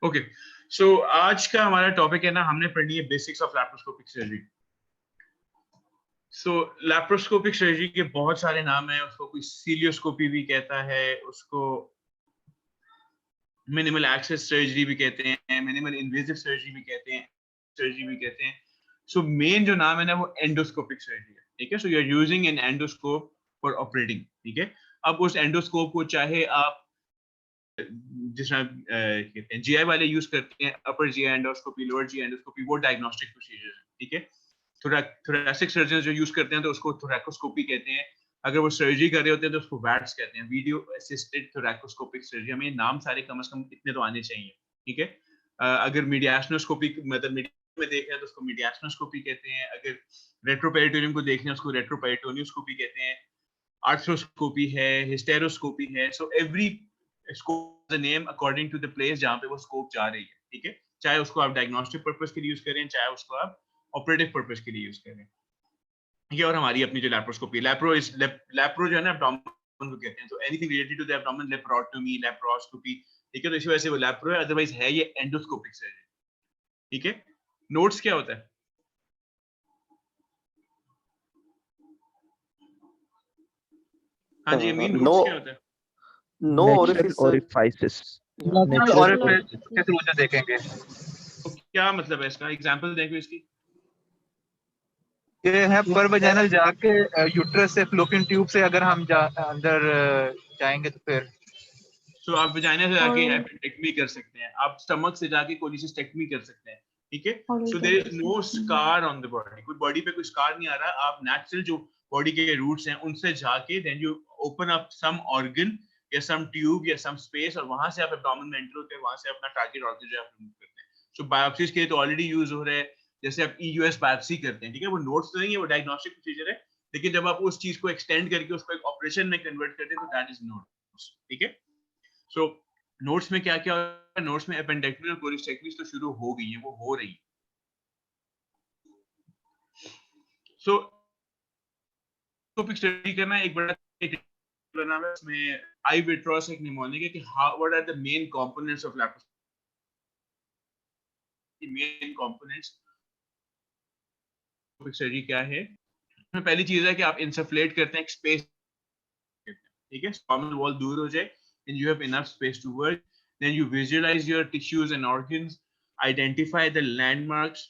Okay, सो आज का हमारा टॉपिक है ना, हमने पढ़नी है basics of laparoscopic surgery. So laparoscopic surgery के बहुत सारे नाम हैं। उसको कोई सीलियोस्कोपी भी कहता है, उसको मिनिमल एक्सेस सर्जरी भी कहते हैं, मिनिमल इन्वेजिव सर्जरी भी कहते हैं, सर्जरी भी कहते हैं। सो मेन जो नाम है ना वो एंडोस्कोपिक सर्जरी है, ठीक है। So you are using an endoscope for operating, ठीक है। अब उस एंडोस्कोप को चाहे आप जिस कहते हैं जीआई वाले यूज करते हैं, upper GI endoscopy, lower GI endoscopy, वो डायग्नोस्टिक प्रोसीजर है, ठीक है। थोरैसिक सर्जन जो यूज करते हैं तो उसको थोरैकोस्कोपी कहते हैं। अगर वो सर्जरी कर रहे होते हैं तो उसको वैट्स कहते हैं, वीडियो असिस्टेड थोरैकोस्कोपिक सर्जरी। हमें नाम सारे कम से कम इतने तो आने चाहिए, ठीक है। अगर मीडियास्नोस्कोपी मतलब मीडिया में देख रहे हैं तो उसको मीडियास्नोस्कोपी कहते हैं। अगर रेट्रोपेरिटोनियम को देख रहे हैं उसको रेट्रोपेरिटोनियोस्कोपी कहते हैं। आर्थ्रोस्कोपी है, हिस्टेरोस्कोपी है। So every scope the name according to the place जहां पे वो स्कोप जा रही है, ठीक है। चाहे उसको आप डायग्नोस्टिक पर्पस के लिए यूज करें, चाहे उसको आप ऑपरेटिव पर्पस के लिए यूज करें, ठीक है। और हमारी अपनी जो लैप्रोस्कोपी, लैप्रो जो है ना एब्डोमेन को कहते हैं, तो anything related to the abdomen, laparotomy, laparoscopy, ठीक है। तो इसी वजह से वो लैप्रो है, अदरवाइज है ये एंडोस्कोपिक सर्जरी, ठीक है। नोट्स क्या होता है? हाँ जी अमीन, नो नोट्स क्या होता है? नो नेचुरल ओरिफिस, और के थ्रू से देखेंगे। तो क्या मतलब है इसका? एग्जांपल देंगे इसकी। ये है पर वजाइनल जाके यूट्रस से फ्लोपियन ट्यूब से अगर हम अंदर जाएंगे तो फिर आप वजाइना से जाके एपेंडेक्टमी कर सकते हैं, आप स्टमक से जाके कोलिसिस्टेक्टमी कर सकते हैं, ठीक है। So there is no scar on the body, कोई बॉडी पे कोई स्कार नहीं आ रहा। आप नेचुरल जो बॉडी के रूट्स हैं उनसे जाके then you open up some organ या सम ट्यूब या सम स्पेस, और वहां से आप एब्डोमेन में एंटर होते हैं, वहां से अपना टारगेट ऑर्गन जो है आप रिमूव करते हैं। सो बायोप्सीज के लिए तो ऑलरेडी यूज हो रहा है, जैसे आप ईयूएस बायोप्सी करते हैं, ठीक है। वो नोट्स तो नहीं है, वो डायग्नोस्टिक प्रोसीजर है, लेकिन जब आप उस चीज को एक्सटेंड करके उसको एक ऑपरेशन में कन्वर्ट करते हैं तो दैट इज नोट्स, ठीक है। सो नोट्स में क्या क्या होता है? नोट्स में एपेंडेक्टमी और कोलिस्टेक्टमी तो शुरू हो गई है, वो हो रही है। सो टॉपिक स्टडी करना एक बड़ा नाम है, इसमें आई विट्रोस एक निमोनिक है कि how what are the main components of laparoscopy. Main components topic study क्या है? पहली चीज है कि आप इंसफलेट करते हैं एक स्पेस, ठीक है। स्टोमल वॉल दूर हो जाए and you have enough space to work. Then you visualize your tissues and organs, identify the landmarks.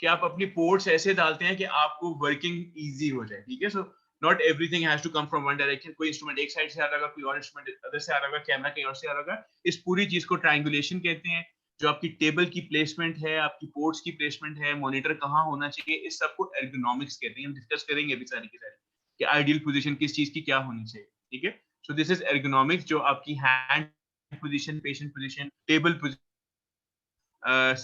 कि आप अपनी पोर्ट्स ऐसे डालते हैं कि आपको वर्किंग इजी हो जाए, ठीक है। So not everything has to come from one direction. कोई इंस्ट्रूमेंट एक साइड से आ रहा होगा, कोई और इंस्ट्रूमेंट अदर से आ रहा होगा, कैमरा कहीं और से आ रहा होगा। इस पूरी चीज को ट्रायंगुलेशन कहते हैं। जो आपकी टेबल की प्लेसमेंट है, आपकी पोर्ट्स की प्लेसमेंट है, मॉनिटर कहाँ होना चाहिए, इस सबको एर्गोनॉमिक्स कहते हैं। हम डिस्कस करेंगे अभी सारी की सारी कि आइडियल पोजीशन किस चीज की क्या होनी चाहिए, ठीक है। सो दिस इज एर्गोनॉमिक्स, जो आपकी hand position, patient position, table position,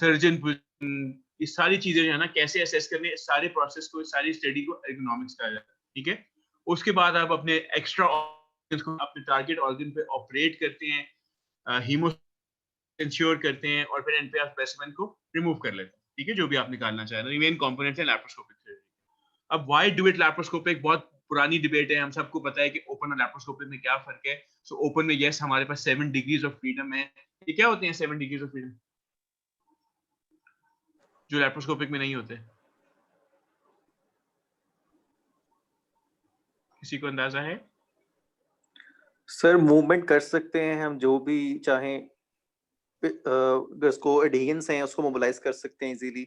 surgeon position, ये सारी चीजें जो है ना कैसे असेस करने, सारे प्रोसेस को, सारी स्टडी को एर्गोनॉमिक्स कहा जाता है, ठीक है। उसके बाद आप अपने एक्स्ट्रा ऑर्गन्स को अपने टारगेट ऑर्गन पे ऑपरेट करते हैं, हीमो इंश्योर करते हैं, और फिर इन पे आप स्पेसिमेन को रिमूव कर लेते हैं, ठीक है, जो भी आप निकालना चाह रहे हैं। मेन कंपोनेंट्स है लैप्रोस्कोपिक सर्जरी। अब व्हाई डू इट लैप्रोस्कोपिक, बहुत पुरानी डिबेट है, हम सबको पता है कि ओपन और लैप्रोस्कोपिक में क्या फर्क है। सो ओपन में यस हमारे पास 7 डिग्रीज ऑफ फ्रीडम है। ये क्या होते हैं 7 डिग्रीज ऑफ फ्रीडम जो लैप्रोस्कोपिक में नहीं होते? किसी को अंदाजा है? सर मूवमेंट कर सकते हैं हम जो भी चाहें, उसको एडहेरेंस हैं उसको मोबिलाइज कर सकते हैं इजीली।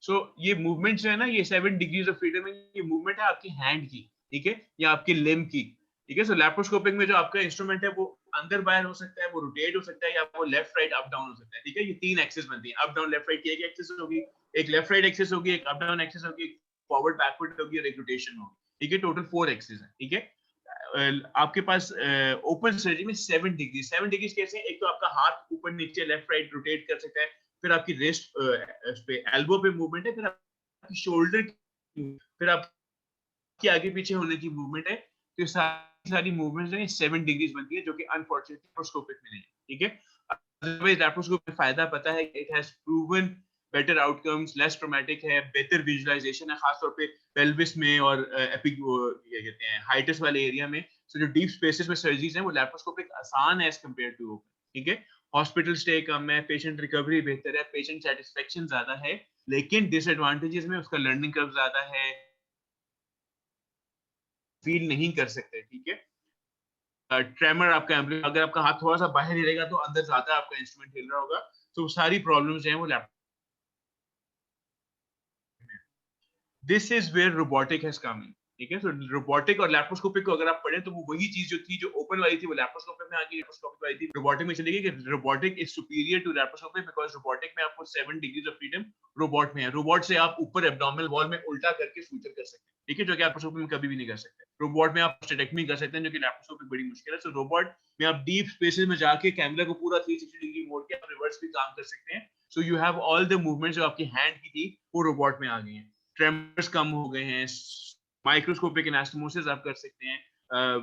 सो ये मूवमेंट जो है ना, ये 7 डिग्रीज ऑफ फ्रीडम है। ये मूवमेंट है आपकी हैंड की, ठीक है, या आपकी लिम्ब की, ठीक है। सो लैप्रोस्कोपिक में जो आपका इंस्ट्रूमेंट है वो अंदर बाहर हो सकता है, वो रोटेट हो सकता है, या वो लेफ्ट राइट अप डाउन हो सकता है, ठीक है। ये 3 एक्सिस बनती है, अप डाउन लेफ्ट राइट की एक एक्सिस होगी, एक लेफ्ट राइट एक्सिस होगी, एक अप डाउन एक्सिस होगी, एक फॉरवर्ड बैकवर्ड होगी, और एक रोटेशन होगी, ठीक है। टोटल 4 एक्सिस है, ठीक है। आपके पास ओपन सर्जरी में 7 डिग्री, 7 डिग्रीज कैसे? एक तो आपका हाथ ऊपर नीचे लेफ्ट राइट रोटेट कर सकता है, फिर आपकी रिस्ट पे एल्बो पे मूवमेंट है, फिर आपकी शोल्डर, फिर आपकी आगे पीछे होने की मूवमेंट है। तो ये सारी मूवमेंट्स हैं 7 डिग्रीज बनती है, जो कि अनफॉर्चुनेटली लैप्रोस्कोपिक में नहीं है, ठीक है। अदरवाइज लैप्रोस्कोपिक में फायदा पता है, it has proven better outcomes, less traumatic है, बेहतर विजुअलाइजेशन है, खासतौर पे पेल्विस में और एपिक ये कहते हैं हाइटस वाले एरिया में। सो जो डीप स्पेसेस में सर्जरीज हैं वो लैप्रोस्कोपिक आसान है एज कम्पेयर टू ओपन, ठीक है। हॉस्पिटल स्टे कम है, पेशेंट रिकवरी बेहतर है, पेशेंट सेटिस्फेक्शन ज्यादा है, लेकिन डिसएडवांटेजेस में उसका लर्निंग कर्व ज्यादा है, फील नहीं कर सकते, ठीक है। ट्रेमर आपका अगर आपका हाथ थोड़ा सा बाहर हिलेगा तो अंदर ज्यादा आपका इंस्ट्रूमेंट हिल रहा होगा। तो सारी प्रॉब्लम्स हैं वो laptop. This is where robotic has come in, ठीक है। सो रोबोटिक और लैप्रोस्कोपिक को अगर आप पढ़ें तो वो वही चीज जो थी, जो ओपन वाली थी वो लैप्रोस्कोपिक में आ गई, लैप्रोस्कोपिक वाली थी रोबोटिक में चली गई। कि robotic is superior to laparoscopic because robotic में आपको 7 डिग्रीज ऑफ फ्रीडम रोबोट में है। रोबोट से आप ऊपर एब्डोमिनल वॉल में उल्टा करके सूचर कर सकते हैं, ठीक है, जो कि लैप्रोस्कोपिक में कभी भी नहीं कर सकते। रोबोट में आप स्टेटेक्टमी कर सकते हैं, जो कि लैप्रोस्कोपिक बड़ी मुश्किल है। सो रोबोट में आप डीप स्पेसेस में जाके कैमरा को पूरा 360 डिग्री मोड़ के आप रिवर्स भी काम कर सकते हैं। सो you have all the movements जो आपकी हैंड की थी वो रोबोट में आ गई हैं। ट्रेमर्स कम हो गए हैं, माइक्रोस्कोपिक एनास्टोमोसिस आप कर सकते हैं,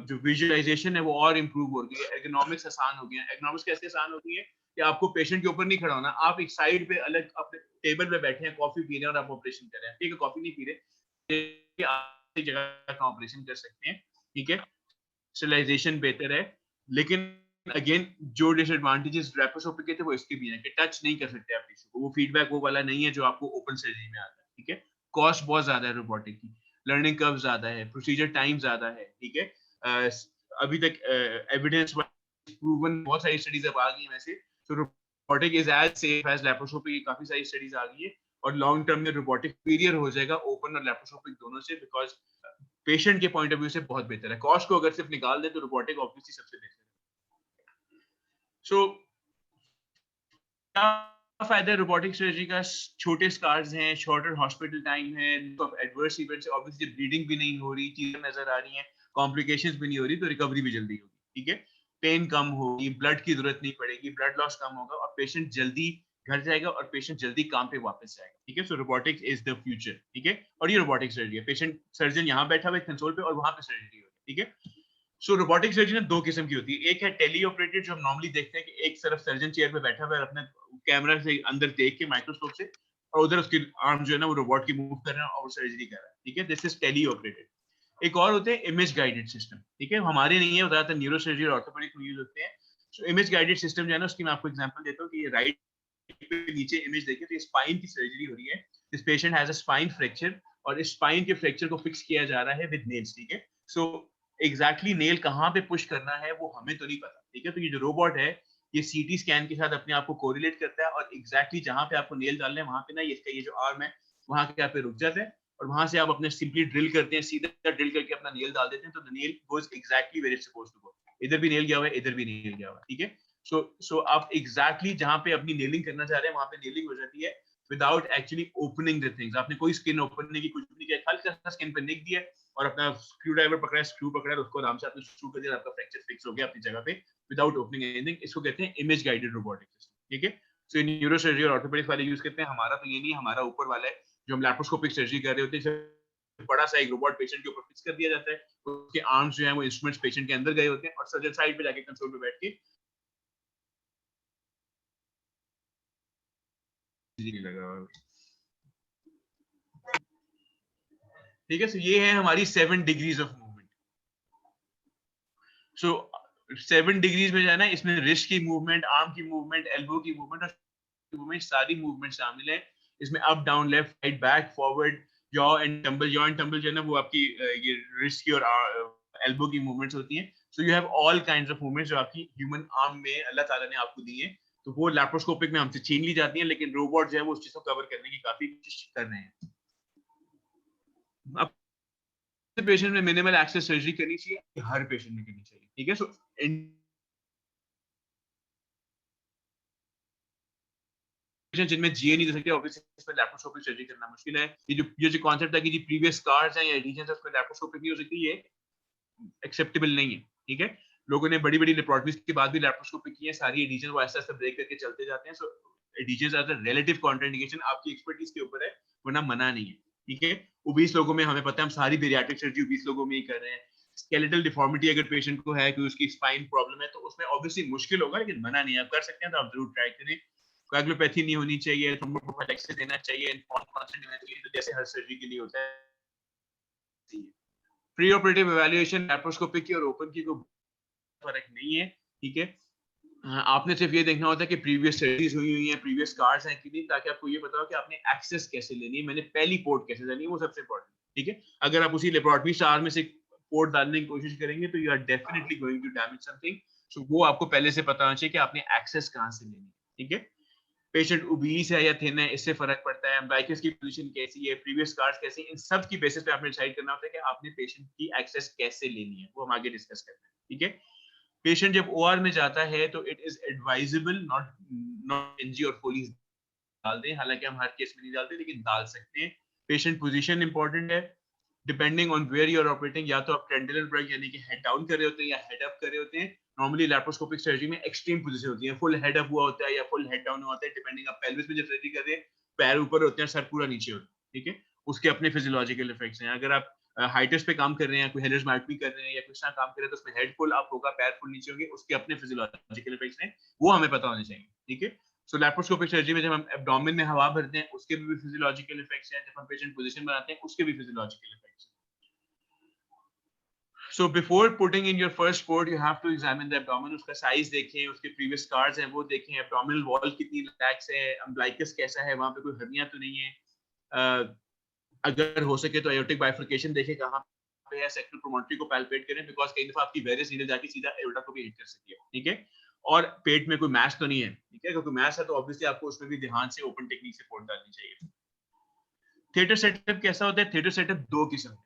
जो विजुअलाइजेशन है वो और इम्प्रूव हो गई है, एर्गोनॉमिक्स आसान हो गई है। एर्गोनॉमिक्स कैसे आसान हो गई है कि आपको पेशेंट के ऊपर नहीं खड़ा होना, आप एक साइड पे अलग अपने टेबल पे बैठे हैं, कॉफी पी रहे हैं और आप ऑपरेशन कर रहे हैं, ठीक है, कॉफी नहीं पी रहे, आप एक जगह का ऑपरेशन कर सकते हैं, ठीक है। स्टरलाइजेशन बेहतर है, लेकिन अगेन जो डिसएडवांटेजेस लैप्रोस्कोपिक के थे वो इसके भी हैं कि टच नहीं कर सकते आप टिश्यू को, वो फीडबैक वो वाला नहीं है जो आपको ओपन सर्जरी में आता है, ठीक है। कॉस्ट बहुत ज्यादा है रोबोटिक की, लर्निंग कर्व ज्यादा है, प्रोसीजर टाइम ज्यादा है, ठीक है। अभी तक एविडेंस प्रूवन बहुत सारी स्टडीज अब आ गई हैं वैसे। तो robotic is as safe as laparoscopic, काफी सारी स्टडीज आ गई है, और लॉन्ग टर्म में रोबोटिक सुपीरियर हो जाएगा ओपन और लैप्रोस्कोपिक दोनों से, बिकॉज पेशेंट के पॉइंट ऑफ व्यू से बहुत बेहतर है। कॉस्ट को अगर सिर्फ निकाल दे तो रोबोटिक ऑब्वियसली सबसे बेहतर है। सो क्या फायदा है रोबोटिक सर्जरी का? छोटे स्कार्स हैं, शॉर्टर हॉस्पिटल टाइम है, एडवर्स इवेंट्स ऑब्वियसली ब्लीडिंग भी नहीं हो रही, चीजें नजर आ रही हैं, कॉम्प्लिकेशंस भी नहीं हो रही, तो रिकवरी भी जल्दी होगी, ठीक है। पेन कम होगी, ब्लड की जरूरत नहीं पड़ेगी, ब्लड लॉस कम होगा, और पेशेंट जल्दी घर जाएगा और पेशेंट जल्दी काम पे वापस जाएगा, ठीक है। सो रोबोटिक्स इज द फ्यूचर, ठीक है। और ये रोबोटिक सर्जरी है, पेशेंट सर्जन यहाँ बैठा हुआ है कंसोल पे और वहां पे सर्जरी हो रही है, ठीक है। सो रोबोटिक सर्जरी दो किस्म की होती है, एक है टेली ऑपरेटेड जो हम नॉर्मली देखते हैं कि एक तरफ सर्जन चेयर पे बैठा हुआ है, अपने कैमरा से अंदर देख के माइक्रोस्कोप से, और उधर उसके आर्म जो है ना वो रोबोट की मूव कर रहे हैं और वो सर्जरी कर रहा है, ठीक है। This is tele operated. एक और होते हैं इमेज गाइडेड सिस्टम, ठीक है, हमारे नहीं है, ज्यादातर न्यूरो सर्जरी और ऑर्थोपेडिक में यूज होते हैं। सो इमेज गाइडेड सिस्टम जो है ना, उसकी मैं आपको एग्जांपल देता हूँ कि ये राइट पे नीचे इमेज देखिए, तो स्पाइन की सर्जरी हो रही है। This patient has a spine fracture, और इस स्पाइन के फ्रैक्चर को फिक्स किया जा रहा है विद नेल्स, ठीक है। सो एग्जैक्टली नेल कहाँ पे पुश करना है वो हमें तो नहीं पता, ठीक है। तो ये जो रोबोट है ये सीटी स्कैन के साथ अपने आप को कोरिलेट करता है, और एग्जैक्टली जहाँ पे आपको नेल डालना है वहां पे ना इसका ये जो आर्म है वहां के पे रुक जाता है, और वहां से आप अपने सिंपली ड्रिल करते हैं, सीधा ड्रिल करके अपना नेल डाल देते हैं, तो the nail goes exactly where it's supposed to go. इधर भी नेल गया हुआ है, इधर भी नेल गया हुआ है, ठीक है। सो आप एग्जैक्टली जहाँ पे अपनी नेलिंग करना चाह रहे हैं वहां पे नेलिंग हो जाती है without actually opening the things. आपने कोई स्किन ओपन नहीं की, कुछ नहीं किया, हल्का सा स्किन पे निक दिया और अपना स्क्रू ड्राइवर पकड़ा, स्क्रू पकड़ा, उसको आराम से आपने स्क्रू कर दिया, आपका फ्रैक्चर फिक्स हो गया अपनी जगह पे विदाउट ओपनिंग एनीथिंग। इसको कहते हैं इमेज गाइडेड रोबोटिक सिस्टम, ठीक है। सो न्यूरो सर्जरी और ऑर्थोपेडिक्स वाले यूज करते हैं, हमारा तो ये नहीं, हमारा ऊपर वाला है जो हम लैप्रोस्कोपिक सर्जरी कर रहे होते हैं, बड़ा सा एक रोबोट पेशेंट के ऊपर फिक्स कर दिया जाता है, उसके आर्म्स जो है वो इंस्ट्रूमेंट्स पेशेंट के अंदर गए होते हैं, और सर्जन साइड पे जाके कंसोल पे बैठ के लगा, ठीक है। सो ये है हमारी 7 degrees of movement. So 7 degrees में जाना, इसमें रिस्ट की मूवमेंट, आर्म की मूवमेंट, एल्बो की मूवमेंट और मूवमेंट, सारी मूवमेंट शामिल है इसमें। Up down left right back forward, jaw and tumble. Jaw and tumble जो है ना वो आपकी ये रिस्ट की और एल्बो की मूवमेंट्स होती हैं। सो you have all kinds of movements जो आपकी ह्यूमन आर्म में अल्लाह ताला ने आपको दी है, तो वो लैप्रोस्कोपिक में हमसे छीन ली जाती हैं, लेकिन रोबोट जो है वो उस चीज को कवर करने की काफी कोशिश कर रहे हैं। अब पेशेंट में मिनिमल एक्सेस सर्जरी करनी चाहिए, हर पेशेंट में करनी चाहिए, ठीक है। सो जिनमें जिए नहीं दे सकते ऑब्वियसली इसमें लैप्रोस्कोपिक सर्जरी करना मुश्किल है। ये जो कॉन्सेप्ट है कि जी प्रीवियस स्कार्स हैं या रीजंस है उसमें लैप्रोस्कोपिक नहीं हो सकती, ये एक्सेप्टेबल नहीं है, ठीक है। लोगों ने बड़ी बड़ी लेप्रोटमीज के बाद भी लैप्रोस्कोपिक की है, सारी एडिशन वो ऐसा ऐसा ब्रेक करके चलते जाते हैं। So adhesions are the relative contraindication, आपकी एक्सपर्टीज के ऊपर है, वरना मना नहीं है, ठीक है। ओबीस लोगों में हमें पता है हम सारी बेरियाट्रिक सर्जरी ओबीस लोगों में ही कर रहे हैं। स्केलेटल डिफॉर्मिटी अगर पेशेंट को है कि उसकी स्पाइन प्रॉब्लम है तो उसमें ऑब्वियसली मुश्किल होगा, लेकिन मना नहीं है, आप कर सकते हैं तो आप जरूर ट्राई करें। कोएगुलोपैथी नहीं होनी चाहिए, थ्रोम्बोप्रोफाइलैक्सिस देना चाहिए, इन्फॉर्म्ड कंसेंट देना चाहिए, तो जैसे हर सर्जरी के लिए होता है। प्री ऑपरेटिव इवैल्यूएशन लैप्रोस्कोपिक की और ओपन की को फर्क नहीं है, ठीक है। आपने सिर्फ ये देखना होता है कि प्रीवियस सर्जरीज हुई हैं, प्रीवियस स्कार्स हैं कि नहीं, ताकि आपको ये पता हो कि आपने एक्सेस कैसे लेनी है, मैंने पहली पोर्ट कैसे लेनी है, वो सबसे इंपॉर्टेंट, ठीक है। अगर आप उसी लेबोरेटरी स्टार में से पोर्ट डालने की कोशिश करेंगे तो you are definitely going to damage something, so वो आपको पहले से पता होना चाहिए कि आपने एक्सेस कहाँ से लेनी है, ठीक है। पेशेंट ओबीस है या थिन है, इससे फर्क पड़ता है, अम्बिलिकस की पोजीशन कैसी है, प्रीवियस स्कार्स कैसी, इन सब की बेसिस पे आपने डिसाइड करना होता है कि आपने पेशेंट की एक्सेस कैसे लेनी है, वो हम आगे डिस्कस करते हैं, ठीक है। पेशेंट जब ओआर में जाता है तो it is advisable not NG और फोलीज डाल दें, हालांकि हम हर केस में नहीं डालते लेकिन डाल सकते हैं। पेशेंट पोजीशन इंपॉर्टेंट है, depending on where you are operating, या तो आप ट्रेंडुलर ब्रेक यानी कि हेड डाउन कर रहे होते हैं या हेड अप कर रहे होते हैं। नॉर्मली लैप्रोस्कोपिक सर्जरी में एक्सट्रीम पोजीशन होती है, फुल हेड अप हुआ होता है या फुल हेड डाउन हुआ होता है, डिपेंडिंग आप पेल्विस में जब सर्जरी कर रहे हैं पैर ऊपर होते हैं, सर पूरा नीचे होता है, ठीक है। उसके अपने फिजियोलॉजिकल इफेक्ट्स हैं। अगर आप हाइटस पे काम कर रहे हैं, कोई हेलर्स माइटमी कर रहे हैं या कुछ ना काम कर रहे हैं तो उसमें हेड फुल अप होगा, पैर फुल नीचे होंगे, उसके अपने फिजियोलॉजिकल इफेक्ट्स हैं, वो हमें पता होने चाहिए, ठीक है। सो लैप्रोस्कोपिक सर्जरी में जब हम एब्डोमेन में हवा भरते हैं उसके भी फिजियोलॉजिकल इफेक्ट्स हैं, जब हम पेशेंट पोजीशन बनाते हैं उसके भी फिजियोलॉजिकल इफेक्ट्स हैं। So before putting in your first port, you have to examine the abdomen, उसका साइज देखें, उसके previous scars हैं वो देखें, abdominal wall कितनी रिलैक्स है, umbilicus कैसा है, वहाँ पे कोई hernia तो नहीं है। अगर हो सके तो aortic bifurcation देखें कहाँ पे है, sectional promontory को palpate करें, because कई दफा आपकी various needle जाके सीधा aorta को भी hit कर सकती है, ठीक है। और पेट में कोई mass तो नहीं है, ठीक है, अगर कोई mass है तो obviously आपको उसमें भी ध्यान से open technique से port डालनी चाहिए। थिएटर सेटअप कैसा होता है? थिएटर सेटअप दो किस्म है,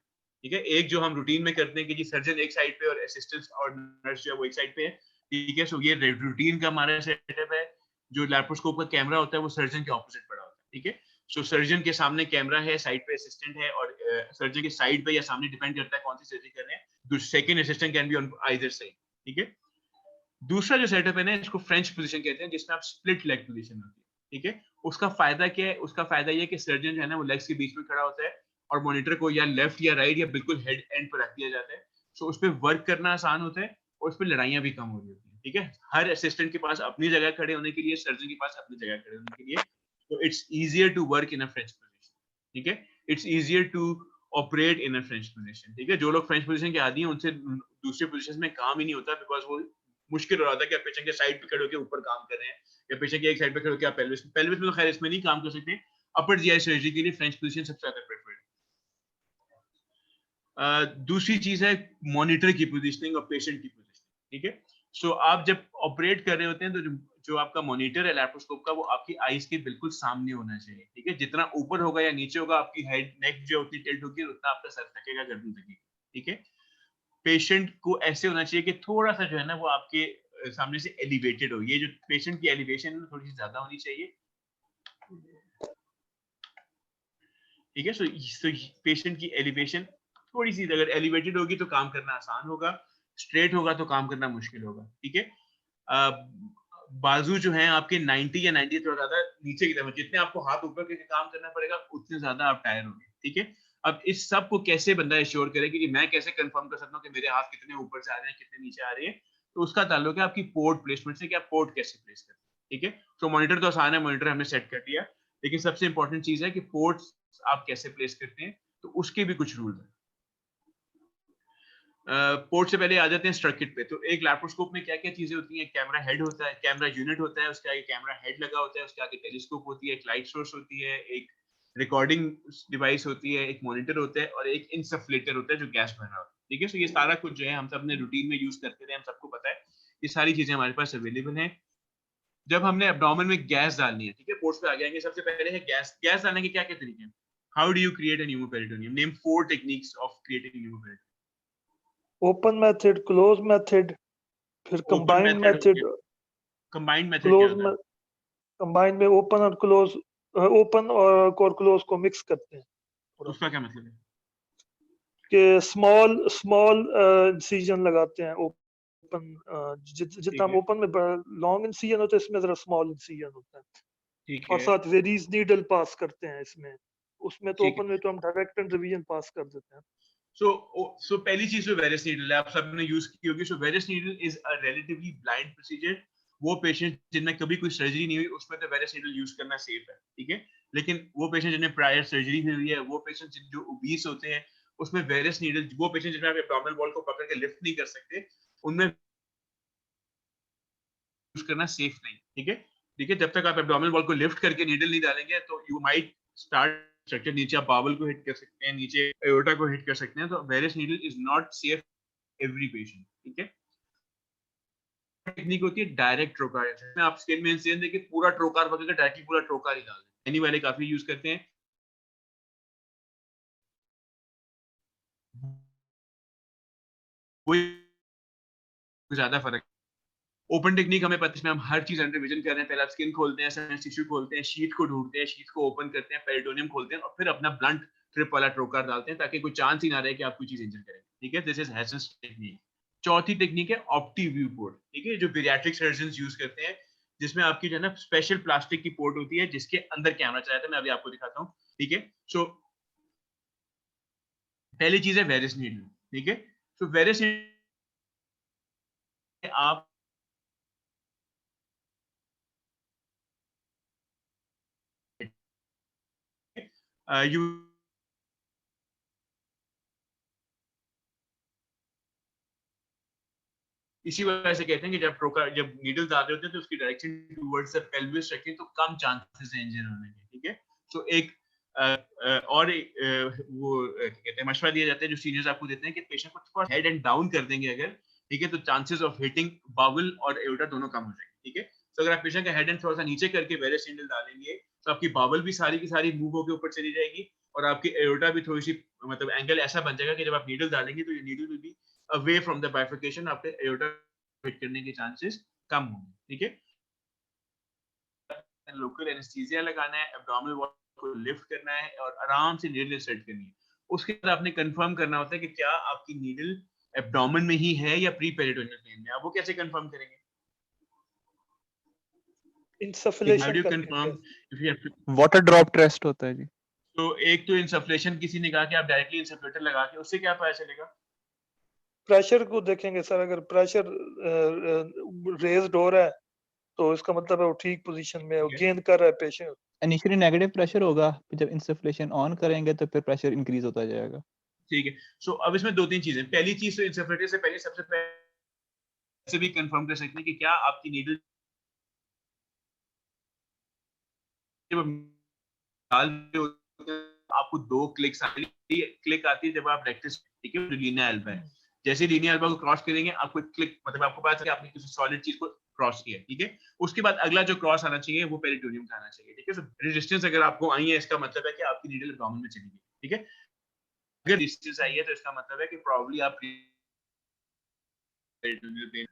ठीक है। एक जो हम रूटीन में करते हैं कि जी सर्जन एक साइड पे और असिस्टेंट और नर्स जो है वो एक साइड पे है, ठीक है। सो ये रूटीन का हमारा सेटअप है। जो लैप्रोस्कोप का कैमरा होता है वो सर्जन के ऑपोजिट पड़ा होता है, ठीक है। सो सर्जन के सामने कैमरा है, साइड पे असिस्टेंट है, और सर्जन के साइड पे या सामने डिपेंड करता है कौन सी सर्जरी कर रहे हैं, second assistant can be on either side, ठीक है। दूसरा जो सेटअप है ना, इसको फ्रेंच पोजीशन कहते हैं, जिसमें आप स्प्लिट लेग पोजीशन होती है, ठीक है। उसका फायदा क्या है? उसका फायदा ये है कि सर्जन जो है ना वो लेग्स के बीच में खड़ा होता है और मॉनिटर को या लेफ्ट या राइट या बिल्कुल हेड एंड पर रख दिया जाता है। सो उस पर वर्क करना आसान होता है और उस पर लड़ाइयाँ भी कम हो रही होती है, ठीक है। हर असिस्टेंट के पास अपनी जगह खड़े होने के लिए, सर्जन के पास अपनी जगह खड़े होने के लिए, तो it's easier to work in a French position, ठीक है। It's easier to operate in a French position, ठीक है। जो लोग फ्रेंच पोजीशन के आदी हैं उनसे दूसरे पोजीशन में काम ही नहीं होता, बिकॉज वो मुश्किल हो रहा था कि आप पेशेंट के साइड पे खड़े होकर ऊपर काम कर रहे हैं या पेशेंट के एक साइड पे खड़े होकर आप पेल्विस में तो खैर इसमें नहीं काम कर सकते। अपर जीआई सर्जरी के लिए फ्रेंच पोजीशन सबसे ज्यादा प्रेफर्ड है। दूसरी चीज है मॉनिटर की पोजीशनिंग और पेशेंट की पोजीशनिंग, ठीक है। सो आप जब ऑपरेट कर रहे होते हैं तो जो आपका मॉनिटर है लैप्रोस्कोप का, वो आपकी आईज के बिल्कुल सामने होना चाहिए, ठीक है। जितना ऊपर होगा या नीचे होगा, आपकी हेड नेक जो उतनी टिल्ट होगी उतना आपका सर थकेगा, गर्दन थकेगी, ठीक है। पेशेंट को ऐसे होना चाहिए कि थोड़ा सा जो है ना वो आपके सामने से एलिवेटेड हो। ये जो पेशेंट की एलिवेशन थोड़ी सी ज्यादा होनी चाहिए, ठीक है। सो पेशेंट की एलिवेशन थोड़ी सी अगर एलिवेटेड होगी तो काम करना आसान होगा, स्ट्रेट होगा तो काम करना मुश्किल होगा, ठीक है। बाजू जो है आपके 90 या 90 थोड़ा ज्यादा नीचे की तरफ, जितने आपको हाथ ऊपर करके काम करना पड़ेगा उतने ज्यादा आप टायर होंगे, ठीक है। अब इस सब को कैसे बंदा एश्योर करे कि मैं कैसे कंफर्म कर सकता हूँ कि मेरे हाथ कितने ऊपर से आ रहे हैं, कितने नीचे आ रहे हैं, तो उसका ताल्लुक है आपकी पोर्ट प्लेसमेंट से कि आप पोर्ट कैसे प्लेस करते हैं, ठीक है। तो मॉनिटर तो आसान है, मॉनिटर हमने सेट कर दिया, लेकिन सबसे इंपॉर्टेंट चीज है कि पोर्ट्स आप कैसे प्लेस करते हैं, तो उसके भी कुछ रूल्स हैं। पोर्ट से पहले आ जाते हैं स्ट्रक्चर पे। तो एक लैप्रोस्कोप में क्या क्या चीजें होती हैं? कैमरा हेड होता है, कैमरा यूनिट होता है, उसके आगे कैमरा हेड लगा होता है, उसके आगे टेलीस्कोप होती है, एक लाइट सोर्स होती है, एक रिकॉर्डिंग डिवाइस होती है, एक मॉनिटर होता है और एक इंसफ्लेटर होता है जो गैस भर रहा होता है, ठीक है। सो ये सारा कुछ जो है हम सब अपने रूटीन में यूज करते रहे, हम सबको पता है, ये सारी चीजें हमारे पास अवेलेबल हैं। जब हमने एब्डोमेन में गैस डालनी है, ठीक है, पोर्ट्स पे आ जाएंगे। सबसे पहले है गैस। गैस डालने के क्या क्या तरीके हैं? How do you create a pneumoperitoneum? Name 4 techniques of creating pneumoperitoneum. Open method, close method, फिर ओपन कंबाइंड मेथड हो मेथड, गया, कंबाइंड मेथड क्या क्लोज होता में, है? कंबाइंड में ओपन और क्लोज, ओपन और क्लोज को मिक्स करते हैं थोड़ा उसका क्या मतलब है? कि स्मॉल स्मॉल इंसिजन लगाते हैं। ओपन जितना ठीक है, ओपन में लॉन्ग इंसिजन होता है, इसमें जरा स्मॉल इंसिजन होता है, ठीक और है, साथ वेरीज नीडल पास करते हैं इसमें। उसमें तो ठीक ओपन है। में तो हम डायरेक्ट एंड रिवीजन पास कर देते हैं। सो पहली चीज तो वेरिस नीडल है, आप सबने यूज की होगी। So Veress needle is a relatively blind procedure वो पेशेंट जिनमें कभी कोई सर्जरी नहीं हुई उसमें तो वेरियस नीडल यूज करना सेफ है, ठीक है। लेकिन वो पेशेंट जिन्हें प्रायर सर्जरी हुई है, वो पेशेंट जो ओबीस होते हैं, उसमें वेरियस नीडल, वो पेशेंट जिनमें आप एब्डोमिनल वॉल को पकड़ के लिफ्ट नहीं कर सकते, उनमें यूज करना सेफ नहीं, ठीक है। ठीक है, जब तक आप एब्डोमिनल वॉल को लिफ्ट करके नीडल नहीं डालेंगे तो यू माइट स्टार्ट स्ट्रक्चर, नीचे आप बावल को हिट कर सकते हैं, नीचे एओर्टा को हिट कर सकते हैं, तो Veress needle is not safe every patient, ठीक है। टेक्निक होती है डायरेक्ट ट्रोकार, इसमें आप स्किन में इंसिजन देके पूरा ट्रोकार वगैरह डायरेक्टली पूरा ट्रोकार ही डाल दें। एनी वाले काफी यूज करते हैं। कोई ज्यादा फर्क, ओपन टेक्निक हमें पता है, इसमें हम हर चीज अंडर विजन कर रहे हैं। पहले आप स्किन खोलते हैं, सबनेस टिश्यू खोलते हैं, शीट को ढूंढते हैं, शीट को ओपन करते हैं, पेरिटोनियम खोलते हैं और फिर अपना ब्लंट ट्रिप वाला ट्रोकार डालते हैं ताकि कोई चांस ही ना रहे कि आप कोई चीज इंजर करें, ठीक है। This is Hasson's technique. चौथी टेक्निक है ऑप्टी व्यू पोर्ट, ठीक है, जो पीडियाट्रिक सर्जन्स यूज करते हैं, जिसमें आपकी जो है ना स्पेशल प्लास्टिक की पोर्ट होती है जिसके अंदर कैमरा चला जाता है। मैं अभी आपको दिखाता हूँ, ठीक है। सो पहली चीज है वेरियस नीडल, ठीक है। सो वेरियस आप यू इसी वजह से कहते हैं कि जब नीडल डाल रहे होते हैं तो उसकी डायरेक्शन टुवर्ड्स द पेल्विस रखें तो कम चांसेस हैं इंजर होने के, ठीक है। तो एक वो कहते हैं मशवरा दिया जाता है जो सीनियर्स आपको देते हैं कि पेशेंट को थोड़ा हेड एंड डाउन कर देंगे अगर, ठीक है, तो चांसेस ऑफ हिटिंग बावल और एओर्टा दोनों कम हो जाएंगे, ठीक है। तो अगर आप पेशेंट का हेड एंड थोड़ा सा नीचे करके वेरियस नीडल डालेंगे तो आपकी बावल भी सारी की सारी मूव होकर ऊपर चली जाएगी और आपकी एओर्टा भी थोड़ी सी मतलब एंगल ऐसा बन जाएगा कि जब आप नीडल डालेंगे तो ये needle will be away from the bifurcation, आपके एओर्टा हिट करने के चांसेस कम होंगे, ठीक है। लोकल एनेस्थीसिया लगाना है, एब्डोमिनल वॉल को लिफ्ट करना है और आराम से नीडल सेट करनी है। उसके बाद आपने कंफर्म करना होता है कि क्या आपकी नीडल एब्डोमेन में ही है या प्री पेरिटोनियल प्लेन में। आप वो कैसे कंफर्म करेंगे? How इंसफलेशन do you करके confirm if you have to? Water drop test होता है जी। तो एक तो इंसफलेशन, किसी ने कहा कि आप डायरेक्टली इंसफलेटर लगा के, उससे क्या पता चलेगा? प्रेशर को देखेंगे सर, अगर प्रेशर रेज्ड हो रहा है तो इसका मतलब है वो ठीक पोजीशन में है, वो Okay. गेन कर रहा है पेशेंट। इनिशियली नेगेटिव प्रेशर होगा, जब इंसफलेशन ऑन करेंगे तो फिर प्रेशर इंक्रीज होता जाएगा। ठीक है। सो अब इसमें दो तीन चीजें। पहली चीज तो इंसफलेटर से पहले सबसे पहले से भी कंफर्म कर सकते हैं कि क्या आपकी नीडल डाल रहे होते हैं, आपको 2 क्लिक्स क्लिक आती है जब आप रेक्टस, ठीक है, जो लीनिया एल्बा है, जैसे लीनिया एल्बा को क्रॉस करेंगे आपको क्लिक, मतलब आपको पता है कि आपने किसी सॉलिड चीज को क्रॉस किया, ठीक है। उसके बाद अगला जो क्रॉस आना चाहिए वो पेरिटोनियम का आना चाहिए, ठीक है। सो रेजिस्टेंस अगर आपको आई है इसका मतलब है कि आपकी नीडल एब्डोमेन में चली गई, ठीक है। अगर रेजिस्टेंस आई है तो इसका मतलब है कि प्रॉब्ली आप peritoneal plane.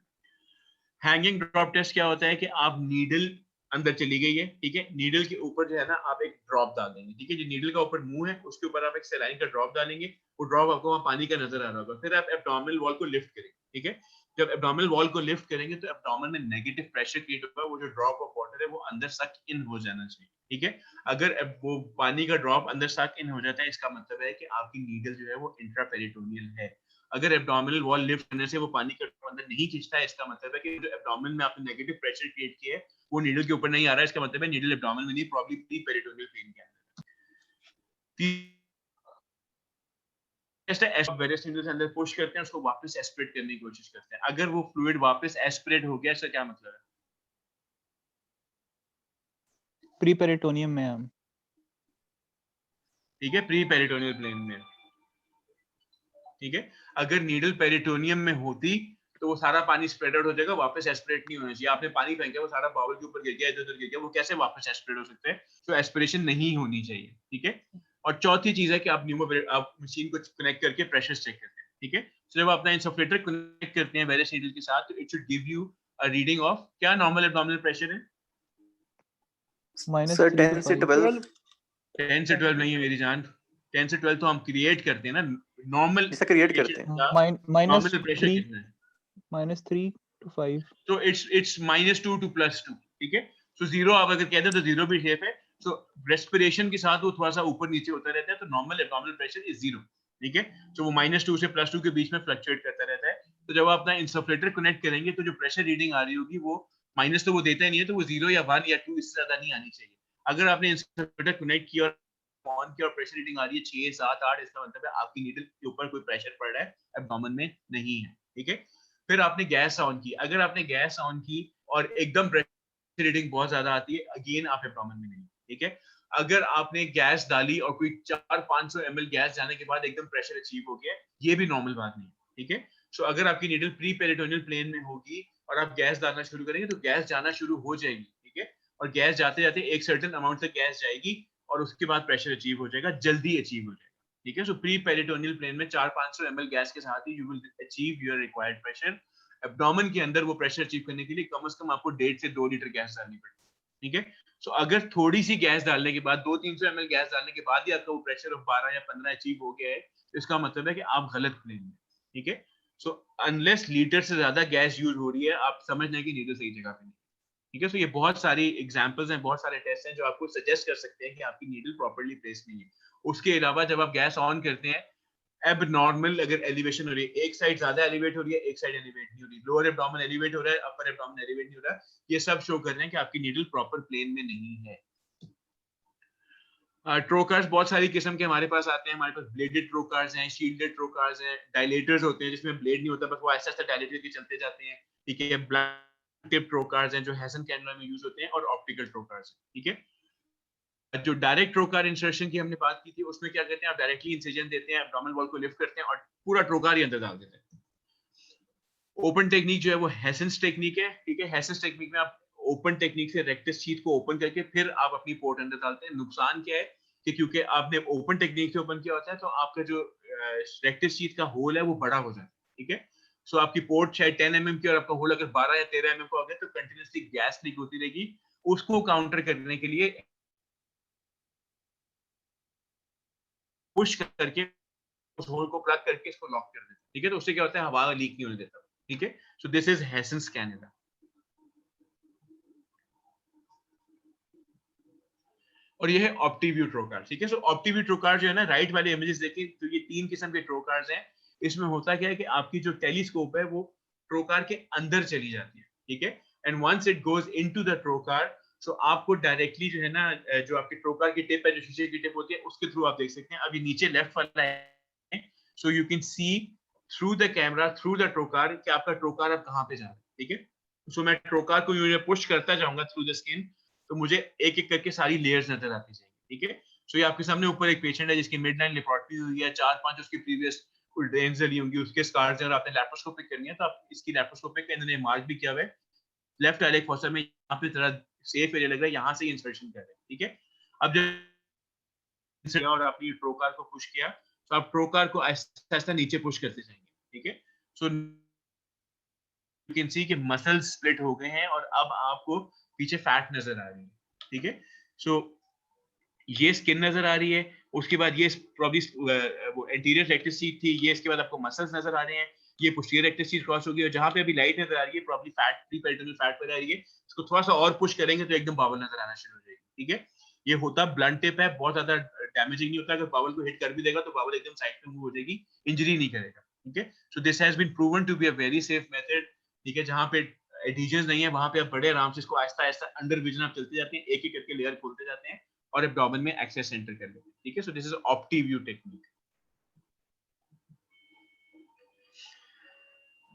Hanging drop test क्या होता है कि आप नीडल अंदर चली गई है, ठीक है, नीडल के ऊपर जो है ना आप एक ड्रॉप डाल देंगे, ठीक है। जो नीडल का ऊपर मुंह है उसके ऊपर आप एक सलाइन का ड्रॉप डालेंगे, वो ड्रॉप आपको वहां पानी का नजर आ रहा होगा। फिर आप एब्डोमिनल वॉल को लिफ्ट करेंगे, ठीक है। जब एब्डोमिनल वॉल को लिफ्ट करेंगे तो एब्डोमेन में नेगेटिव प्रेशर क्रिएट होगा, वो जो ड्रॉप ऑफ वाटर है वो अंदर सक इन हो जाना चाहिए, ठीक है। अगर वो पानी का ड्रॉप अंदर सक इन हो जाता है इसका मतलब है कि आपकी नीडल जो है वो इंट्रापेरिटोनियल है। अगर एब्डोमिनल वॉल लिफ्ट करने से वो पानी का ड्रॉप अंदर नहीं खींचता है इसका मतलब है कि जो एब्डोमेन में आपने नेगेटिव प्रेशर क्रिएट किया है वो नीडल के ऊपर नहीं आ रहा है, इसका मतलब है नीडल एब्डोमेन में नहीं, प्रॉब्ली प्री पेरिटोनियल प्लेन के अंदर। वेरियस नीडल्स अंदर पुश करते हैं, उसको वापस एस्पिरेट करने की कोशिश करते हैं। अगर वो फ्लूइड वापस एस्पिरेट हो गया इसका क्या मतलब है? प्री पेरिटोनियम में हम, ठीक है, प्री पेरिटोनियल प्लेन में, ठीक है। अगर नीडल पेरिटोनियम में होती तो वो सारा पानी स्प्रेड आउट हो जाएगा, वापस एस्पिरेट नहीं होना चाहिए। आपने पानी फेंका, वो सारा बाउल के ऊपर गिर गया, इधर-उधर गिर गया, वो कैसे वापस एस्पिरेट हो सकते हैं? तो एस्पिरेशन नहीं होनी चाहिए, ठीक है। और चौथी चीज है कि आप आप मशीन को कनेक्ट करके प्रेशर चेक करते हैं, ठीक है। तो जब आप अपना इंसफलेटर कनेक्ट करते हैं वेरियस नीडल के साथ तो it should give you a reading of, क्या नॉर्मल एब्डोमिनल प्रेशर है? -3 सर to 10 से 5। 12 10 से 12 नहीं है मेरी जान, 10 से 12 तो हम क्रिएट करते हैं ना, नॉर्मल ऐसा क्रिएट करते हैं। नॉर्मल प्रेशर -3 कितना है? -3 to 5। तो इट्स -2 to +2, ठीक है। सो 0 आप अगर कहते हैं तो 0 भी सेफ है। सो रेस्पिरेशन के साथ वो थोड़ा सा ऊपर नीचे होता रहता है, तो नॉर्मल एब्डोमिनल प्रेशर इज 0, ठीक है। सो वो -2 से +2 के बीच में फ्लक्चुएट करता रहता है। तो जब आप अपना इंसफलेटर कनेक्ट करेंगे तो जो प्रेशर रीडिंग आ रही होगी वो माइनस तो वो देता ही नहीं है, तो वो 0 या 1 या 2 इससे ज्यादा नहीं आनी चाहिए। अगर आपने इंस्ट्रूमेंटर कनेक्ट किया और ऑन किया और प्रेशर रीडिंग आ रही है 6, 7, 8, इसका मतलब है आपकी नीडल के ऊपर कोई प्रेशर पड़ रहा है, एब्डोमेन में नहीं है, ठीक है। फिर आपने गैस ऑन की, अगर आपने गैस ऑन की और एकदम प्रेशर रीडिंग बहुत ज्यादा आती है, अगेन आप एब्डोमेन में नहीं, ठीक है। अगर आपने गैस डाली और कोई 400-500 ml गैस जाने के बाद एकदम प्रेशर अचीव हो गया, ये भी नॉर्मल बात नहीं है, ठीक है। सो अगर आपकी नीडल प्री पेरिटोनियल प्लेन में होगी और आप गैस डालना शुरू करेंगे तो गैस जाना शुरू हो जाएगी, ठीक है। और गैस जाते जाते एक सर्टेन अमाउंट तक गैस जाएगी और उसके बाद प्रेशर अचीव हो जाएगा, जल्दी अचीव हो जाएगा, ठीक है। सो प्री पेरिटोनियल प्लेन में 400-500 ml गैस के साथ ही you will achieve your required pressure. Abdomen के अंदर वो प्रेशर अचीव करने के लिए कम से कम आपको 1.5 से 2 लीटर गैस डालनी पड़ेगी, ठीक है। सो अगर थोड़ी सी गैस डालने के बाद 200-300 ml गैस डालने के बाद ही आपका वो प्रेशर ऑफ 12 या 15 अचीव हो गया है, तो इसका मतलब है कि आप गलत प्लेन में, ठीक है। सो अनलेस लीटर से ज्यादा गैस यूज हो रही है, आप समझ लें कि नीडल सही जगह पे नहीं, ठीक है। सो ये बहुत सारी एग्जांपल्स हैं, बहुत सारे टेस्ट हैं जो आपको सजेस्ट कर सकते हैं कि आपकी नीडल प्रॉपर्ली प्लेस नहीं है। उसके अलावा जब आप गैस ऑन करते हैं, अब नॉर्मल अगर एलिवेशन हो रही है, एक साइड ज्यादा एलिवेट हो रही है, एक साइड एलिवेट नहीं हो रही, लोअर एब्डोमेन एलिवेट हो रहा है, अपर एब्डोमेन एलिवेट नहीं हो रहा, ये सब शो कर रहे हैं कि आपकी नीडल प्रॉपर प्लेन में नहीं है। ट्रोकार्स बहुत सारी किस्म के हमारे पास आते हैं, हमारे पास ब्लेडेड ट्रोकार्स हैं, शील्डेड ट्रोकार्स हैं, डायलेटर्स होते हैं जिसमें ब्लेड नहीं होता, बस वो ऐसा ऐसा डायलेटर के चलते जाते हैं, ठीक है। ब्लैक टिप ट्रोकार्स हैं जो हेसन कैनुला में यूज होते हैं, और ऑप्टिकल ट्रोकार्स, ठीक है। जो डायरेक्ट ट्रोकार इंसर्शन की हमने बात की थी, उसमें क्या करते हैं, आप डायरेक्टली इंसिजन देते हैं, एब्डोमिनल वॉल को लिफ्ट करते हैं और पूरा ट्रोकार ही अंदर डाल देते हैं। ओपन टेक्निक जो है वो हेसन्स टेक्निक है, ठीक है। हेसन्स टेक्निक में आप ओपन टेक्निक से रेक्टस शीथ को ओपन करके फिर आप अपनी पोर्ट अंदर डालते हैं। नुकसान क्या है कि क्योंकि आपने ओपन टेक्निक से ओपन किया होता है, तो आपका जो रेक्टस शीथ का होल है वो बड़ा हो जाता है, ठीक है। सो आपकी पोर्ट शायद 10 mm की और आपका होल अगर 12 या 13 mm का हो गया, तो कंटिन्यूसली गैस लीक होती रहेगी। उसको काउंटर करने के लिए पुश करके उस होल को प्लग करके इसको लॉक कर देते हैं, ठीक है। तो उससे क्या होता है, हवा लीक नहीं होने देता, ठीक है। So this is Hasson's cannula. और ये है ऑप्टीव्यू ट्रोकार, ठीक है। सो ऑप्टीव्यू ट्रोकार जो है ना, राइट वाले इमेजेस देखें तो ये 3 किस्म के ट्रोकार्स हैं। इसमें होता क्या है कि आपकी जो टेलीस्कोप है वो ट्रोकार के अंदर चली जाती है, ठीक है। And once it goes into the trocar, so आपको डायरेक्टली जो है ना, जो आपकी ट्रोकार की टिप है, जो शीशे की टिप होती है, उसके थ्रू आप देख सकते हैं। अभी नीचे लेफ्ट वाला है, so you can see through the camera, through the trocar, कि आपका ट्रोकार अब कहाँ पे जा रहा है, ठीक है। सो मैं ट्रोकार को यूं पुश करता जाऊंगा थ्रू द स्किन, तो मुझे एक एक करके सारी लेयर्स नजर आती जाएंगी, ठीक है। सो ये आपके सामने ऊपर एक पेशेंट है जिसकी मिड लाइन लिपोटमी हुई है, 4-5 उसकी प्रीवियस ड्रेन्स जली होंगी, उसके स्कार्स हैं, और आपने लैप्रोस्कोपिक करनी है, तो आप इसकी लैप्रोस्कोपिक इन्होंने मार्क भी किया हुआ है लेफ्ट आइलेक फॉसा में, यहाँ पे थोड़ा सेफ एरिया लग रहा है, यहाँ से इंसर्शन कर रहे हैं, ठीक है। अब जब और आपने ट्रोकार को पुश किया, तो आप ट्रोकार को ऐसा ऐसा नीचे पुश करते जाएंगे, ठीक है। सो यू कैन सी कि मसल्स स्प्लिट हो गए हैं और अब आपको पीछे फैट नजर आ रही है, ठीक है। सो ये स्किन नजर आ रही है, उसके बाद ये प्रॉब्ली वो एंटीरियर रेक्टस शीथ थी, ये इसके बाद आपको मसल्स नजर आ रहे हैं, ये पोस्टीरियर रेक्टस शीथ क्रॉस होगी, और जहां पे अभी लाइट नजर आ रही है probably fat, pre peritoneal fat पर आ रही है, इसको थोड़ा सा और पुश करेंगे तो एकदम बावल नजर आना शुरू हो जाएगी, ठीक है। ये होता ब्लंट टिप है, बहुत ज्यादा डैमेजिंग नहीं होता, अगर बावल को हिट कर भी देगा तो बावल एकदम साइड पे मूव हो जाएगी, इंजरी नहीं करेगा, ठीक है। So this has been proven to be a very safe method, ठीक है। जहां पे एडिशंस नहीं है वहां पे आप बड़े आराम से इसको आहिस्ता आहिस्ता अंडर विजन आप चलते जाते हैं, एक एक करके लेयर खोलते जाते हैं और एब्डोमेन में एक्सेस सेंटर कर लेते हैं, ठीक है। So this is Optiview technique.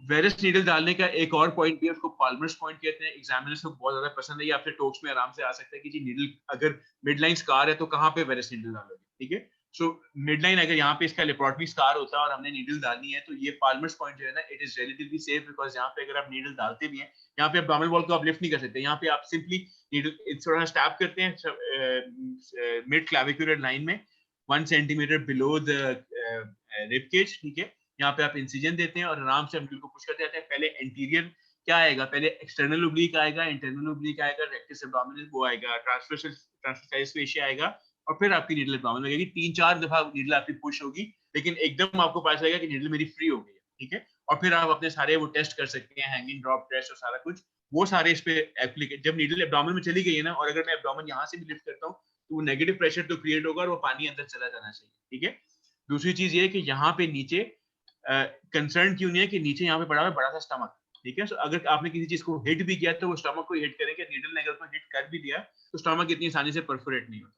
Veress needle डालने का एक और पॉइंट भी है, उसको पाल्मर्स पॉइंट कहते हैं। एग्जामिनर्स को बहुत ज्यादा पसंद है, ये आपसे टॉक्स में आराम से आ सकता है कि जी नीडल अगर मिड लाइन स्कार है तो कहाँ पे वेरस नीडल डालोगे, ठीक है। सो मिड लाइन अगर यहाँ पे इसका लेप्रोटमी स्कार होता है और हमने नीडल डालनी है, तो ये पाल्मर्स पॉइंट जो है ना, it is relatively safe, because यहाँ पे अगर आप नीडल डालते भी हैं, यहाँ पे एब्डोमिनल वॉल को आप लिफ्ट नहीं कर सकते, यहाँ पे आप सिंपली नीडल थोड़ा स्टैब करते हैं मिड क्लैविकुलर लाइन में 1 centimetre below the rib cage, ठीक है। यहाँ पे आप इंसिजन देते हैं और आराम से नीडल को पुश करते जाते हैं। पहले एंटीरियर क्या आएगा, पहले एक्सटर्नल ओब्लिक आएगा, इंटरनल ओब्लिक आएगा, रेक्टस एब्डोमिनल वो आएगा, ट्रांसवर्स फेशिया आएगा, और फिर आपकी नीडल एब्डोमिनल लगेगी। 3-4 दफा नीडल आपकी पुश होगी, लेकिन एकदम आपको पता चलेगा कि नीडल मेरी फ्री हो गई है, ठीक है। और फिर आप अपने सारे वो टेस्ट कर सकते हैं, हैंगिंग ड्रॉप टेस्ट और सारा कुछ, वो सारे इस पे एप्लीकेट। जब नीडल एब्डोमिनल में चली गई है ना, और अगर मैं एब्डोमिनल यहाँ से भी लिफ्ट करता हूँ, तो वो नेगेटिव प्रेशर तो क्रिएट होगा और वो पानी अंदर चला जाना चाहिए, ठीक है। दूसरी चीज ये है कि यहाँ पे नीचे कंसर्न क्यों नहीं है कि नीचे यहाँ पे पड़ा हुआ है बड़ा सा स्टमक, ठीक है। सो अगर आपने किसी चीज को हिट भी किया तो वो स्टमक को हिट करेंगे, नीडल ने अगर उसको हिट कर भी दिया तो स्टमक इतनी आसानी से परफोरेट नहीं होता,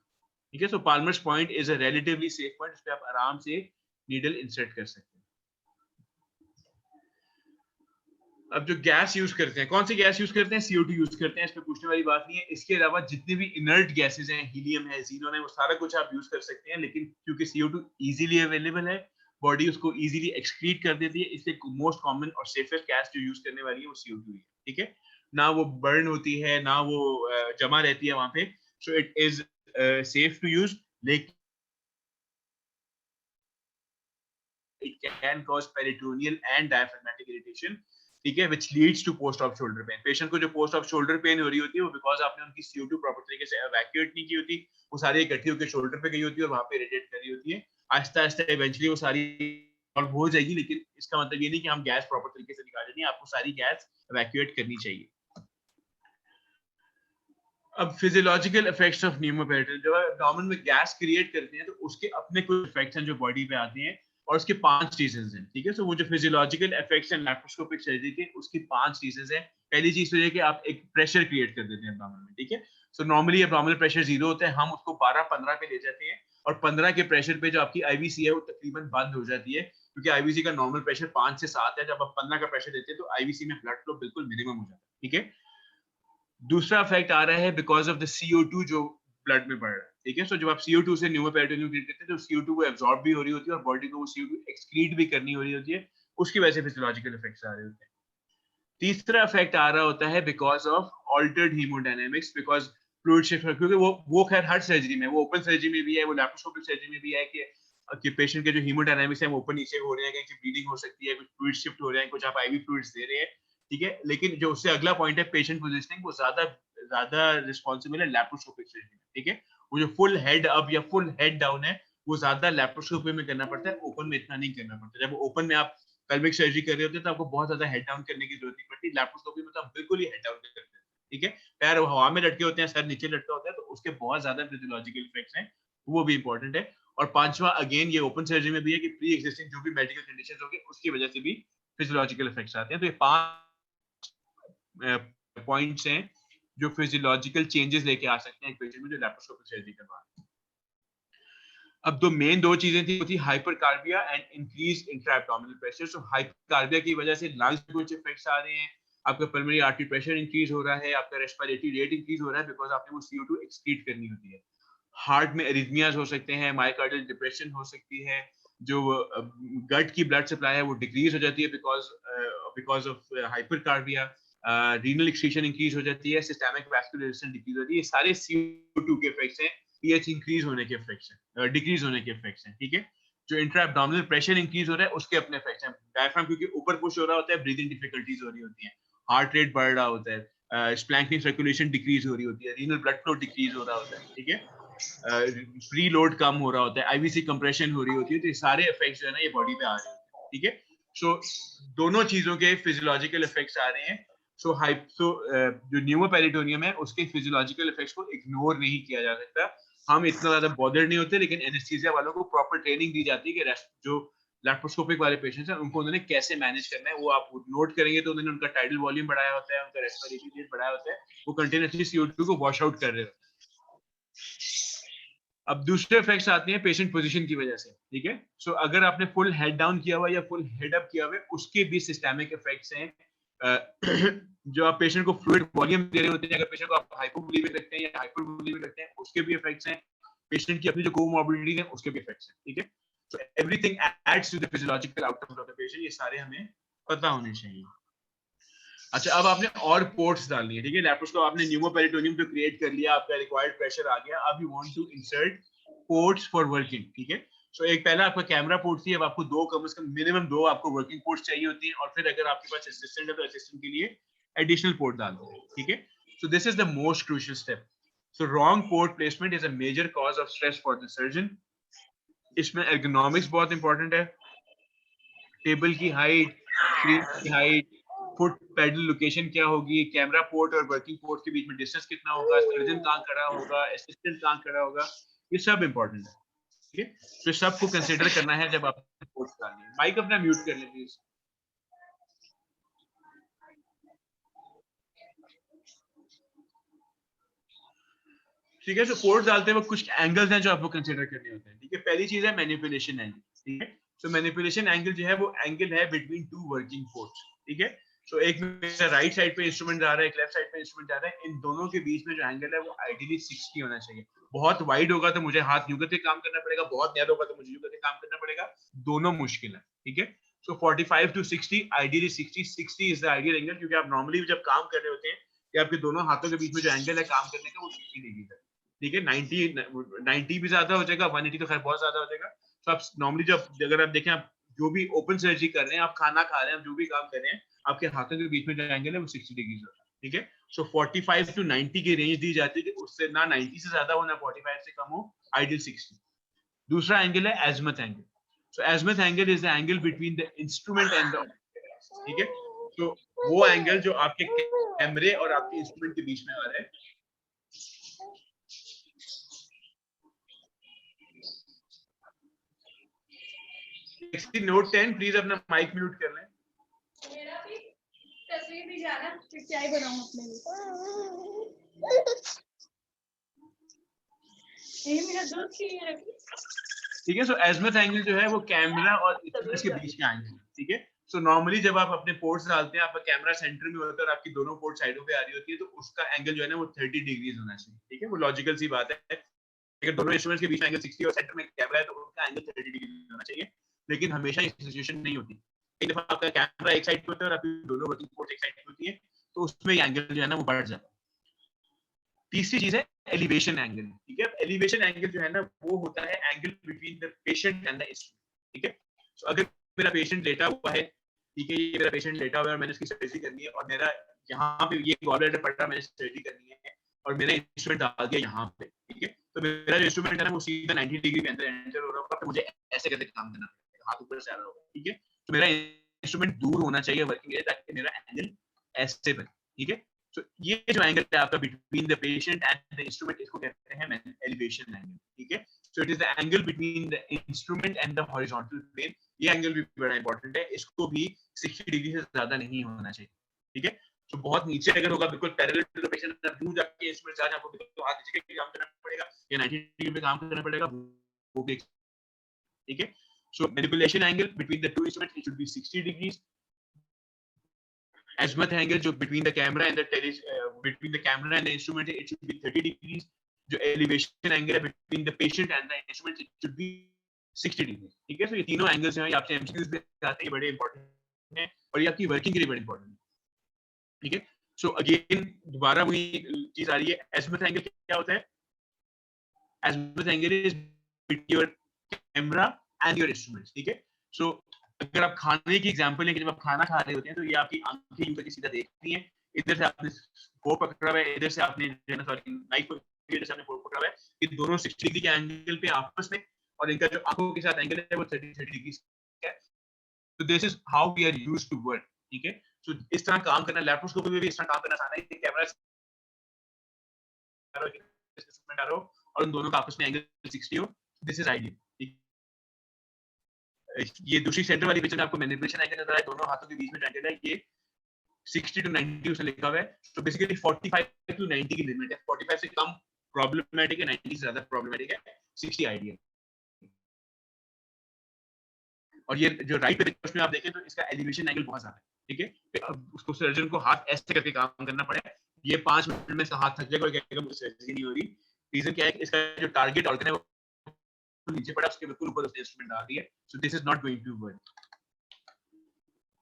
ठीक है। So Palmer's point is a relatively safe point, जिस पे आप आराम से नीडल इंसर्ट कर सकते हैं। अब जो गैस यूज करते हैं, कौन सी गैस यूज करते हैं? CO2 यूज करते हैं, इस पे पूछने वाली बात नहीं है। इसके अलावा जितने भी इनर्ट गैसेस हैं, हीलियम है, ज़ीनोन है, वो सारा कुछ आप यूज कर सकते हैं, लेकिन क्योंकि CO2 इजीली अवेलेबल है, बॉडी उसको इजीली एक्सक्रीट कर देती है, इसलिए मोस्ट कॉमन और सेफेस्ट गैस जो यूज करने वाली है वो CO2 है, ठीक है। ना वो बर्न होती है, ना वो जमा रहती है वहां पे, so it is safe to use, लेकिन it can cause peritoneal and diaphragmatic irritation, ठीक है, which leads to post op shoulder pain। Patient को जो पोस्ट ऑप शोल्डर पेन हो रही होती है वो बिकॉज आपने उनकी CO2 प्रॉपर तरीके से एवैक्यूएट नहीं की होती, वो सारी इकट्ठी होकर शोल्डर पे गई होती है और वहां पे इरिटेट कर रही होती है। आहिस्ता आहिस्ता इवेंचुअली वो सारी सॉल्व हो जाएगी, लेकिन इसका मतलब ये नहीं कि हम गैस प्रॉपर तरीके से निकाल देंगे, आपको सारी गैस एवैक्यूएट करनी चाहिए। अब फिजियोलॉजिकल इफेक्ट्स ऑफ न्यूमोपेरिटोनियम, जब एब्डोमेन में गैस क्रिएट करते हैं तो उसके अपने कुछ इफेक्ट्स हैं जो बॉडी पे आते हैं, और उसके 5 रीजंस हैं, ठीक है। सो वो जो फिजियोलॉजिकल इफेक्ट्स हैं लैप्रोस्कोपिक सर्जरी के, उसकी 5 रीजंस हैं। पहली चीज तो ये कि आप एक प्रेशर क्रिएट कर देते हैं एब्डोमेन में, ठीक है। सो नॉर्मली एब्डोमिनल प्रेशर 0 होता है, हम उसको 12-15 पे ले जाते हैं, और 15 के प्रेशर पे जो आपकी आईवीसी है वो तकरीबन बंद हो जाती है, क्योंकि आईवीसी का नॉर्मल प्रेशर 5 से 7 है। जब आप 15 का प्रेशर देते हैं तो आईवीसी में ब्लड फ्लो बिल्कुल मिनिमम हो जाता है, ठीक है। दूसरा इफेक्ट आ रहा है बिकॉज ऑफ द CO2 जो ब्लड में बढ़ रहा है, ठीक है। सो जब आप CO2 से न्यूमोपेरिटोनियम क्रिएट करते हैं तो CO2 को एब्जॉर्ब भी हो रही होती है और बॉडी को वो CO2 एक्सक्रीट भी करनी हो रही होती है, उसकी वजह से फिजियोलॉजिकल इफेक्ट्स आ रहे होते हैं। तीसरा इफेक्ट आ रहा होता है because of altered haemodynamics, because fluid shift, क्योंकि वो खैर हर सर्जरी में, वो ओपन सर्जरी में भी है, वो लैप्रोस्कोपिक सर्जरी में भी है कि पेशेंट के जो हीमोडायनेमिक्स है वो ऊपर नीचे हो रहे हैं, कहीं ब्लीडिंग हो सकती है, कुछ फ्लूइड शिफ्ट हो रहे हैं, कुछ आप आईवी फ्लूइड्स दे रहे हैं, ठीक है। लेकिन जो उससे अगला पॉइंट है पेशेंट पोजीशनिंग, वो ज्यादा रिस्पॉन्सिबल है लैप्रोस्कोपिक सर्जरी में, ठीक है। वो जो फुल हेड अप या फुल हेड डाउन है वो ज्यादा लैप्रोस्कोपी में करना पड़ता है, ओपन में इतना नहीं करना पड़ता। जब ओपन में आप पेल्विक सर्जरी कर रहे होते हैं तो आपको बहुत ज्यादा हेड डाउन करने की जरूरत नहीं पड़ती, लैप्रोस्कोपी में तो आप बिल्कुल ही हेड डाउन करते हैं, ठीक है। पैर हवा में लटके होते हैं, सर नीचे लटका होता है, तो उसके बहुत ज्यादा फिजियोलॉजिकल इफेक्ट्स हैं, वो भी इंपॉर्टेंट है। और पांचवा अगेन ये ओपन सर्जरी में भी है कि प्री एग्जिस्टिंग जो भी मेडिकल कंडीशंस होंगे उसकी वजह से भी फिजियोलॉजिकल इफेक्ट्स आते हैं। तो ये 5 पॉइंट्स हैं जो फिजियोलॉजिकल चेंजेस लेके आ सकते हैं एक पेशेंट में जो लैप्रोस्कोपिक सर्जरी करवा। अब दो चीजें थी, वो थी हाइपरकार्बिया एंड इंक्रीज इंट्राएब्डोमिनल प्रेशर। सो हाइपरकार्बिया की वजह से लंग्स में कुछ इफेक्ट्स आ रहे हैं, आपका पल्मोनरी आर्टरी प्रेशर इंक्रीज हो रहा है, आपका रेस्पिरेटरी रेट इंक्रीज हो रहा है, बिकॉज आपने वो CO2 एक्सक्रीट करनी होती है। हार्ट में एरिथमियाज हो सकते हैं, मायोकार्डियल डिप्रेशन हो सकती है, जो गट की ब्लड सप्लाई है वो डिक्रीज हो जाती है because of hypercarbia, renal excretion increase हो जाती है, सिस्टेमिक वैस्कुलर रेजिस्टेंस डिक्रीज होती है। ये सारे CO2 के इफेक्ट्स हैं, pH इंक्रीज होने के इफेक्ट्स हैं, डिक्रीज होने के इफेक्ट्स हैं, ठीक है। जो इंट्रा एब्डोमिनल प्रेशर इंक्रीज हो रहा है उसके अपने इफेक्ट्स हैं। डायफ्राम क्योंकि ऊपर पुश हो रहा होता है, ब्रीदिंग डिफिकल्टीज हो रही होती हैं, हार्ट रेट बढ़ रहा होता है, स्प्लैंकिंग सर्कुलेशन डिक्रीज हो रही होती है, रीनल ब्लड फ्लो डिक्रीज हो रहा होता है, ठीक है। फ्री लोड कम हो रहा होता है, आईवीसी कंप्रेशन हो रही होती है, तो ये सारे इफेक्ट्स जो है ना ये बॉडी पे आ रहे होते हैं, ठीक है। सो दोनों चीजों के फिजियोलॉजिकल इफेक्ट्स आ रहे हैं। सो जो न्यूमोपेरिटोनियम है उसके फिजियोलॉजिकल इफेक्ट्स को इग्नोर नहीं किया जा सकता। हम इतना ज्यादा बॉदर नहीं होते, लेकिन एनेस्थीसिया वालों को प्रॉपर ट्रेनिंग दी जाती है कि जो लैप्रोस्कोपिक वाले पेशेंट्स हैं उनको उन्होंने कैसे मैनेज करना है, वो आप नोट करेंगे तो उन्होंने उनका टाइडल वॉल्यूम बढ़ाया होता है, उनका रेस्पिरेटरी रेट बढ़ाया होता है, वो कंटिन्यूअसली CO2 को वॉश आउट कर रहे होते हैं। अब दूसरे इफेक्ट्स आते हैं पेशेंट पोजीशन की वजह से, ठीक है। सो अगर आपने फुल हेड डाउन किया हुआ या फुल हेड अप किया हुआ है उसके भी सिस्टेमिक इफेक्ट्स हैं। जो आप पेशेंट को फ्लूइड वॉल्यूम दे रहे होते हैं, अगर पेशेंट को आप हाइपोवोलेमिक रखते हैं या हाइपरवोलेमिक रखते हैं उसके भी इफेक्ट्स हैं। पेशेंट की अपनी जो कोमॉर्बिडिटीज हैं उसके भी इफेक्ट्स हैं, ठीक है। So everything adds to the physiological outcomes of the patient, ये सारे हमें पता होने चाहिए। अच्छा, अब आपने और पोर्ट्स डालनी है, ठीक है। लैप्रोस्कोप आपने न्यूमोपेरिटोनियम तो क्रिएट कर लिया, आपका रिक्वायर्ड प्रेशर आ गया, अब you want to insert ports for working, ठीक है। सो एक पहला आपका कैमरा पोर्ट थी, अब आपको दो कम से कम मिनिमम दो आपको वर्किंग पोर्ट्स चाहिए होती हैं, और फिर अगर आपके पास असिस्टेंट है तो असिस्टेंट के लिए एडिशनल पोर्ट डालते हैं, ठीक है। So this is the most crucial step. So wrong port placement is a major cause of stress for the surgeon. इसमें एर्गोनॉमिक्स बहुत इंपॉर्टेंट है, टेबल की हाइट, स्क्रीन की हाइट, फुट पेडल लोकेशन क्या होगी, कैमरा पोर्ट और working port के बीच में डिस्टेंस कितना होगा, सर्जन कहाँ खड़ा होगा, असिस्टेंट कहाँ खड़ा होगा, ये सब इंपॉर्टेंट है, ठीक है। तो सबको कंसीडर करना है जब आप पोर्ट डालनी है। माइक अपना म्यूट कर लें प्लीज। ठीक है। सो पोर्ट्स डालते वक्त कुछ एंगल्स हैं जो आपको कंसीडर करने होते हैं, ठीक है। पहली चीज है मैनिपुलेशन एंगल, ठीक है। सो मैनिपुलेशन एंगल जो है वो एंगल है बिटवीन टू वर्किंग पोर्ट्स, ठीक है। सो एक मेरा राइट साइड पे इंस्ट्रूमेंट जा रहा है, एक लेफ्ट साइड पे इंस्ट्रूमेंट जा रहा है, इन दोनों के बीच में जो एंगल है वो आइडियली 60 होना चाहिए। बहुत वाइड होगा तो मुझे हाथ यूं करके काम करना पड़ेगा, बहुत नैरो होगा तो मुझे यूं करके काम करना पड़ेगा, दोनों मुश्किल है, ठीक है। सो 45 to 60, ideally 60 is the ideal angle, क्योंकि आप नॉर्मली जब काम कर रहे होते हैं कि आपके दोनों हाथों के बीच में जो एंगल है काम करने का वो 60 डिग्री है, ठीक है। 90 भी ज्यादा हो जाएगा, 180 तो खैर बहुत ज्यादा हो जाएगा। तो आप नॉर्मली जब अगर आप देखें, आप जो भी ओपन सर्जरी कर रहे हैं, आप खाना खा रहे हैं, आप जो भी काम कर रहे हैं, आपके हाथों के बीच में जो एंगल है वो 60 डिग्री होता है, ठीक है। सो 45 to 90 की रेंज दी जाती है कि उससे ना 90 से ज्यादा हो ना 45 से कम हो, आइडियल 60। दूसरा एंगल है azimuth angle. So azimuth angle is the angle between the instrument and the, ठीक है। तो वो एंगल जो आपके कैमरे और आपके इंस्ट्रूमेंट के बीच में आ रहा है। नोट 10 प्लीज अपना माइक म्यूट कर लें। मेरा भी तस्वीर भी जाना, फिर चाय बनाऊं अपने लिए। ये मेरा दूध के लिए रखी। ठीक है। सो एज़िमुथ एंगल जो है वो कैमरा और इंस्ट्रूमेंट्स के बीच का एंगल है, ठीक है। सो नॉर्मली जब आप अपने पोर्ट्स डालते हैं, आपका कैमरा सेंटर में होता है और आपकी दोनों पोर्ट साइडों पे आ रही होती है, तो उसका एंगल जो है ना वो 30 डिग्रीज होना चाहिए, ठीक है। वो लॉजिकल सी बात है। अगर दोनों इंस्ट्रूमेंट्स के बीच में एंगल 60 और सेंटर में कैमरा है तो उनका एंगल 30 डिग्री होना चाहिए, लेकिन हमेशा ये सिचुएशन नहीं होती। एक दफा आपका कैमरा एक साइड पे होता है और आपकी दोनों वर्किंग पोर्ट एक साइड पे होती है, तो उसमें ये एंगल जो है ना वो बढ़ जाता है। तीसरी चीज है एलिवेशन एंगल, ठीक है। एलिवेशन एंगल जो है ना वो होता है angle between the patient and the instrument, ठीक है। सो अगर मेरा पेशेंट लेटा हुआ है, ठीक है, ये मेरा पेशेंट लेटा हुआ है और मैंने उसकी सर्जरी करनी है, और मेरा यहाँ पे ये गॉलब्लैडर पड़ा, मैंने सर्जरी करनी है और मेरा इंस्ट्रूमेंट डाल दिया यहाँ पे, ठीक है। तो मेरा जो इंस्ट्रूमेंट है ना वो सीधा 90 डिग्री के अंदर एंटर हो रहा होगा, तो मुझे ऐसे करके काम करना पड़ेगा, हाथ ऊपर से आ रहा होगा, ठीक है। तो मेरा इंस्ट्रूमेंट दूर होना चाहिए वर्किंग एरिया, ताकि मेरा एंगल ऐसे बने, ठीक है। तो ये जो एंगल है आपका between the patient and the instrument, इसको कहते हैं एलिवेशन एंगल, ठीक है। So it is the angle between the instrument and the horizontal plane. ये एंगल भी बड़ा इंपॉर्टेंट है, इसको भी 60 डिग्री से ज्यादा नहीं होना चाहिए, ठीक है। तो बहुत नीचे अगर होगा, बिल्कुल पैरेलल टू द पेशेंट, आप दूर जाके इंस्ट्रूमेंट चार्ज आपको तो हाथ नीचे के काम करना पड़ेगा या 90 डिग्री पे काम करना पड़ेगा, वो भी, ठीक है। So manipulation angle between the two instruments it should be 60 degrees. Azimuth angle जो between the camera and the instrument it should be 30 degrees. जो elevation angle है between the patient and the instrument it should be 60 degrees, ठीक है। तो ये तीनों angles हैं, ये आपसे एमसीक्यूज में आते हैं, बड़े इंपॉर्टेंट हैं और ये आपकी वर्किंग के लिए बड़े इंपॉर्टेंट है, ठीक है। सो अगेन दोबारा वही चीज आ रही है, azimuth angle क्या होता है? Azimuth angle is between your camera and your instruments, ठीक है। सो अगर आप खाने की एग्जांपल है कि जब आप खाना खा रहे होते हैं तो ये आपकी आंखें यूं करके सीधा देखती हैं, इधर से आपने फोर्क पकड़ा हुआ है, इधर से आपने नाइफ इधर से आपने फोर्क पकड़ा हुआ है, ये दोनों 60 डिग्री के एंगल पे आपस में, और इनका जो आंखों के साथ एंगल है वो 30 डिग्री है। तो this is how we are used to work, ठीक है। सो इस तरह काम करना, लैप्रोस्कोपी में भी इस तरह काम करना आसान है, कैमरा और उन दोनों का आपस में एंगल 60 हो, दिस इज आइडियल। ये दूसरी सेंटर वाली पिक्चर में आपको मैनिपुलेशन एंगल नजर आए, दोनों हाथों के बीच में एंगल है, ये 60 to 90 उसमें लिखा हुआ है। तो बेसिकली 45 to 90 की लिमिट है, 45 से कम प्रॉब्लमेटिक है, 90 से ज्यादा प्रॉब्लमेटिक है, 60 आइडियल। और ये जो राइट पे उसमें आप देखें तो इसका एलिवेशन एंगल बहुत ज्यादा है, ठीक है। अब उसको सर्जन को हाथ ऐसे करके काम करना पड़े, ये 5 मिनट में इसका हाथ थक जाएगा और कहेगा मुझे सर्जरी नहीं हो रही। रीजन क्या है कि इसका जो टारगेट ऑर्गन है वो नीचे पड़ा, उसके बिल्कुल ऊपर उसने इंस्ट्रूमेंट डाल दिया, so this is not going to work,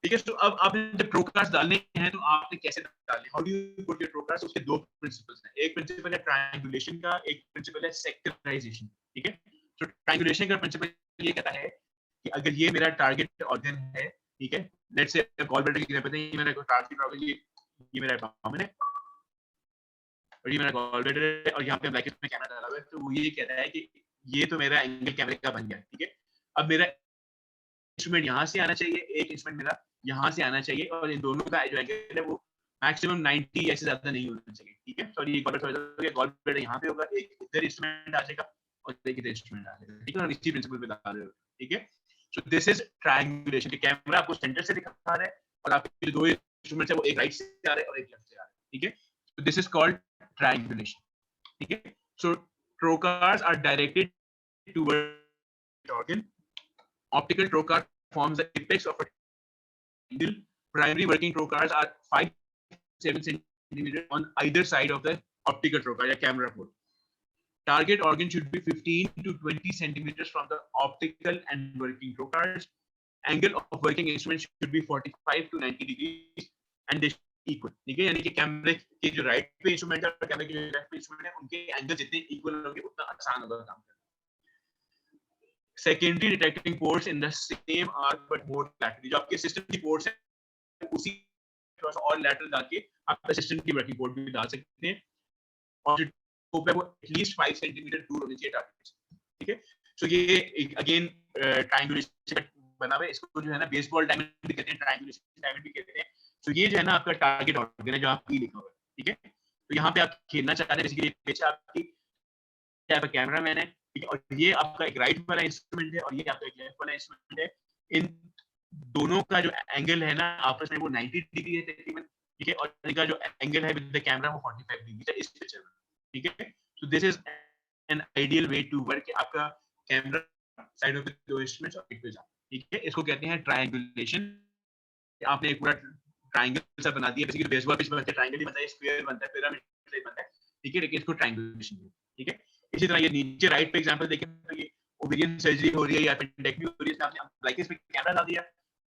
ठीक है। तो अब आपने जब ट्रोकार्स डालने हैं तो आपने कैसे डालने, how do you put your trocars? उसके दो प्रिंसिपल्स हैं, एक प्रिंसिपल है ट्रायंगुलेशन का, एक प्रिंसिपल है सेक्टराइजेशन, ठीक है। तो ट्रायंगुलेशन का प्रिंसिपल ये कहता है कि अगर ये मेरा टारगेट ऑर्गन है, ठीक है, लेट्स से गॉलब्लैडर की तरह, ये मेरा टारगेट ऑर्गन, ये मेरा एब्डोमेन है और ये मेरा गॉलब्लैडर है और यहाँ पे ब्रैकेट में कैमरा डाला हुआ है, तो वो ये कहता है कि ये तो मेरा एंगल कैमरे का बन गया, ठीक है। अब मेरा इंस्ट्रूमेंट यहाँ से आना चाहिए, एक इंस्ट्रूमेंट मेरा यहाँ से आना चाहिए, और इन दोनों का जो एंगल है वो मैक्सिमम 90 ऐसे ज्यादा नहीं होना चाहिए, ठीक है। सॉरी, ये गॉलब्लैडर यहाँ पे होगा, एक इधर इंस्ट्रूमेंट आ जाएगा और एक इधर इंस्ट्रूमेंट आ जाएगा, ठीक है। और इसी प्रिंसिपल पे डाल रहे हो, ठीक है। सो दिस इज ट्रायंगुलेशन, कि कैमरा आपको सेंटर से दिखा रहा है और आपके जो दो इंस्ट्रूमेंट्स है वो एक राइट से आ रहे हैं और एक लेफ्ट से आ रहे हैं, ठीक है। So this is called triangulation, ठीक है। So trocars are directed toward organ. Optical trocar forms the apex of a triangle. Primary working trocars are 5-7 centimeters on either side of the optical trocar या camera port. Target organ should be 15 to 20 centimeters from the optical and working trocars. Angle of working instrument should be 45 to 90 degrees and they should be equal. ठीक है, यानी कि कैमरे के जो right पे instrument है और कैमरे के जो लेफ्ट पे इंस्ट्रूमेंट है उनके एंगल जितने इक्वल होंगे उतना आसान होगा काम करना. Secondary detecting ports in the same arc but more laterally. जो आपके सिस्टम की पोर्ट्स है उसी थोड़ा सा और लैटरल डाल के आप सिस्टम की वर्किंग पोर्ट भी डाल सकते हैं और जो स्कोप है वो एटलीस्ट 5 सेंटीमीटर दूर होनी चाहिए टारगेट से. ठीक है, सो ये अगेन ट्रायंगुलेशन बना हुआ है. इसको जो है ना बेसबॉल डायमंड भी कहते हैं, ट्रायंगुलेशन डायमंड भी कहते हैं. सो ये जो है ना आपका टारगेट ऑर्गन है जो आप लिखा हुआ है. ठीक है, तो यहाँ पे आप खेलना चाहते हैं बेसिकली पीछे आपकी कैमरामैन है. ठीक है, और ये आपका एक राइट वाला इंस्ट्रूमेंट है और ये आपका एक लेफ्ट वाला इंस्ट्रूमेंट है. इन दोनों का जो एंगल है ना आपस में वो 90 डिग्री है तकरीबन. ठीक है, और इनका जो एंगल है विद द कैमरा वो 45 डिग्री है इस पिक्चर में. ठीक है, so this is an ideal way to work. आपका कैमरा साइड ऑफ दो इंस्ट्रूमेंट्स और एक पे जा. ठीक है, इसको कहते हैं ट्रायंगुलेशन. आपने एक पूरा ट्रायंगल सा बना दिया. बेसिकली बेसबॉल पिच बनता है, ट्रायंगल ही बनता है, स्क्वायर बनता है, पिरामिड शेप बनता है. ठीक है, लेकिन इसको ट्रायंगुलेशन. ठीक है, इसी तरह ये नीचे राइट पे एग्जांपल देखें तो ये ओवेरियन सर्जरी हो रही है या एपेंडेक्टमी हो रही है. आपने लाइक पे कैमरा डाल दिया.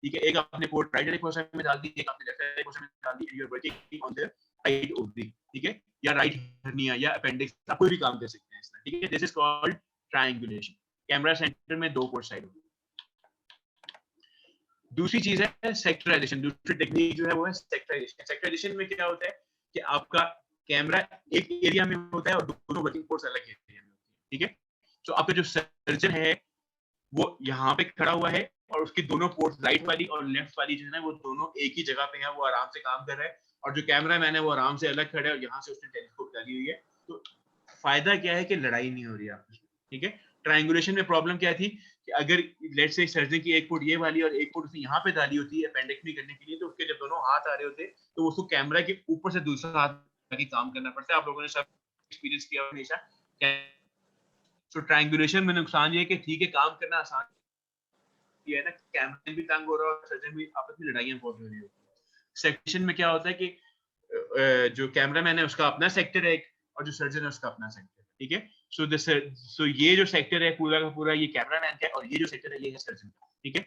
ठीक है, एक आपने पोर्ट राइट वाले पोर्शन में डाल दी, एक आपने लेफ्ट वाले पोर्शन में डाल दी. You are working on the right ovary. ठीक है, या राइट हर्निया या अपेंडिक्स आप कोई भी काम कर सकते हैं इसमें. ठीक है, this is called triangulation. Camera centre में दो पोर्ट साइड होगी. दूसरी चीज है सेक्टराइजेशन. दूसरी टेक्निक जो है वो है सेक्टराइजेशन. सेक्टराइजेशन में क्या होता है कि आपका कैमरा एक एरिया में होता है और दोनों वर्किंग पोर्ट्स अलग एरिया में होती है. ठीक है, तो आपका जो सर्जन है वो यहाँ पे खड़ा हुआ है और उसकी दोनों पोर्ट्स राइट वाली और लेफ्ट वाली जो है ना वो दोनों एक ही जगह पे है. वो आराम से काम कर रहा है और जो कैमरा मैन है वो आराम से अलग खड़ा है और यहाँ से उसने टेलीस्कोप डाली हुई है. तो फायदा क्या है कि लड़ाई नहीं हो रही है आपस में. ठीक है, ट्रायंगुलेशन में प्रॉब्लम क्या थी कि अगर लेट्स से सर्जन की एक पोर्ट ये वाली और एक पोर्ट उसने यहाँ पे डाली होती है अपेंडेक्टमी करने के लिए, तो उसके जब दोनों हाथ आ रहे होते तो उसको कैमरा के ऊपर से दूसरा हाथ की काम करना पड़ता है. आप लोगों ने सब एक्सपीरियंस किया हमेशा. सो ट्रायंगुलेशन में नुकसान ये है कि ठीक है काम करना आसान ये है ना, कैमरा भी तंग हो रहा है और सर्जन भी आपस में लड़ाइयां बहुत हो रही होती है. सेक्शन में क्या होता है कि जो कैमरामैन है उसका अपना सेक्टर है और जो सर्जन है उसका अपना सेक्टर है. ठीक है, सो ये जो सेक्टर है पूरा का पूरा ये कैमरामैन का है और ये जो सेक्टर है ये है सर्जन का. ठीक है,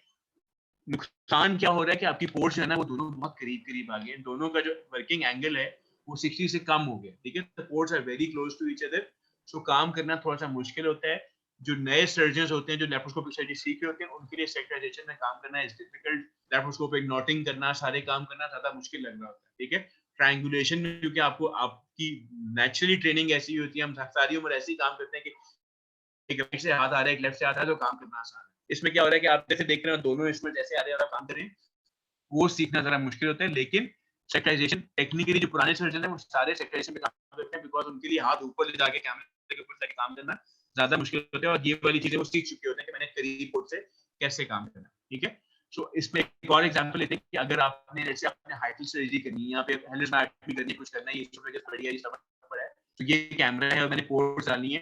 नुकसान क्या हो रहा है कि आपकी पोर्ट्स जो है ना वो दोनों बहुत करीब करीब आ गए. दोनों का जो वर्किंग एंगल है वो 60 से कम हो गया. ठीक है, the ports are very close to each other. So काम करना थोड़ा सा मुश्किल होता है. जो नए सर्जन्स होते हैं जो लेप्रोस्कोपिक सर्जरी सीख रहे होते हैं उनके लिए सेक्टराइजेशन में काम करना इज डिफिकल्ट. लेप्रोस्कोपिक नॉटिंग करना सारे काम करना ज्यादा मुश्किल लग रहा होता है. ठीक है, ट्रायंगुलेशन में क्योंकि आपको आपकी नेचुरली ट्रेनिंग ऐसी होती है, हम सारी उम्र ऐसे ही काम करते हैं कि एक राइट से हाथ आ रहा है एक लेफ्ट से हाथ आ रहा है तो काम करना आसान है. इसमें क्या हो रहा है कि आप जैसे देख रहे हो दोनों इंस्ट्रूमेंट ऐसे आ रहे हैं और आप काम कर रहे हैं, वो सीखना जरा मुश्किल होता है. लेकिन सेक्टराइजेशन टेक्निकली जो पुराने सर्जन है वो सारे सेक्टराइजेशन में काम करते हैं बिकॉज उनके लिए हाथ ऊपर ले जाके कैमरे के ऊपर जाके काम करना ज्यादा मुश्किल होता है और ये वाली चीजें वो सीख चुके होते हैं कि मैंने करीब पोर्ट से कैसे काम करना. ठीक है, सो इसमें एक और एग्जांपल लेते हैं कि अगर आपने जैसे आपने हाइटल सर्जरी करनी है यहाँ पे हेलिस्मैक्टमी करनी है, कुछ करना है, ये सब जगह बढ़िया ये सब पड़ा है. तो ये कैमरा है और मैंने पोर्ट्स डालनी है.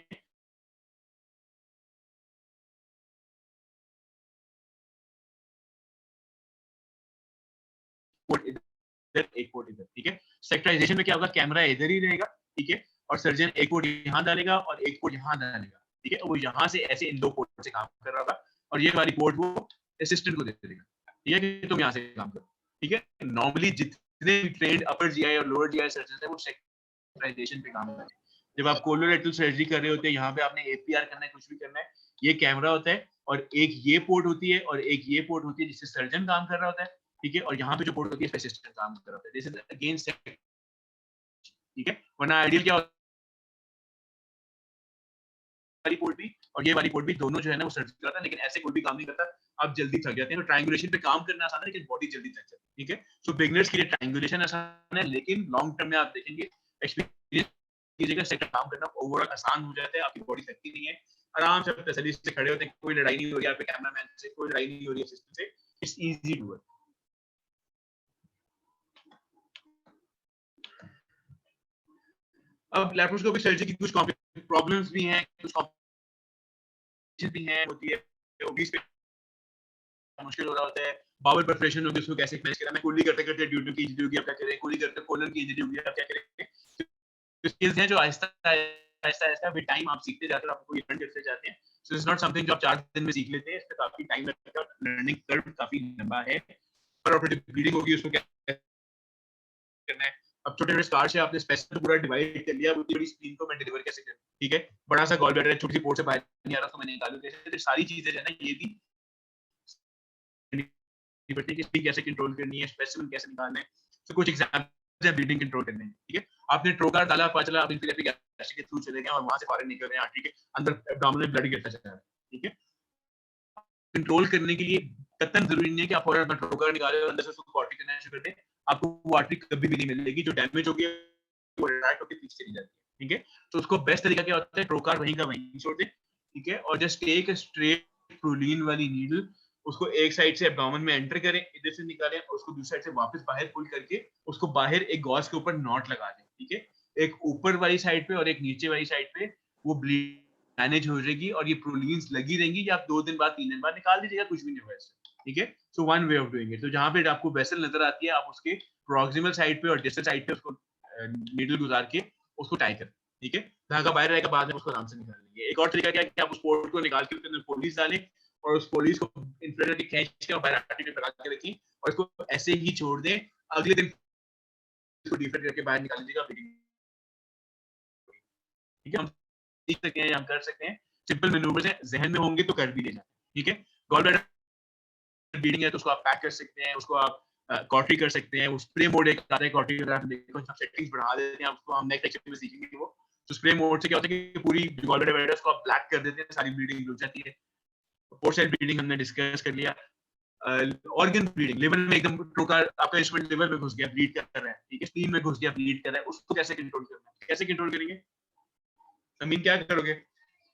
पोर्ट इधर एक पोर्ट इधर. ठीक है, सेक्टराइजेशन में क्या होगा कैमरा इधर ही रहेगा. ठीक है, और सर्जन एक पोर्ट यहाँ डालेगा और एक पोर्ट यहाँ डालेगा. ठीक है, वो यहाँ से ऐसे इन दो पोर्ट से काम कर रहा होगा और ये वाली पोर्ट वो असिस्टेंट को दे देगा. ठीक है, कि तुम यहाँ से काम करो. ठीक है, नॉर्मली जितने ट्रेंड अपर जीआई और लोअर जीआई सर्जन है वो सेक्टराइजेशन पे काम करते हैं. जब आप कोलोरेक्टल सर्जरी कर रहे होते हैं यहाँ पे आपने एपीआर करना है कुछ भी करना है, ये कैमरा होता है और एक ये पोर्ट होती है और एक ये पोर्ट होती है जिससे सर्जन काम कर रहा होता है. ठीक है, और यहाँ पे जो पोर्ट होती है असिस्टेंट काम कर रहा होता है. This is again sect. ठीक है, वरना आइडियल क्या वाली पोर्ट भी और ये वाली पोर्ट भी दोनों जो है ना वो सर्जरी करता है, लेकिन ऐसे कोई भी काम नहीं करता. आप जल्दी थक जाते हैं. तो ट्रायंगुलेशन पे काम करना आसान है लेकिन बॉडी जल्दी थक जाती है. ठीक है, सो बिगिनर्स के लिए ट्रायंगुलेशन आसान है लेकिन लॉन्ग टर्म में आप देखेंगे एक्सपीरियंस कीजिएगा सेक्टर काम करना ओवरऑल आसान हो जाता है. आपकी बॉडी थकती नहीं है, आराम से तसल्ली से खड़े होते हैं. कोई लड़ाई नहीं हो रही है आपके कैमरामैन से, कोई लड़ाई नहीं हो रही है सिस्टम से. It's easy to work. अब लैप्रोस्कोपिक सर्जरी की कुछ प्रॉब्लम्स भी हैं, कुछ कॉम्प्लिकेशन भी हैं, होती है, ओबीस पे मुश्किल हो रहा होता है, बाउल परफोरेशन होगी, उसको कैसे मैनेज करना, मैं कुली करते करते ड्यूटी की इंजरी होगी, आप क्या करें, कुली करते कोलन की इंजरी होगी, आप क्या करें, स्किल्स हैं जो आहिस्ता विद टाइम आप सीखते जाते हो, आपको लर्न करते जाते हैं। सो इट्स नॉट समथिंग जो आप 4 दिन में सीख लेते हैं, इसमें काफी टाइम लगता है, लर्निंग कर्व काफी लंबा है, और ऑपरेटिव ब्लीडिंग होगी, उसको क्या करना है। अब छोटे-छोटे स्कार से आपने स्पेसिफिक पूरा डिवाइड कर लिया, उतनी बड़ी स्क्रीन को मैं डिलीवर कैसे करूं, ठीक है, बड़ा सा गॉल ब्लैडर है, छोटी सी पोर्ट से बाहर नहीं आ रहा, तो मैं निकालूं कैसे, तो सारी चीजें जो है ना, ये भी कैसे कंट्रोल करनी है, स्पेसिमेन कैसे निकालना है, तो कुछ एग्जांपल्स है ब्लीडिंग कंट्रोल करने, ठीक है। आपने ट्रोकार डाला, पता चला आप इंफिलियरी गैस्ट्रिक के थ्रू चले गए और वहां से फॉरेन निकल रहे हैं, आर्टरी के अंदर एब्डोमिनल ब्लड गिरता जा रहा है, ठीक है। कंट्रोल करने के लिए कतई जरूरी नहीं है कि आप फौरन अपना ट्रोकार निकालें और अंदर से उसको कॉर्टी करना शुरू कर दें, आपको वो आर्टरी कभी भी नहीं मिलेगी, जो डैमेज हो गई वो रिट्रैक्ट होकर पीछे चली जाती है, ठीक है। तो उसको बेस्ट तरीका क्या होता है, ट्रोकार वहीं का वहीं छोड़ दें, ठीक है, और just take a straight prolene वाली नीडल, उसको एक साइड से एब्डोमेन में एंटर करें, इधर से निकालें, और उसको दूसरी साइड से वापस बाहर पुल करके उसको बाहर एक गॉज के ऊपर नॉट लगा दें, ठीक है। एक ऊपर वाली साइड पे और एक नीचे वाली साइड पे वो ब्लीड मैनेज हो जाएगी और ये प्रोलीन्स लगी रहेंगी, या आप 2 दिन बाद 3 दिन बाद निकाल दीजिएगा, कुछ भी नहीं होगा इससे, ठीक है। So one way of doing it. तो जहां पे आपको वेसल नजर आती है, आप उसके प्रॉक्सिमल साइड पे और डिस्टल साइड पे उसको नीडल गुजार के उसको टाई करें, ठीक है। धागा बाहर रहेगा, बाद में उसको आराम से निकाल लेंगे। एक और तरीका क्या है कि आप उस पोर्ट को निकाल के उसके अंदर पुलिस डालें और उस पुलिस को इन्फ्लेटली खींच के और बाहर आर्टरी पे लगा के रखें और इसको ऐसे ही छोड़ दें, अगले दिन इसको डिफ्लेट करके बाहर निकाल लीजिएगा, ठीक है। हम सीख सकते हैं, हम कर सकते हैं, सिंपल मैनूवर्स हैं, जहन में होंगे तो कर भी ले जाते हैं, ठीक है। गॉल ब्लैडर ब्लीडिंग है तो उसको आप पैक कर सकते हैं, उसको आप कॉटरी कर सकते हैं, उस स्प्रे मोड एक आता है कॉटरी का, देखो हम सेटिंग्स बढ़ा देते हैं, उसको हम नेक्स्ट लेक्चर में सीखेंगे वो। तो स्प्रे मोड से क्या होता है कि पूरी गॉल ब्लैडर को आप ब्लैक कर देते हैं, सारी ब्लीडिंग रुक जाती है। पोर्ट साइड ब्लीडिंग हमने डिस्कस कर लिया। ऑर्गन ब्लीडिंग, लिवर में एकदम ट्रोकार आपका इंस्ट्रूमेंट लिवर में घुस गया, ब्लीड कर रहा है, ठीक है, स्प्लीन में घुस गया, ब्लीड कर रहा है, उसको कैसे कंट्रोल करना है, कैसे कंट्रोल करेंगे। अमीन क्या करोगे,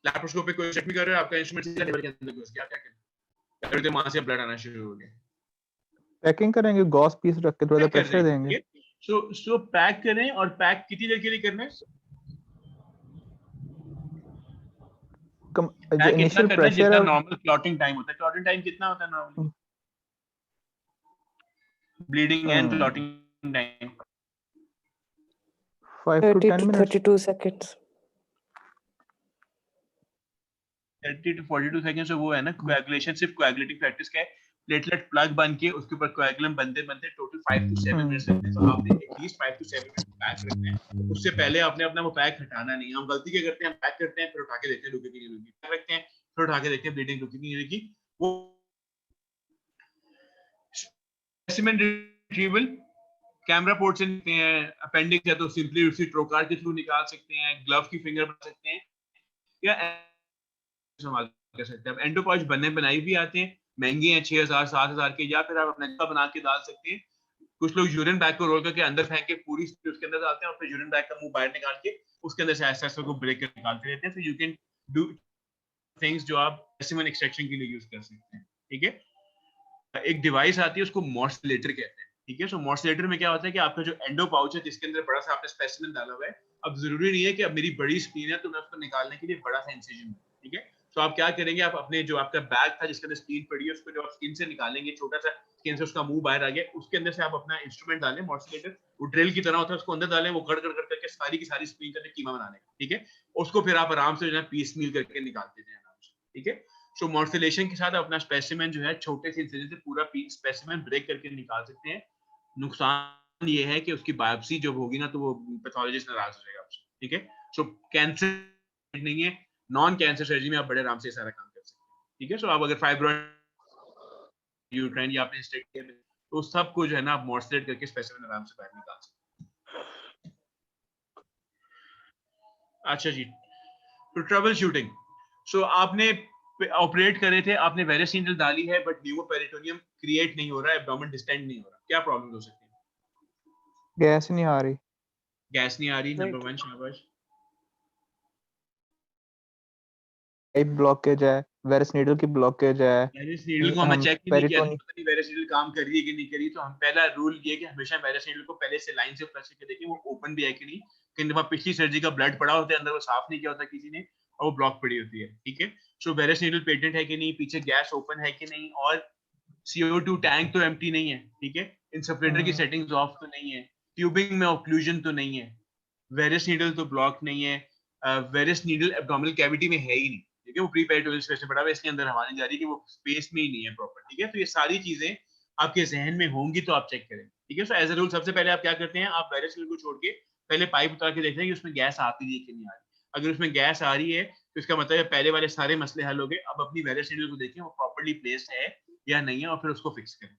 लैप्रोस्कोप पे कोई चेक भी कर रहे हो, आपका इंस्ट्रूमेंट सीधा लिवर के अंदर घुस गया, क्या करेंगे, वहां से ब्लड आना शुरू हो गया, पैकिंग करेंगे, गॉस पीस रख के थोड़ा प्रेशर देंगे। सो पैक करें, और पैक कितनी देर के लिए करना है, जो इनिशियल प्रेशर है, नॉर्मल क्लॉटिंग टाइम होता है, क्लॉटिंग टाइम कितना होता है normally, bleeding and clotting time 5 to 10 minutes, 32 seconds. 30 to 42 second. वो है ना कोएगुलेशन, सिर्फ कोएगुलेटिंग फैक्टर्स का है, प्लेटलेट प्लग बन के उसके ऊपर कोएगुलम बनते बनते टोटल 5 to 7 मिनट्स लगते हैं। तो आपने एटलीस्ट 5 to 7 मिनट्स पैक रखना है, उससे पहले आपने अपना वो पैक हटाना नहीं। हम गलती क्या करते हैं, हम पैक करते हैं, फिर उठा के देखते हैं रुकी नहीं रुकी, पैक रखते हैं, फिर उठा के देखते हैं ब्लीडिंग रुकी नहीं रुकी। वो स्पेसिमेन रिट्रीवल कैमरा पोर्ट से निकलते हैं, अपेंडिक्स है तो सिंपली उसी ट्रोकार के थ्रू निकाल सकते हैं, ग्लव की फिंगर बना सकते हैं, या संभाल कर सकते हैं। अब एंडोपाउच बनने बनाई भी आते हैं, महंगे हैं, 6000 7000 के, या फिर आप अपना का बना के डाल सकते हैं। कुछ लोग यूरिन बैग को रोल करके अंदर फेंक के पूरी उसके अंदर डालते हैं और फिर यूरिन बैग का मुंह बाहर निकाल के उसके अंदर से ऐसा को ब्रेक कर निकालते रहते हैं। तो यू कैन डू थिंग्स जो आप स्पेसिमेन एक्सट्रैक्शन के लिए यूज कर सकते हैं, ठीक है। एक डिवाइस आती है, उसको मॉर्सलेटर कहते हैं, ठीक है। सो मॉर्सलेटर में क्या होता है कि आपका जो एंडो पाउच है जिसके अंदर बड़ा सा आपने स्पेसिमेन डाला हुआ है, अब जरूरी नहीं है कि अब मेरी बड़ी स्क्रीन है तो मैं उसको निकालने के लिए बड़ा सा इंसिजन, ठीक है। तो आप क्या करेंगे, आप अपने जो आपका बैग था जिसके अंदर स्क्रीन पड़ी है, उसको जो आप स्किन से निकालेंगे, छोटा सा स्किन से उसका मुंह बाहर आ गया, उसके अंदर से आप अपना इंस्ट्रूमेंट डालें, मॉर्सलेटर, वो ड्रिल की तरह होता है, उसको अंदर डालें, वो गड़ करके सारी की सारी स्क्रीन का कीमा बनाने का, ठीक है। उसको फिर आप आराम से जो है पीस मील करके निकालते जाएं आराम से, ठीक है। सो मॉर्सलेशन के साथ अपना स्पेसिमेन जो है छोटे से इंसिजन से पूरा स्पेसिमेन ब्रेक करके निकाल सकते हैं। नुकसान ये है कि उसकी बायोप्सी जब होगी ना तो वो पैथोलॉजिस्ट नाराज हो जाएगा आपसे, ठीक है। सो कैंसर नहीं है, नॉन कैंसर सर्जरी में आप बड़े आराम से सारा काम कर सकते हैं, ठीक है। सो आप अगर फाइब्रॉइड यूट्राइन या आपने स्टेट किया तो सब कुछ है ना आप मॉर्सलेट करके स्पेसिमेन आराम से बाहर निकाल सकते हैं। अच्छा जी, तो ट्रबल शूटिंग। सो आपने ऑपरेट करे थे, आपने वेरस नीडल डाली है बट न्यूमोपेरिटोनियम क्रिएट नहीं हो रहा है, एब्डोमेन डिस्टेंड नहीं हो रहा, क्या प्रॉब्लम हो सकती है? गैस नहीं आ रही, गैस नहीं आ रही, नंबर 1 शाबाश। पाइप ब्लॉकेज है, वेरस नीडल की ब्लॉकेज है, वेरस नीडल को हमने चेक नहीं किया, पेरिटोनियम पता नहीं वेरस नीडल काम कर रही है कि नहीं कर रही। तो हम पहला रूल ये कि हमेशा वेरस नीडल को पहले से लाइन से प्रेस करके देखें वो ओपन भी है कि नहीं, कई दफा पिछली सर्जरी का ब्लड पड़ा होता है अंदर, वो साफ नहीं किया होता किसी ने और वो ब्लॉक पड़ी होती है, ठीक है। सो वेरस नीडल पेटेंट है कि नहीं, पीछे गैस ओपन है कि नहीं, और CO2 टैंक तो एम्प्टी नहीं है, ठीक है। इंसफलेटर की सेटिंग्स ऑफ तो नहीं है, ट्यूबिंग में ऑक्लूजन तो नहीं है, वेरस नीडल तो ब्लॉक नहीं है, वेरस नीडल एब्डोमिनल कैविटी में है ही नहीं, ठीक है। वो प्री पेरिटोनियल स्पेस में पड़ा हुआ है, इसके अंदर हवा नहीं जा रही कि वो स्पेस में ही नहीं है प्रॉपर, ठीक है। तो ये सारी चीजें आपके जहन में होंगी तो आप चेक करें, ठीक है। सो एज अ रूल सबसे पहले आप क्या करते हैं, आप वेरस नीडल को छोड़ के पहले पाइप उतार के देखते हैं कि उसमें गैस आ रही है कि नहीं आ रही। अगर उसमें गैस आ रही है तो इसका मतलब है पहले वाले सारे मसले हल हो गए। अब अपनी वेरस नीडल को देखें वो प्रॉपर्ली प्लेस्ड है या नहीं है और फिर उसको फिक्स करें।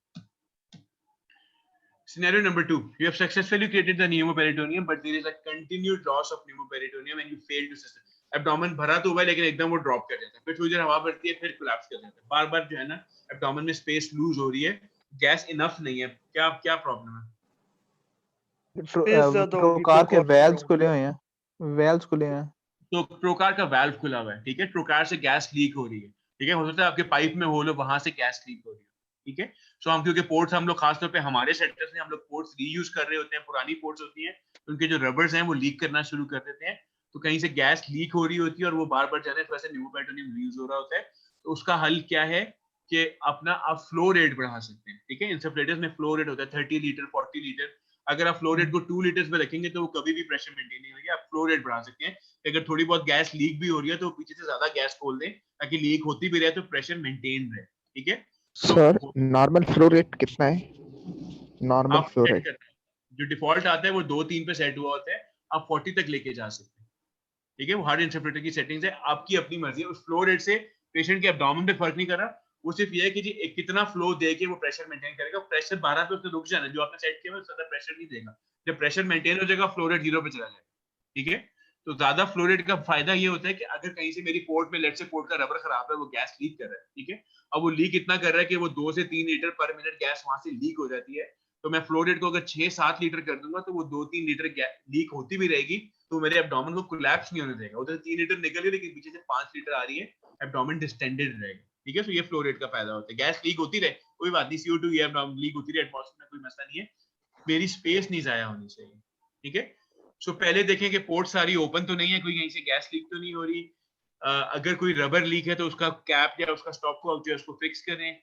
Scenario number 2, you have successfully created the pneumoperitoneum but there is a continued loss of pneumoperitoneum and you fail to sustain. Abdomen भरा तो हुआ है लेकिन एकदम वो ड्रॉप कर जाता है, फिर थोड़ी देर हवा भरती है, फिर कोलैप्स कर जाता है, बार बार जो है ना एब्डोमेन में स्पेस लूज हो रही है, गैस इनफ नहीं है, क्या प्रॉब्लम है? स्पेस ज्यादा होगी प्रोकार के तो वेल्व्स खुले हुए हैं, वेल्व्स खुले हैं। तो प्रोकार का वाल्व खुला हुआ है, ठीक है। प्रोकार से गैस लीक हो रही है, ठीक है। हो सकता है आपके पाइप में होल हो, वहां से गैस लीक हो रही है, ठीक है। सो हम क्योंकि पोर्ट्स हम लोग खासतौर पे हमारे सेक्टर्स में हम लोग पोर्ट्स रीयूज कर रहे होते हैं, पुरानी पोर्ट्स होती हैं, उनके जो रबर्स हैं वो लीक करना शुरू कर देते हैं, तो कहीं से गैस लीक हो रही होती है और वो बार बार जा रहे हैं, तो ऐसे न्यूमोपेरिटोनियम रीयूज हो रहा होता है। तो उसका हल क्या है कि अपना आप फ्लो रेट बढ़ा सकते हैं, ठीक है। इंसफलेटर्स में फ्लो रेट होता है 30 लीटर 40 लीटर। अगर आप फ्लो रेट को 2 लीटर्स में रखेंगे तो वो कभी भी प्रेशर मेंटेन नहीं होगी, आप फ्लो रेट बढ़ा सकते हैं। अगर थोड़ी बहुत गैस लीक भी हो रही है तो पीछे से ज्यादा गैस खोल दें ताकि लीक होती भी रहे तो प्रेशर मेंटेन रहे, ठीक है। सर नॉर्मल फ्लो रेट कितना है? नॉर्मल आप फ्लो सेट रेट करते हैं, जो डिफॉल्ट आता है वो 2-3 पे सेट हुआ होता है, आप 40 तक लेके जा सकते हैं, ठीक है। वो हर इंटरप्रेटर की सेटिंग्स है, आपकी अपनी मर्जी है। उस फ्लो रेट से पेशेंट के एब्डोमेन पे फर्क नहीं कर रहा, वो सिर्फ ये है कि जी एक कितना फ्लो दे के वो प्रेशर मेंटेन करेगा। प्रेशर 12 पे उसने रुक जाना, जो आपने सेट किया है उससे ज्यादा प्रेशर नहीं देगा। जब प्रेशर मेंटेन हो जाएगा फ्लो रेट 0 पे चला जाएगा, ठीक है। तो ज्यादा फ्लो रेट का फायदा ये होता है कि अगर कहीं से मेरी पोर्ट में लेट से पोर्ट का रबर खराब है, वो गैस लीक कर रहा है, ठीक है। अब वो लीक इतना कर रहा है कि वो 2 से 3 लीटर पर मिनट गैस वहां से लीक हो जाती है, तो मैं फ्लो रेट को अगर 6-7 लीटर कर दूंगा तो वो 2-3 लीटर लीक होती भी रहेगी, तो मेरे एब्डोमेन को कोलैप्स नहीं होने देगा। उधर 3 लीटर निकल रही लेकिन पीछे से 5 लीटर आ रही है, एब्डोमेन डिस्टेंडेड रहेगा, ठीक है। तो ये फ्लो रेट का फायदा होता है। गैस लीक होती रहे कोई बात नहीं, CO2 ये एब्डोमेन लीक होती रहे एटमॉस्फेयर में, कोई मसला नहीं है, मेरी स्पेस नहीं जाया होनी चाहिए, ठीक है। सो पहले देखें कि पोर्ट सारी ओपन तो नहीं है, कोई कहीं से गैस लीक तो नहीं हो रही। अगर कोई रबर लीक है तो उसका कैप या उसका स्टॉप को जो है उसको फिक्स करें।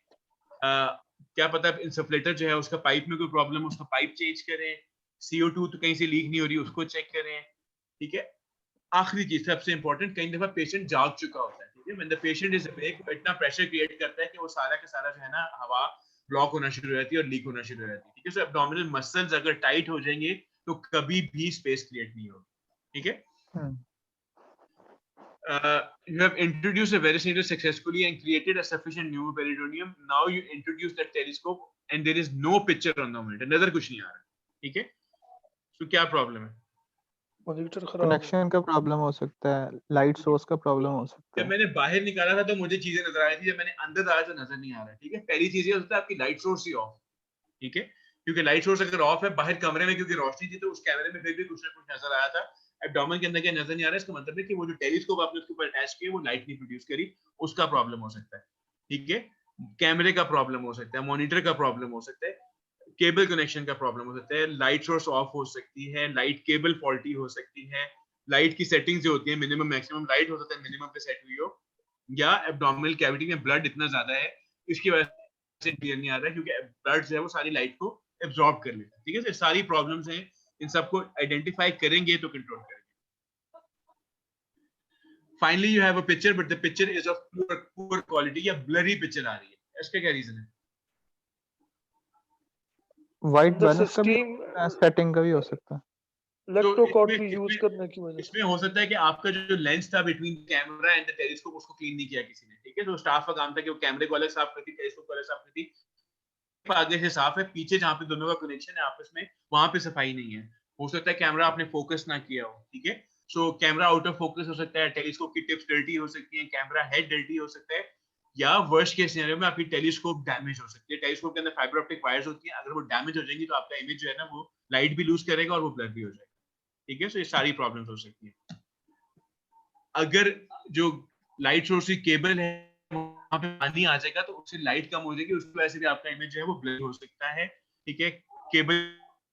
क्या पता इंसफलेटर जो है उसका पाइप में कोई प्रॉब्लम है, उसका पाइप चेंज करें। CO2 तो कहीं से लीक नहीं हो रही, उसको चेक करें, ठीक है। आखिरी चीज सबसे इंपॉर्टेंट, कई दफा पेशेंट जाग चुका होता है, ठीक है। When the patient is awake, इतना प्रेशर क्रिएट करता है कि वो सारा का सारा जो है ना हवा ब्लॉक होना शुरू हो जाती है और लीक होना शुरू हो जाती है, ठीक है। सो एब्डोमिनल मसल्स अगर टाइट हो जाएंगे तो कभी भी स्पेस क्रिएट नहीं होगी, ठीक है। You have introduced a varus needle successfully and created a sufficient pneumoperitoneum. Now you introduce the telescope and there is no picture on the monitor. नजर कुछ नहीं आ रहा, ठीक है। तो क्या प्रॉब्लम है? मॉनिटर खराब है। कनेक्शन का प्रॉब्लम हो सकता है, लाइट सोर्स का प्रॉब्लम हो सकता जब है। मैंने बाहर निकाला था तो मुझे चीजें नजर आ रही थी, जब मैंने अंदर डाला तो नजर नहीं आ रहा, ठीक है। पहली चीज ये होता है आपकी लाइट सोर्स ही ऑफ, ठीक है। क्योंकि लाइट सोर्स अगर ऑफ है बाहर कमरे में, क्योंकि रोशनी थी तो उस कैमरे में फिर भी कुछ ना कुछ नजर आया था, एब्डोमेन के अंदर क्या नजर नहीं आ रहा है, इसका मतलब है कि वो जो टेलीस्कोप आपने उसके ऊपर अटैच किया वो लाइट नहीं प्रोड्यूस करी, उसका प्रॉब्लम हो सकता है, ठीक है। कैमरे का प्रॉब्लम हो सकता है, मॉनिटर का प्रॉब्लम हो सकता है, केबल कनेक्शन का प्रॉब्लम हो सकता है, लाइट सोर्स ऑफ हो सकती है, लाइट केबल फॉल्टी हो सकती है, लाइट की सेटिंग्स जो होती है मिनिमम मैक्सिमम लाइट हो सकता है मिनिमम पे सेट हुई हो, या एब्डोमिनल कैविटी में ब्लड इतना ज्यादा है इसकी वजह से क्लियर नहीं आ रहा है, क्योंकि ब्लड जो है वो सारी लाइट को एब्जॉर्ब कर लेता है, ठीक है। तो सारी प्रॉब्लम्स हैं, इन सबको आइडेंटिफाई करेंगे तो कंट्रोल करेंगे। Finally you have a picture but the picture is of poor quality, या ब्लरी पिक्चर आ रही है, इसका क्या रीजन है? वाइट अंदर से बैलेंस का भी स्टीम सेटिंग का भी हो सकता है। इलेक्ट्रोकॉटरी यूज करने की वजह से इसमें हो सकता है कि आपका जो लेंस था between camera and the telescope उसको क्लीन नहीं किया किसी ने, ठीक है। तो स्टाफ का काम था कि वो कैमरे को अलग साफ करती, टेलीस्कोप को अलग साफ करती, आगे से साफ है, पीछे जहाँ पे दोनों का कनेक्शन है आपस में वहां पे सफाई नहीं है। हो सकता है कैमरा आपने फोकस ना किया हो, ठीक है। So camera out of focus हो सकता है, टेलीस्कोप की टिप्स डर्टी हो सकती है, कैमरा हेड डर्टी हो सकता है, या वर्स्ट केस सिनेरियो में आपकी टेलीस्कोप डैमेज हो सकती है। टेलीस्कोप के अंदर फाइबर ऑप्टिक वायर्स होती हैं, अगर वो डैमेज हो जाएंगी तो आपका इमेज जो है ना वो लाइट भी लूज करेगा और वो ब्लर भी हो जाएगा, ठीक है। सो ये सारी प्रॉब्लम्स हो सकती है। अगर जो लाइट सोर्स की केबल है वहां पे पानी आ जाएगा तो उससे लाइट कम हो जाएगी, उसकी वजह से भी आपका इमेज जो है वो ब्लर हो सकता है, ठीक है। केबल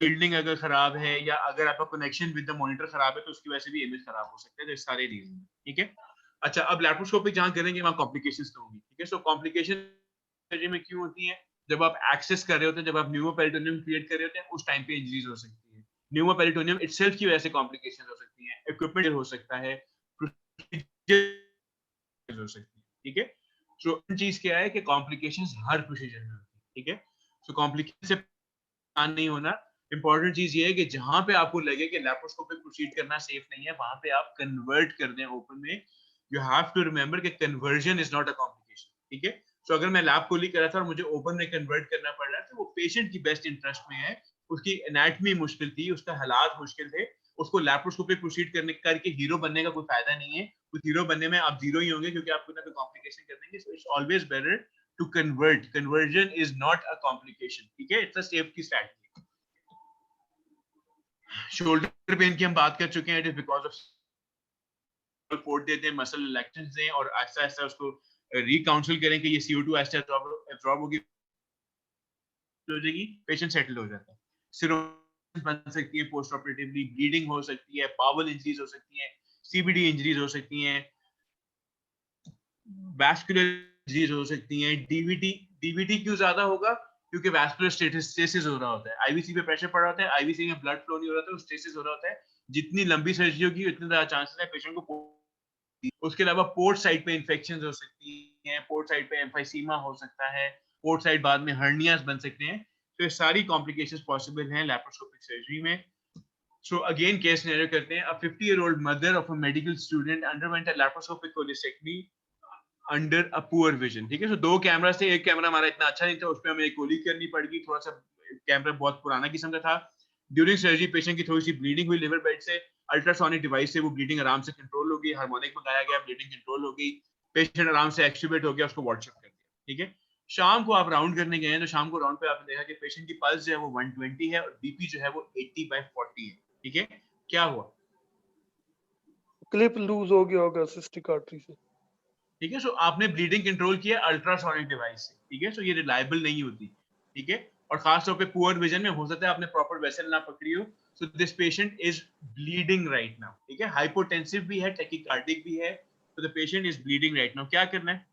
बिल्डिंग अगर खराब है या अगर आपका कनेक्शन विद द मॉनिटर खराब है तो उसकी वजह से भी इमेज खराब हो सकता है। तो सारे रीजन, ठीक है। अच्छा, अब लैप्रोस्कोपिक जहां करेंगे वहां कॉम्प्लिकेशंस तो होंगी, ठीक है। सो कॉम्प्लिकेशन में क्यों होती है? जब आप एक्सेस कर रहे होते हैं, जब आप न्यूमोपेरिटोनियम क्रिएट कर रहे होते हैं, उस टाइम पे इंजरीज हो सकती है। न्यूमोपेरिटोनियम इटसेल्फ की वजह से कॉम्प्लिकेशन हो सकती है, इक्विपमेंट हो सकता है, हो सकती है, ठीक है। सो चीज क्या है कि कॉम्प्लिकेशंस हर प्रोसीजर में होती है, ठीक है। सो कॉम्प्लिकेशन से नहीं होना, इंपॉर्टेंट चीज ये है कि जहां पे आपको लगे कि लैप्रोस्कोपिक प्रोसीड करना सेफ नहीं है, वहां पे आप कन्वर्ट कर दें ओपन में। यू हैव टू रिमेंबर कि conversion is not a complication, ठीक है। सो अगर मैं लैप कोली कर रहा था और मुझे ओपन में कन्वर्ट करना पड़ रहा है तो वो पेशेंट की बेस्ट इंटरेस्ट में है। उसकी एनाटमी मुश्किल थी, उसका हालात मुश्किल थे, उसको लैप्रोस्कोपिक प्रोसीड करके हीरो बनने का कोई फायदा नहीं है। उस हीरो बनने में आप जीरो ही होंगे क्योंकि आप कोई ना कोई कॉम्प्लिकेशन कर देंगे। So it's always better to convert. Conversion is not a complication, ठीक है। It's a safety strategy. Shoulder pain की हम बात कर चुके हैं, it is because of port देते हैं, मसल रिलैक्सेंस दें और ऐसा ऐसा उसको रिकाउंसिल करें कि ये CO2 ऐसे एब्जॉर्ब होगी, हो जाएगी, पेशेंट सेटल हो जाता है। सिरोसिस बन सकती है पोस्ट ऑपरेटिवली, ब्लीडिंग हो सकती है, पावल इंजरीज हो सकती हैं, CBD इंजरीज हो सकती हैं, वैस्कुलर इंजरीज हो सकती हैं। DVT क्यों ज्यादा होगा? क्योंकि वैस्कुलर स्टेसिस हो रहा होता है, IVC पे प्रेशर पड़ रहा होता है, IVC में ब्लड फ्लो नहीं हो रहा होता है, स्टेसिस हो रहा होता है। जितनी लंबी सर्जरी होगी उतने ज्यादा चांसेस है पेशेंट को। उसके अलावा पोर्ट साइड पे इन्फेक्शंस हो सकती हैं, पोर्ट साइड पे एम्फाइसीमा हो सकता है, पोर्ट साइड बाद में हर्नियास बन सकते हैं। तो ये सारी कॉम्प्लिकेशंस पॉसिबल हैं लैप्रोस्कोपिक सर्जरी में। So again, case scenario करते हैं। A 50-year-old mother of a medical student underwent a laparoscopic cholecystectomy under a poor vision, ठीक है। So दो कैमरा से एक कैमरा हमारा इतना अच्छा नहीं था, उस पर हमें एक कोली करनी पड़ गई, थोड़ा सा कैमरा बहुत पुराना किस्म का था। ड्यूरिंग सर्जरी पेशेंट की थोड़ी सी ब्लीडिंग हुई लिवर बेड से, अल्ट्रासोनिक डिवाइस से वो ब्लीडिंग आराम से कंट्रोल हो गई, हार्मोनिक मंगाया गया, ब्लीडिंग कंट्रोल हो गई, पेशेंट आराम से एक्सट्यूबेट हो गया, उसको व्हाट्सएप कर दिया, ठीक है। शाम को आप राउंड करने गए हैं तो शाम को राउंड पे आपने देखा कि पेशेंट की पल्स जो है वो 120 है और बीपी जो है वो 80/40 है, ठीक है। क्या हुआ? क्लिप लूज हो गया होगा सिस्टिक आर्टरी से, ठीक है। सो आपने ब्लीडिंग कंट्रोल किया अल्ट्रासोनिक डिवाइस से, ठीक है। सो ये रिलायबल नहीं होती, ठीक है। और खास तौर पे पुअर विजन में हो सकता है आपने प्रॉपर वेसल ना पकड़ी हो। So this patient is bleeding right now, ठीक है। हाइपोटेंसिव भी है, टैकीकार्डिक भी है, तो the patient is bleeding right now. क्या करना है?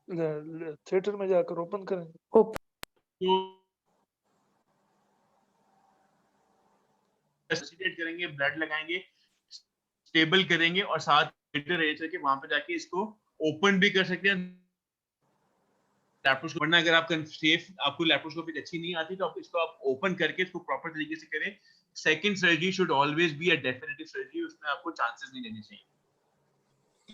थिएटर में जाकर ओपन करेंगे। तो रेसिटेट करेंगे, ब्लड लगाएंगे, स्टेबल करेंगे और साथ अरेंज करके वहां पे जाके इसको ओपन भी कर सकते हैं। लैप्रोस्कोपी, वरना अगर आप सेफ, आपको लैप्रोस्कोपी अच्छी नहीं आती तो आप इसको आप ओपन करके इसको प्रॉपर तरीके से करें। Second surgery should always be a definitive surgery, उसमें आपको चांसेस नहीं लेने चाहिए।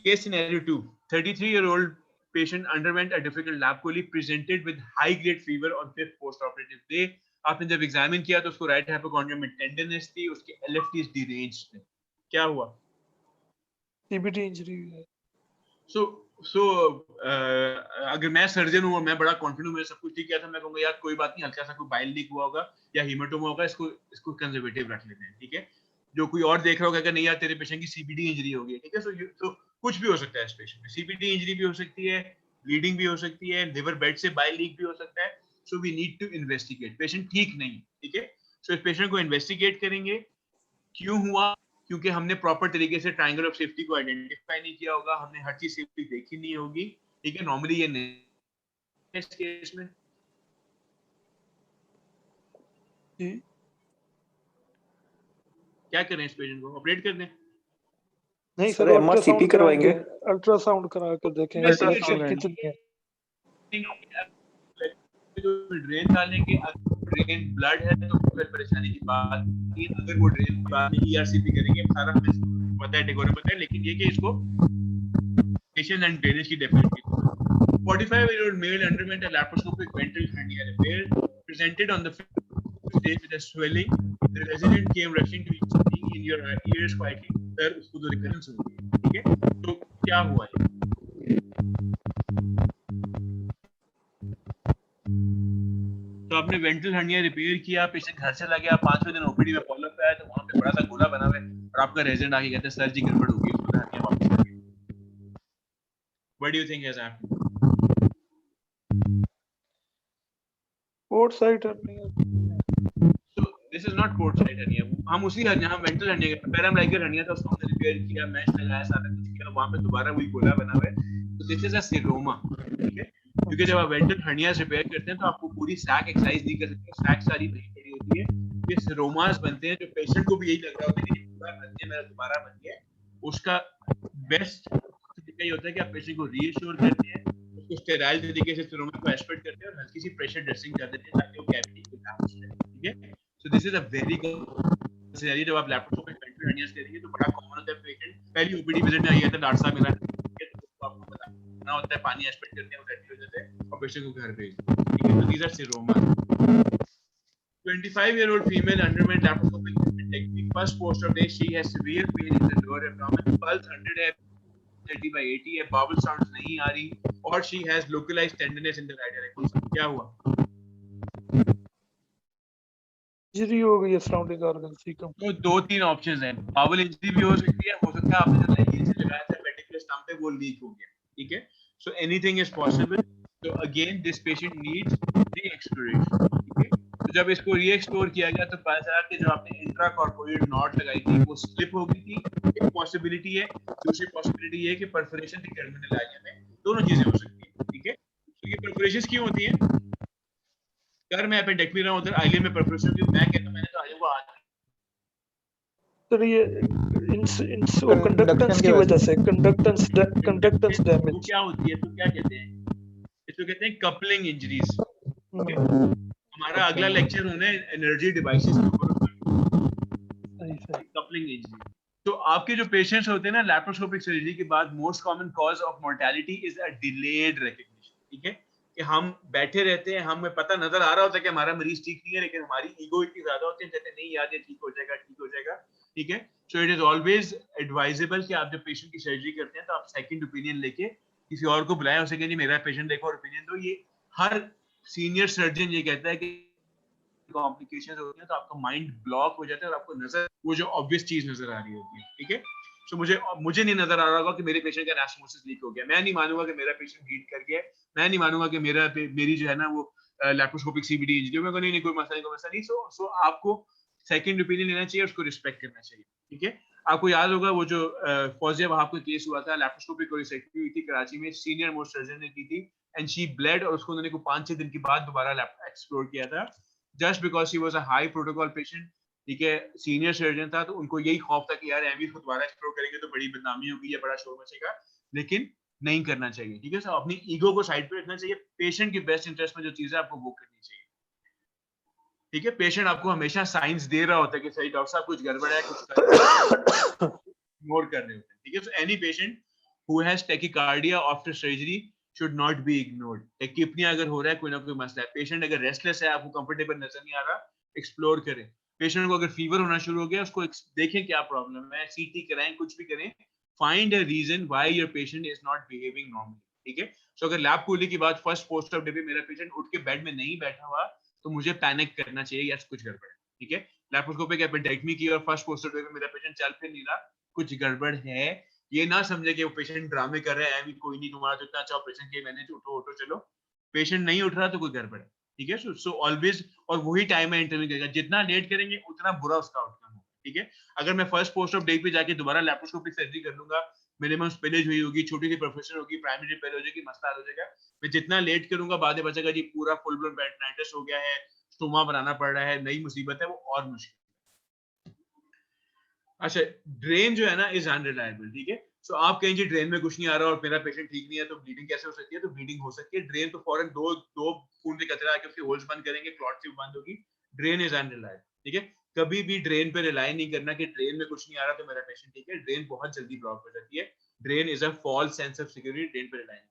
Case scenario 2, 33-year-old patient underwent a difficult lap chole, presented with high grade fever on 5th post operative day। आपने जब एग्जामिन किया तो उसको राइट हाइपोकॉन्ड्रियम में टेंडरनेस थी, उसके LFT डिरेंज्ड थे। क्या हुआ? CBD इंजरी है। सो अगर मैं सर्जन हूँ और मैं बड़ा कॉन्फिडेंट हूँ, मेरा सब कुछ ठीक किया था, मैं कहूंगा यार कोई बात नहीं, हल्का सा कोई बाइल लीक हुआ होगा या हीमेटोमा होगा, इसको कंजर्वेटिव रख लेते हैं, ठीक है। जो कोई और देख रहा होगा कि नहीं यार तेरे पेशेंट की CBD इंजरी हो गई है, ठीक है। सो कुछ भी हो सकता है इस पेशेंट में, CBD इंजरी भी हो सकती है, ब्लीडिंग भी हो सकती है, लिवर बेड से बाइल लीक भी हो सकता है। So we need to investigate. Patient ठीक नहीं, ठीक है। सो इस पेशेंट को इन्वेस्टिगेट करेंगे। क्यों हुआ? क्योंकि हमने प्रॉपर तरीके से ट्रायंगल ऑफ सेफ्टी को आइडेंटिफाई नहीं किया होगा, हमने हर चीज सेफ्टी देखी नहीं होगी, ठीक है। नॉर्मली ये नहीं इस केस में जी क्या करें, इस पेशेंट को ऑपरेट कर दें? नहीं सर, सर, MRCP अल्ट्रासाउंड करवाएंगे। कराएंगे, अल्ट्रासाउंड करा कर देखेंगे सिलेक्शन कितनी है। ड्रेन डालेंगे, अगर ड्रेन ब्लड है तो फिर परेशानी की बात नहीं, अगर वो ड्रेन बाद में ERCP करेंगे, सारा हमें पता है, डेकोरे पता है, लेकिन ये कि इसको पेशेंट एंड ड्रेनेज की definitely 45-year-old male underwent a laparoscopic ventral hernia repair, presented on the 5th day with a swelling. The resident came rushing to you, speaking in your ears quietly. Sir, उसको तो recurrence हो गई है, ठीक है। तो क्या हुआ है? तो आपने वेंट्रल हर्निया रिपेयर किया, पेशेंट घर चला गया, 5वें दिन OPD में फॉलोअप पे आया तो वहां पे बड़ा सा गोला बना हुआ है और आपका रेजिडेंट आके कहते हैं सर जी गड़बड़ हो गई, उसको हर्निया वापस कर दिया। What do you think has happened? वो court side hernia So this is not court side hernia. हम उसी hernia, हम mental hernia का पैराम्लाइकल hernia था, उसको हमने रिपेयर किया, मैश लगाया, सारा कुछ किया, वहां पे दोबारा वही गोला बना हुआ है. तो this is a seroma, ठीक है? क्योंकि जब आप mental hernias रिपेयर करते हैं तो आपको पूरी sac एक्सरसाइज नहीं कर सकते, sac सारी बड़ी पड़ी होती है. ये seromas बनते हैं, जो पेशेंट को भी यही लग रहा होता है कि पूरा बन गया, मेरा दोबारा बन गया. उसका बेस्ट तरीका ये होता है कि आप पेशेंट को रीअश्योर करते हैं, उसको स्टेराइल तरीके से सेरोमा को एस्पेक्ट करते हैं और हल्की सी प्रेशर ड्रेसिंग कर देते हैं ताकि वो कैविटी को ना हो. ठीक है? So this is a very good scenario. जब आप लैप्रोस्कोपिक पेंटल हर्नियास ले रही है तो बड़ा कॉमन होता है. पेशेंट पहली ओपीडी विजिट में आया था, डॉक्टर साहब मेरा तो आपको पता ना होता है, पानी एस्पेक्ट करते हैं, वो रेडी हो जाते हैं और पेशेंट को घर भेज देते हैं. ठीक है? तो these are seroma. 25-year-old female underwent laparoscopic technique. First post-op day, she has severe pain in the lower abdomen. Pulse 100 है, 30/80 है, bowel sounds नहीं आ रही, और she has localized tenderness in the right direction. क्या हुआ? इंजरी हो गई है सराउंडिंग ऑर्गन सीकम. तो 2-3 ऑप्शंस हैं. बाउल इंजरी भी हो सकती है, हो सकता है आपने जो लेंस लगाया था पेडिकुलर स्टम्प पे वो लीक हो गया. ठीक है? So anything is possible. तो अगेन दिस पेशेंट नीड्स री-एक्सप्लोरेशन. ठीक है? तो जब इसको री-एक्सप्लोर किया गया तो पता चला कि जो आपने इंट्राकॉर्पोरियल नॉट लगाई थी वो स्लिप हो गई थी. एक पॉसिबिलिटी है. दूसरी पॉसिबिलिटी ये है कि परफोरेशन थी टर्मिनल एरिया में. दोनों चीजें हो सकती हैं. ठीक है? तो ये परफोरेशंस क्यों होती हैं? अगर मैं एपेंडेक्टमी रहा हूं उधर आइलियम में परफोरेशन क्यों? मैं कहता हूं मैंने तो आइलियम को आज सर ये कंडक्टेंस की वजह से कंडक्टेंस डैमेज. वो क्या होती है? तो क्या कहते हैं? इसको कहते हैं कपलिंग इंजरीज. हमारा अगला लेक्चर होना है एनर्जी डिवाइसेस के ऊपर. Coupling injury. तो आपके जो पेशेंट्स होते हैं ना लैप्रोस्कोपिक सर्जरी के बाद, most common cause of mortality is a delayed recognition. ठीक है? कि हम बैठे रहते हैं, हमें पता नजर आ रहा होता है कि हमारा मरीज ठीक नहीं है, लेकिन हमारी ईगो इतनी ज्यादा होती है, कहते नहीं यार ये ठीक हो जाएगा, ठीक हो जाएगा. ठीक है? So it is always advisable कि आप जब पेशेंट की सर्जरी करते हैं तो आप सेकंड ओपिनियन लेके किसी और को बुलाएं, उसे कहें मेरा पेशेंट देखो और ओपिनियन दो. ये हर सीनियर सर्जन ये कहता है कि कॉम्प्लिकेशंस होती हैं तो आपका माइंड ब्लॉक हो जाता है और आपको नजर वो जो ऑब्वियस चीज नजर आ रही होती है. ठीक है? सो मुझे नहीं नजर आ रहा होगा कि मेरे पेशेंट का एनास्टोमोसिस लीक हो गया. मैं नहीं मानूंगा कि मेरा पेशेंट हीट कर गया. मैं नहीं मानूंगा कि मेरी जो है ना वो लैप्रोस्कोपिक सीबीडी इंजरी. मैं नहीं कोई मसला नहीं, कोई मसला नहीं. सो आपको सेकंड ओपिनियन लेना चाहिए, उसको रिस्पेक्ट करना चाहिए. ठीक है? आपको याद होगा वो जो फौजिया वहाब का केस हुआ था, लैप्रोस्कोपिक कोरेक्टिव हुई थी कराची में, सीनियर मोस्ट सर्जन ने की थी एंड शी ब्लेड, और उसको उन्होंने 5-6 दिन के बाद दोबारा एक्सप्लोर किया था just because she was a high protocol patient. ठीक है? सीनियर सर्जन था तो उनको यही खौफ था कि यार एमवी को दोबारा एक्सप्लोर करेंगे तो बड़ी बदनामी होगी या बड़ा शोर मचेगा, लेकिन नहीं करना चाहिए. ठीक है? सो अपनी ईगो को साइड पे रखना चाहिए. पेशेंट के बेस्ट इंटरेस्ट में जो चीज है आपको वो करनी चाहिए. ठीक है? पेशेंट आपको हमेशा साइंस दे रहा होता है कि सही डॉक्टर साहब कुछ गड़बड़ है, कुछ इग्नोर कर रहे होते हैं. ठीक है? So any patient who has tachycardia after surgery should not be ignored. Tachypnoea अगर हो रहा है, कोई ना कोई मसला है, पेशेंट अगर रेस्टलेस है, आपको कंफर्टेबल नजर नहीं आ रहा, एक्सप्लोर करें. पेशेंट को अगर फीवर होना शुरू हो गया, उसको देखें क्या प्रॉब्लम है, सीटी कराएं, कुछ भी करें. Find a reason why your patient is not behaving normally. ठीक है? सो अगर लैब खोलने के बाद फर्स्ट पोस्ट ऑफ डे पे मेरा पेशेंट उठ के बेड में नहीं बैठा हुआ तो मुझे पैनिक करना चाहिए या कुछ गड़बड़ है. ठीक है? लैप्रोस्कोपिक एपेंडेक्टमी की और फर्स्ट पोस्ट ऑफ डे पे मेरा पेशेंट चल फिर नहीं रहा, कुछ गड़बड़ है. ये ना समझे कि वो पेशेंट ड्रामे कर रहा है, कोई नहीं तुम्हारा तो इतना अच्छा ऑपरेशन किया मैंने, उठो चलो. पेशेंट नहीं उठ रहा तो कोई गड़बड़ है. ठीक है? सो ऑलवेज, और वही टाइम में इंटरव्यू करेगा. जितना लेट करेंगे उतना बुरा उसका आउटकम होगा. ठीक है? अगर मैं फर्स्ट पोस्ट ऑफ डे पे जाके दोबारा लैप्रोस्कोपिक सर्जरी कर लूंगा, मिनिमम स्पिलेज हुई होगी, छोटी सी परफोरेशन होगी, प्राइमरी रिपेयर हो जाएगी, मसला हो जाएगा. मैं जितना लेट करूंगा बाद में बचेगा जी पूरा फुल ब्लोन पेरिटोनाइटिस हो गया है, स्टोमा बनाना पड़ रहा है, नई मुसीबत है, वो और मुश्किल. अच्छा, ड्रेन जो है ना इज अनरिलायबल. ठीक है? सो आप कहें जी ड्रेन में कुछ नहीं आ रहा और मेरा पेशेंट ठीक नहीं है तो ब्लीडिंग कैसे हो सकती है? तो ब्लीडिंग हो सकती है. ड्रेन तो फौरन दो खून के कतरे आके उसके होल्स बंद करेंगे, क्लॉट से बंद होगी. Drain is unreliable. ठीक है? कभी भी ड्रेन पे रिलाई नहीं करना कि ड्रेन में कुछ नहीं आ रहा तो मेरा पेशेंट ठीक है. ड्रेन बहुत जल्दी ब्लॉक हो जाती है. Drain is a false sense of security. Drain पे रिलाई नहीं.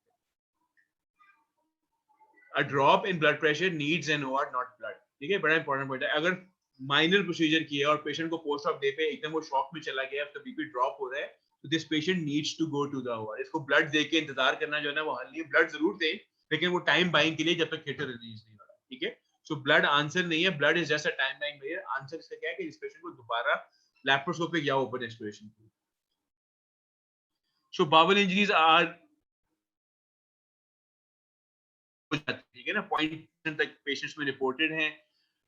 A drop in blood pressure needs an OR, not blood. ठीक है? बड़ा इंपॉर्टेंट पॉइंट है. अगर माइनर प्रोसीजर किया और पेशेंट को पोस्ट ऑफ डे पे एकदम वो शॉक में चला गया, उसका बीपी ड्रॉप हो रहा है, तो this patient needs to go to the OR. इसको ब्लड दे के इंतजार करना जो है ना वो हल नहीं है. ब्लड जरूर दें लेकिन वो टाइम बाइंग के लिए जब तक थिएटर रिलीज नहीं हो रहा. ठीक है? सो ब्लड आंसर नहीं है. Blood is just a time buying measure. Answer इसका क्या है कि इस पेशेंट को दोबारा लैप्रोस्कोपिक या open exploration. So bowel injuries are जाती है, ठीक है ना, 0% तक पेशेंट्स में रिपोर्टेड हैं।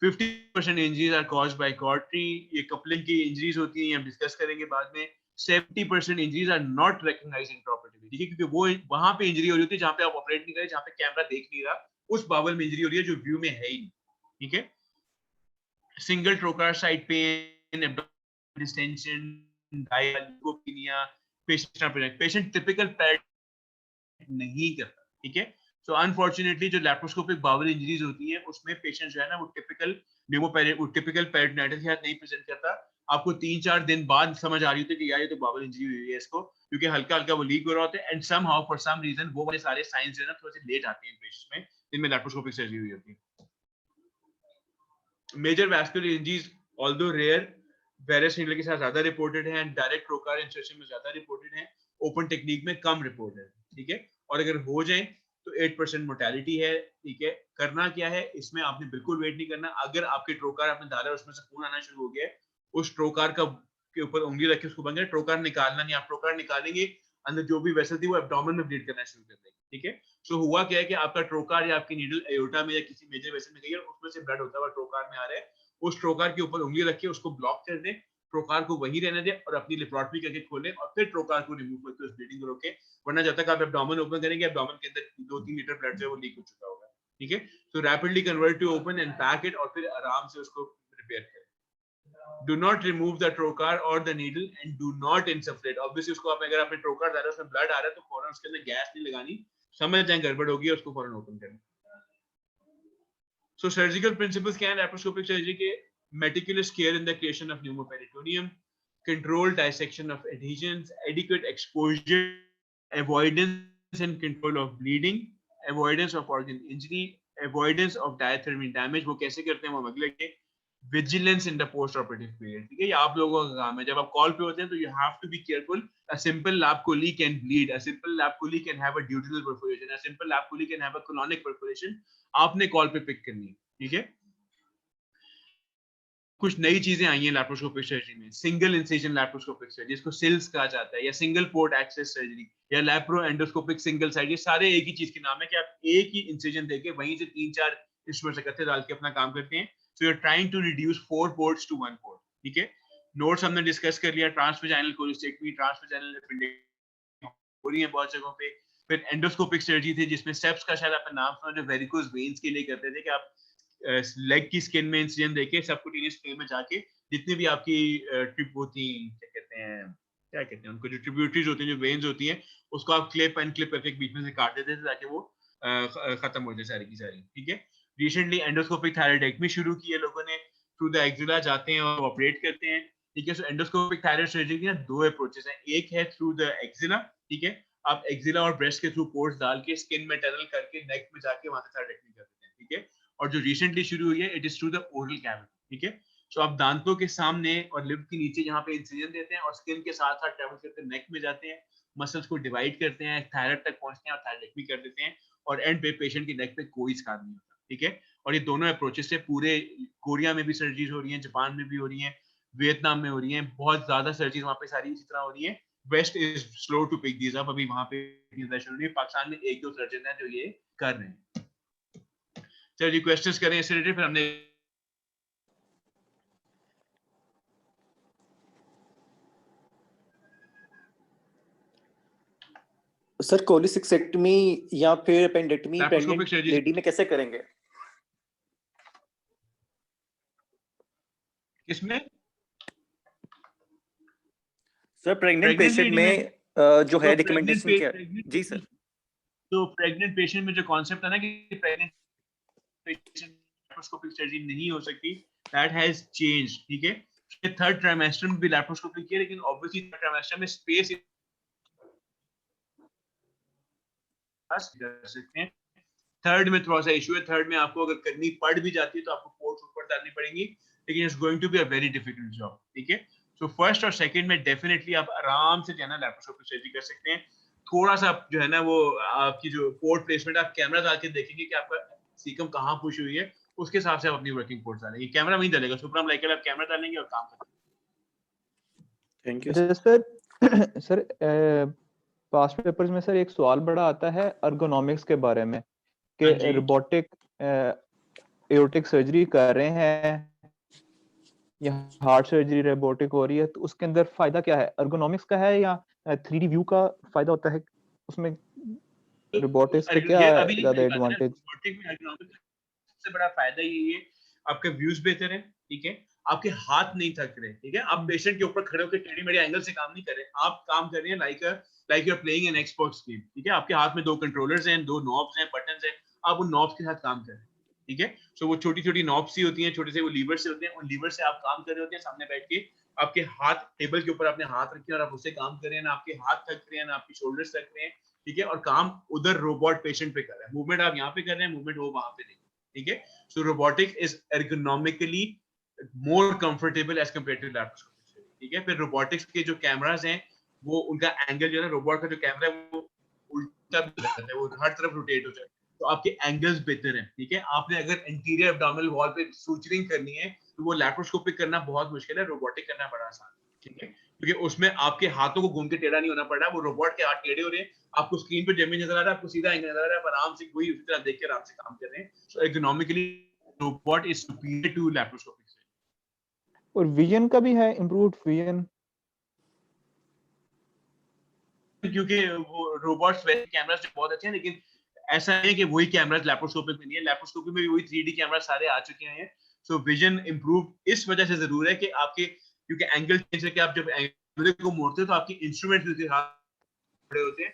50% इंजरीज आर कॉज्ड बाय कॉर्टरी, ये कपलिंग की इंजरीज होती हैं, हम डिस्कस करेंगे बाद में। 70% इंजरीज आर नॉट रिकॉग्नाइज्ड इंट्राऑपरेटिवली, ठीक है, क्योंकि वो वहां पे इंजरी हो रही होती है जहां पे आप ऑपरेट नहीं कर रहे, जहां पे कैमरा देख नहीं रहा, उस बावल में इंजरी हो रही है जो व्यू में है ही नहीं, ठीक है। Single trocar side pain, abdominal distension, डायलिकोपिनिया, पेशेंट टिपिकल पैड नहीं करता, ठीक है। सो अनफॉर्चुनेटली जो लैप्रोस्कोपिक बावल इंजरीज होती हैं उसमें पेशेंट जो है ना वो टिपिकल पेरिटोनाइटिस के साथ नहीं प्रेजेंट करता। आपको 3-4 दिन बाद समझ आ रही होती है कि यार ये तो बावल इंजरी हुई है इसको, क्योंकि हल्का हल्का वो लीक हो रहा होता है, and somehow for some reason वो वाले सारे साइंस जो है ना थोड़े से लेट आते हैं पेशेंट्स में जिनमें लैप्रोस्कोपिक सर्जरी हुई होती है। Major vascular injuries although rare Veress needle के साथ ज्यादा रिपोर्टेड है, एंड डायरेक्ट ट्रोकार इंसर्शन में ज्यादा रिपोर्टेड है, ओपन टेक्निक में कम रिपोर्टेड है, ठीक है। और अगर हो जाए तो 8% मोर्टेलिटी है, ठीक है। करना क्या है इसमें, आपने बिल्कुल वेट नहीं करना। अगर आपके ट्रोकार आपने डाला है उसमें से खून आना शुरू हो गया है, उस ट्रोकार का के ऊपर उंगली रख के उसको बंद करें, ट्रोकार निकालना नहीं। आप ट्रोकार निकालेंगे अंदर जो भी वेसल थी वो एब्डोमेन में ब्लीड करना शुरू कर देगी, ठीक है। सो हुआ क्या है कि आपका ट्रोकार या आपकी नीडल एयोर्टा में या किसी मेजर वेसल में गई है, उसमें से ब्लड होता हुआ ट्रोकार में आ रहा है, उस ट्रोकार के ऊपर उंगली रख के उसको ब्लॉक कर दें, ट्रोकार को वहीं रहने दें और अपनी लेप्रोटमी करके खोलें और फिर ट्रोकार को रिमूव करके उस ब्लीडिंग को रोकें, वरना जब तक आप एब्डोमेन ओपन करेंगे एब्डोमेन के अंदर 2-3 लीटर ब्लड जो है वो लीक हो चुका होगा, ठीक है। So rapidly convert to open and pack it और फिर आराम से उसको रिपेयर करें। Do not remove the trocar or the needle and do not insufflate. Obviously उसको आप अगर आपने ट्रोकार डाला उसमें ब्लड आ रहा है तो फौरन उसके अंदर गैस नहीं लगानी, समझ जाए गड़बड़ होगी उसको फौरन ओपन करें। So surgical principles क्या है laparoscopic surgery के? Meticulous care in the creation of pneumoperitoneum, controlled dissection of adhesions, adequate exposure, avoidance and control of bleeding, avoidance of organ injury, avoidance of diathermy damage। वो कैसे करते हैं वो हम अगले के। Vigilance in the post-operative period, ठीक है। ये आप लोगों का काम है, जब आप कॉल पे होते हैं तो you have to be careful. A simple lap chole can bleed, a simple lap chole can have a duodenal perforation, a simple lap chole can have a colonic perforation. आपने कॉल पे pick करनी है, ठीक है। कुछ नई चीजें आई हैं लैप्रोस्कोपिक सर्जरी में, सिंगल इंसिजन लैप्रोस्कोपिक सर्जरी जिसको सिल्स कहा जाता है, या सिंगल पोर्ट एक्सेस सर्जरी, या लैप्रो एंडोस्कोपिक सिंगल साइड, ये सारे एक ही चीज के नाम है कि आप एक ही इंसिजन देके वहीं से 3-4 इंस्ट्रूमेंट इकट्ठे डाल के अपना काम करते हैं। So you're trying to reduce 4 ports to 1 port, ठीक है। नोट्स हमने डिस्कस कर लिया, ट्रांसवेजाइनल कोलेस्टेक्टमी, ट्रांसवेजाइनल एपेंडिक्टोमी हो रही है बहुत जगहों पे। फिर एंडोस्कोपिक सर्जरी थी जिसमें सेप्स का शायद आपने नाम सुना, जो वेरिकोज वेन्स के लिए करते थे कि आप लेग की स्किन में इंसिजन देके सबक्यूटेनियस फ्लेम में जाके जितनी भी आपकी ट्रिप होती क्या कहते हैं उनको, जो ट्रिब्यूटरीज होती हैं, जो वेन्स होती हैं, उसको आप क्लिप एंड क्लिप करके बीच में से काट देते थे ताकि वो खत्म हो जाए सारी की सारी, ठीक है। रिसेंटली एंडोस्कोपिक थायराइडेक्टमी शुरू की है लोगों ने, थ्रू द एक्सिला जाते हैं और ऑपरेट करते हैं, ठीक है। सो एंडोस्कोपिक थायराइड सर्जरी की ना 2 अप्रोचेस हैं, एक है थ्रू द एक्सिला, ठीक है, आप एक्सिला और ब्रेस्ट के थ्रू पोर्ट्स डाल के स्किन में टनल करके नेक में जाके वहां से थायराइडेक्टमी कर देते हैं, ठीक है। और जो रिसेंटली शुरू हुई है it is through the oral cavity, ठीक है। सो आप दांतों के सामने और लिप के नीचे यहाँ पे इंसिजन देते हैं और स्किन के साथ साथ ट्रैवल करते हैं, नेक में जाते हैं, मसल्स को डिवाइड करते हैं, थायराइड तक पहुंचते हैं और थायराइडेक्टमी कर देते हैं, और एंड पे पेशेंट की नेक पे कोई स्कार नहीं होता, ठीक है। और ये दोनों अप्रोचेस से पूरे कोरिया में भी सर्जरीज हो रही हैं, जापान में भी हो रही हैं, वियतनाम में हो रही हैं, बहुत ज्यादा सर्जरीज वहाँ पे सारी इसी तरह हो रही हैं। West is slow to pick these up, अभी वहाँ पे शुरू नहीं, पाकिस्तान में 1-2 सर्जन हैं जो ये कर रहे हैं। चलिए क्वेश्चंस करें इससे रिलेटेड, फिर हमने सर कोलिसिक्सेक्टमी या फिर appendectomy Laparoscopic pregnant surgery- lady में कैसे करेंगे? किसमें sir pregnant Pregnant patient lady में जो है तो रिकमेंडेशन क्या? जी सर। तो प्रेग्नेंट पेशेंट में जो कॉन्सेप्ट है ना कि प्रेग्नेंट पेशेंट लैप्रोस्कोपिक सर्जरी नहीं हो सकती, दैट हैज चेंज, ठीक है। थर्ड ट्राइमेस्टर में भी लैप्रोस्कोपी की है, लेकिन ऑब्वियसली थर्ड ट्राइमेस्टर में स्पेस कर सकते हैं। थर्ड में थोड़ा सा इशू है, थर्ड में आपको अगर करनी पड़ भी जाती है तो आपको पोर्ट्स ऊपर डालनी पड़ेंगी, लेकिन it's going to be a very difficult job, ठीक है। सो फर्स्ट और सेकंड में डेफिनेटली आप आराम से जो है ना लैप्रोस्कोपिक सर्जरी कर सकते हैं। थोड़ा सा जो है ना वो आपकी जो पोर्ट प्लेसमेंट, आप कैमरा डाल के देखेंगे कि आपका सीकम कहाँ पुश हुई है, उसके हिसाब से आप अपनी वर्किंग पोर्ट्स डालेंगे। कैमरा नहीं डालेगा, सुपरम लाइक आप कैमरा डालेंगे और काम करेंगे। Thank you sir. Sir past papers में सर एक सवाल बड़ा आता है अर्गोनॉमिक्स के बारे में कि जी। रोबोटिक एओर्टिक सर्जरी कर रहे हैं या हार्ट सर्जरी रोबोटिक हो रही है, तो उसके अंदर फ़ायदा क्या है? एर्गोनॉमिक्स का है या 3D व्यू का फ़ायदा होता है? उसमें रोबोटिक्स का क्या ये अभी नहीं ज़्यादा मेरी बात है ना, एडवांटेज? रोबोटिक में एर्गोनॉमिक्स सबसे बड़ा फायदा यही है, आपके व्यूज बेहतर है, ठीक है, आपके हाथ नहीं थक रहे, ठीक है, आप पेशेंट के ऊपर खड़े होकर टेढ़ी मेढ़ी एंगल से काम नहीं कर रहे, आप काम कर रहे हैं like you are playing an Xbox game, ठीक है, आपके हाथ में 2 कंट्रोलर्स हैं, 2 नॉब्स हैं, बटन्स हैं, आप उन नॉब्स के साथ काम कर रहे हैं, ठीक है। सो वो छोटी-छोटी नॉब्स ही होती हैं, छोटे से वो लीवर से होते हैं, उन लीवर से आप काम कर रहे होते हैं सामने बैठ के, आपके हाथ टेबल के ऊपर आपने हाथ रखे और आप उससे काम कर रहे हैं, ना आपके हाथ थक रहे हैं, ना आपकी शोल्डर्स थक रहे हैं, ठीक है, और काम उधर रोबोट पेशेंट पे कर रहा है, मूवमेंट आप यहाँ पे कर रहे हैं, मूवमेंट वो वहां पे नहीं, ठीक है। So robotics is ergonomically more comfortable as compared to laparoscopic, ठीक है। फिर robotics के जो कैमरास हैं, वो उनका एंगल जो है ना, रोबोट का जो कैमरा है वो उल्टा भी रहता है, वो हर तरफ रोटेट हो जाता है, तो आपके एंगल्स बेहतर हैं, ठीक है। आपने अगर इंटीरियर एब्डोमिनल वॉल पे सूचरिंग करनी है, तो वो लैप्रोस्कोपिक करना बहुत मुश्किल है, रोबोटिक करना बड़ा आसान है, ठीक है, क्योंकि उसमें आपके हाथों को घूम के टेढ़ा नहीं होना पड़ रहा, वो रोबोट के हाथ टेढ़े हो रहे हैं, आपको स्क्रीन पे जमीन नजर आ रहा है, आपको सीधा एंगल नजर आ रहा है, आप आराम से वही उसी तरह देख के आराम से काम कर रहे हैं। So ergonomically, robot is superior to laparoscopic surgery. और विज़न का भी है, इम्प्रूव्ड विज़न? क्योंकि वो रोबोट्स वैसे कैमरास जो बहुत अच्छे हैं, लेकिन ऐसा नहीं है कि वही कैमरास लैप्रोस्कोपिक में नहीं है, लैप्रोस्कोपिक में भी वही 3D कैमरा सारे आ चुके हैं। सो विजन इम्प्रूव इस वजह से जरूर है कि आपके, क्योंकि एंगल चेंज करके आप जब एंगल को मोड़ते हो तो आपकी इंस्ट्रूमेंट उसके साथ खड़े होते हैं,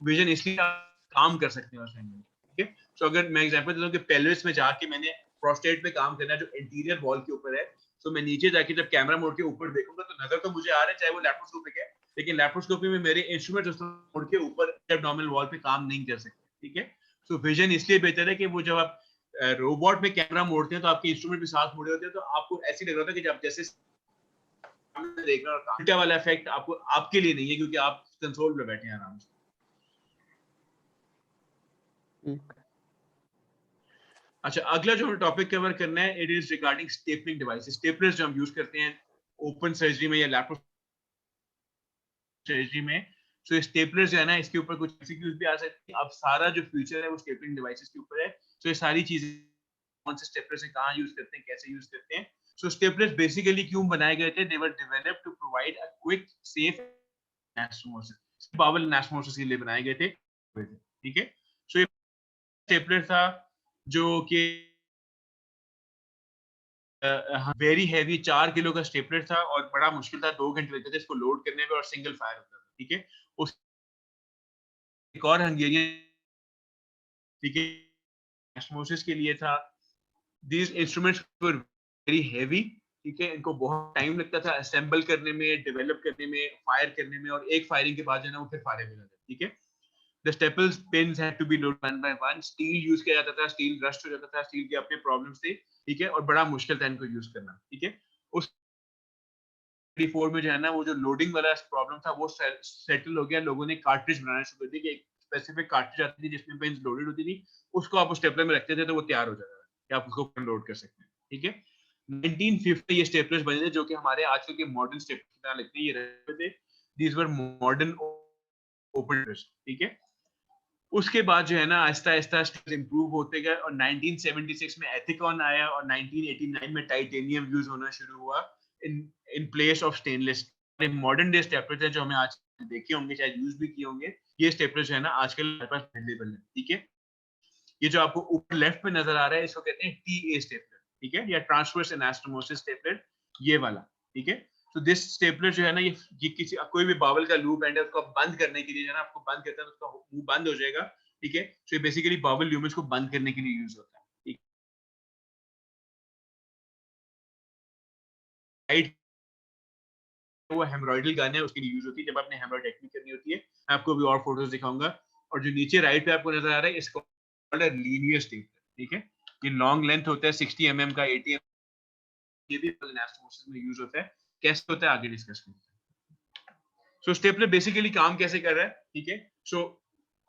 विजन इसलिए आप काम कर सकते हैं उस एंगल में, ठीक है। सो अगर मैं एग्जांपल देता हूं कि पेल्विस में जाके मैंने प्रोस्टेट पे काम करना है जो इंटीरियर वॉल के ऊपर है, सो मैं नीचे जाके जब कैमरा मोड़ के ऊपर देखूंगा तो नजर तो मुझे आ रहा है, चाहे वो लैप्रोस्कोपिक है, लेकिन लैप्रोस्कोपी में मेरे इंस्ट्रूमेंट उस मोड़ के ऊपर एब्डोमिनल वॉल पे काम नहीं कर सकते, ठीक है। सो विजन इसलिए बेहतर है कि वो जब आप रोबोट में कैमरा मोड़ते हैं तो आपके इंस्ट्रूमेंट भी साथ मुड़े होते हैं, तो आपको ऐसी लग रहा था कि जब जैसे देख रहे हो, उल्टा वाला इफेक्ट आपको आपके लिए नहीं है, क्योंकि आप कंसोल पे बैठे हैं आराम से। अच्छा, अगला जो टॉपिक कवर करना है, it is regarding stippling devices, staplers जो हम यूज करते हैं ओपन सर्जरी में या लैप्रो सर्जरी में। सो so, स्टेपलर्स जो है ना, इसके ऊपर कुछ एमसीक्यूज भी आ सकते हैं, अब सारा जो फ्यूचर है वो स्टेपलिंग डिवाइसेस के ऊपर है। सो ये सारी चीजें कौन से स्टेपलर्स हैं, कहाँ यूज करते हैं, कैसे यूज करते हैं। सो स्टेपलर्स बेसिकली क्यों बनाए गए थे? They were developed to provide a quick safe anastomosis, bowel anastomosis के लिए बनाए गए थे, ठीक है। सो ये स्टेपलर था जो कि वेरी हैवी 4 किलो का स्टेपलर था और बड़ा मुश्किल था, 2 घंटे लगते थे इसको लोड करने में और सिंगल फायर होता था, ठीक है। उस एक और हंगेरियन, ठीक है, एस्मोसिस के लिए था। These instruments were very heavy, ठीक है, इनको बहुत टाइम लगता था असेंबल करने में, डेवलप करने में, फायर करने में, और एक फायरिंग के बाद जो है ना वो फिर फायर हो जाता है, ठीक है। The staples pins had to be loaded one by one. Steel use किया जाता था, स्टील रस्ट हो जाता था, स्टील के अपने प्रॉब्लम्स थे, ठीक है, और बड़ा मुश्किल था इनको यूज करना, ठीक है। उस 4 में जो है ना वो जो लोडिंग वाला प्रॉब्लम था वो सेटल हो गया, लोगों ने कार्ट्रिज बनाना शुरू कर दी कि एक स्पेसिफिक कार्ट्रिज आती थी जिसमें पिन्स लोडेड होती थी, उसको आप उस स्टेपलर में रखते थे तो वो तैयार हो जाता था कि आप उसको लोड कर सकते हैं, ठीक है। 1950 ये स्टेपलर्स बने थे जो कि हमारे आजकल के मॉडर्न स्टेपलर की तरह लगते हैं, ये रहते थे, दीज वर मॉडर्न ओपन, ठीक है। उसके बाद जो है ना आहिस्ता आहिस्ता इम्प्रूव होते गए और 1976 में एथिकॉन आया और 1989 में टाइटेनियम यूज होना शुरू हुआ in in place of stainless. Modern day staplers हैं जो हमें आज देखे होंगे, शायद यूज भी किए होंगे, ये स्टेपलर्स जो है ना आजकल हमारे पास अवेलेबल है, ठीक है। ये जो आपको ऊपर लेफ्ट में नजर आ रहा है इसको कहते हैं टीए स्टेपलर, ठीक है, या ट्रांसवर्स एनास्टोमोसिस स्टेपलर, ये वाला, ठीक है। तो दिस स्टेपलर जो है ना ये किसी कोई भी बावल का लूप एंड है उसको बंद करने के लिए जो है ना, आपको बंद करता है तो उसका मुंह बंद हो जाएगा, ठीक है। तो ये बेसिकली बावल ल्यूमेंस को बंद करने के लिए यूज होता है, ठीक है। वो हेमरॉइडल गन है उसके लिए यूज होती है जब आपने हेमरॉइडेक्टमी करनी होती है। मैं आपको भी और फोटोज दिखाऊंगा। और जो नीचे राइट पे आपको नजर आ रहा है इसको लीनियर स्टेपलर, ठीक है। ये लॉन्ग लेंथ होता है 60 mm का, 80 mm, ये भी एनास्टोमोसिस में यूज होता है। कैसे होता है आगे डिस्कस करते हैं। सो स्टेपलर बेसिकली काम कैसे कर रहा है, ठीक है। सो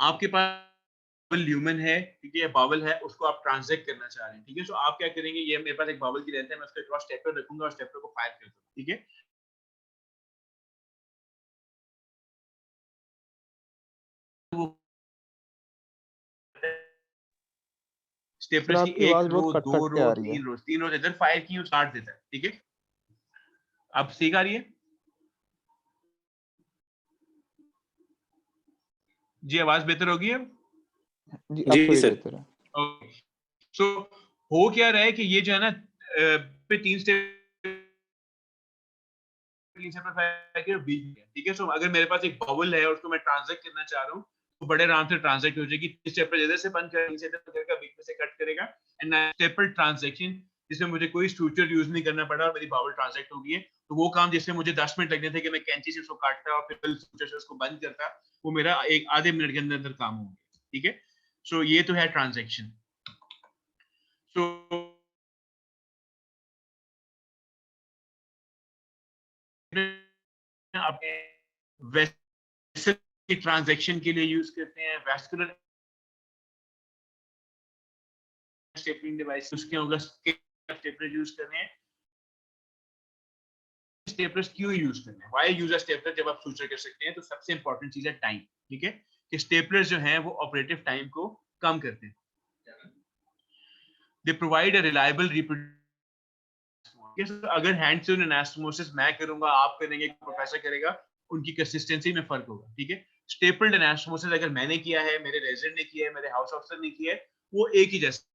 आपके पास ल्यूमेन है, ठीक है, बावल है, उसको आप ट्रांसजेक्ट करना चाह रहे हैं, ठीक है। सो आप क्या करेंगे, ये मेरे पास एक बावल की लेंथ है, मैं उसके क्रॉस स्टेपलर रखूंगा और स्टेपलर को फायर कर दूंगा, ठीक है। वो स्टेपलर की आपकी एक आवाज रो, बहुत कट दो कट के रो, आ रही है। तीन रो इधर फायर की और काट देता है, ठीक है। अब ठीक आ रही है जी, आवाज बेहतर होगी अब? जी अब जी थोड़ी सर। बेहतर है। ओके, सो हो क्या रहा है कि ये जो है ना पे 3 स्टेप ठीक है। सो अगर मेरे पास एक बाउल है और उसको मैं ट्रांजैक्ट करना चाह रहा हूँ तो बड़े आराम से ट्रांजैक्ट हो जाएगी। स्टेपलर इधर से बंद करेगा, नीचे करेगा, बीच में से कट करेगा एंड स्टेपल ट्रांजैक्शन जिसमें मुझे कोई स्टूचर यूज नहीं करना पड़ा और मेरी बाउल ट्रांजैक्ट हो गई है। तो वो काम जिसमें मुझे 10 मिनट लगने थे कि मैं कैंची से उसको काटता और फिर स्टूचर से उसको बंद करता, वो मेरा एक आधे मिनट के अंदर अंदर काम हो गया, ठीक है। सो ये तो है ट्रांजैक्शन। सो आपने वेसल की ट्रांजैक्शन के लिए यूज करते हैं, वैस्कुलर स्टेपलिंग डिवाइस उसके होगा, स्टेपलर यूज कर रहे हैं। स्टेपलर्स क्यों यूज करना है, व्हाई यूज अ स्टेपलर जब आप सूचर कर सकते हैं? तो सबसे इंपॉर्टेंट चीज है टाइम, ठीक है, कि स्टेपलर्स जो हैं वो ऑपरेटिव टाइम को कम करते हैं। They provide a reliable reproduce. अगर हैंड्स ऑन एनास्टोमोसिस मैं करूंगा, आप करेंगे, प्रोफेसर करेगा, उनकी कंसिस्टेंसी में फर्क होगा, ठीक है। स्टेपल्ड एनास्टोमोसिस अगर मैंने किया है, मेरे रेजिडेंट ने किया है, मेरे हाउस ऑफिसर ने किया है, वो एक ही जैसा।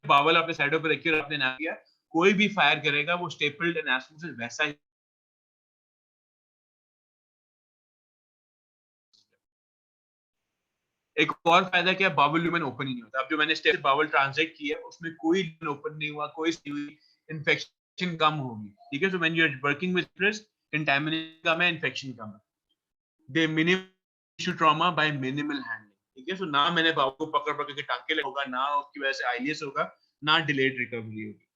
बावल आपने साइडों पे रखी और आपने ना किया, कोई भी फायर करेगा वो स्टेपल्ड एनास्टोमोसिस वैसा ही। एक और फायदा क्या, बावल लूमेन ओपन ही नहीं होता। अब जो मैंने स्टेप बावल ट्रांजैक्ट किया उसमें कोई ओपन नहीं हुआ, कोई इन्फेक्शन कम होगी, ठीक है। So when you are working with stress, contamination कम है, इन्फेक्शन कम है। They minimum tissue trauma by minimal handling, ठीक है। सो ना मैंने बावल को पकड़ पकड़ के टांके होगा, ना उसकी वजह से आईएस होगा, ना डिलेड रिकवरी होगी।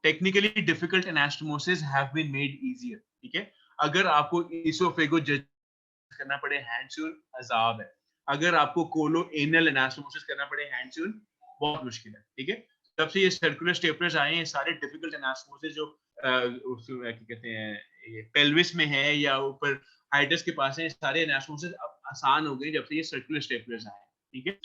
Technically difficult anastomosis have been made easier, ठीक है। अगर आपको इसोफेगो जज करना पड़े, हैंड्स ऑन अजाब है। अगर आपको कोलो एनल एनास्टोमोसिस करना पड़े, हैंड्स ऑन बहुत मुश्किल है, ठीक है। तब से ये सर्कुलर स्टेपलर्स आए हैं, सारे डिफिकल्ट एनास्टोमोसिस जो क्या कहते हैं ये पेल्विस में है या ऊपर हाइटस के पास है, सारे एनास्टोमोसिस अब आसान हो गए जब से ये सर्कुलर स्टेपलर्स आए हैं, ठीक है।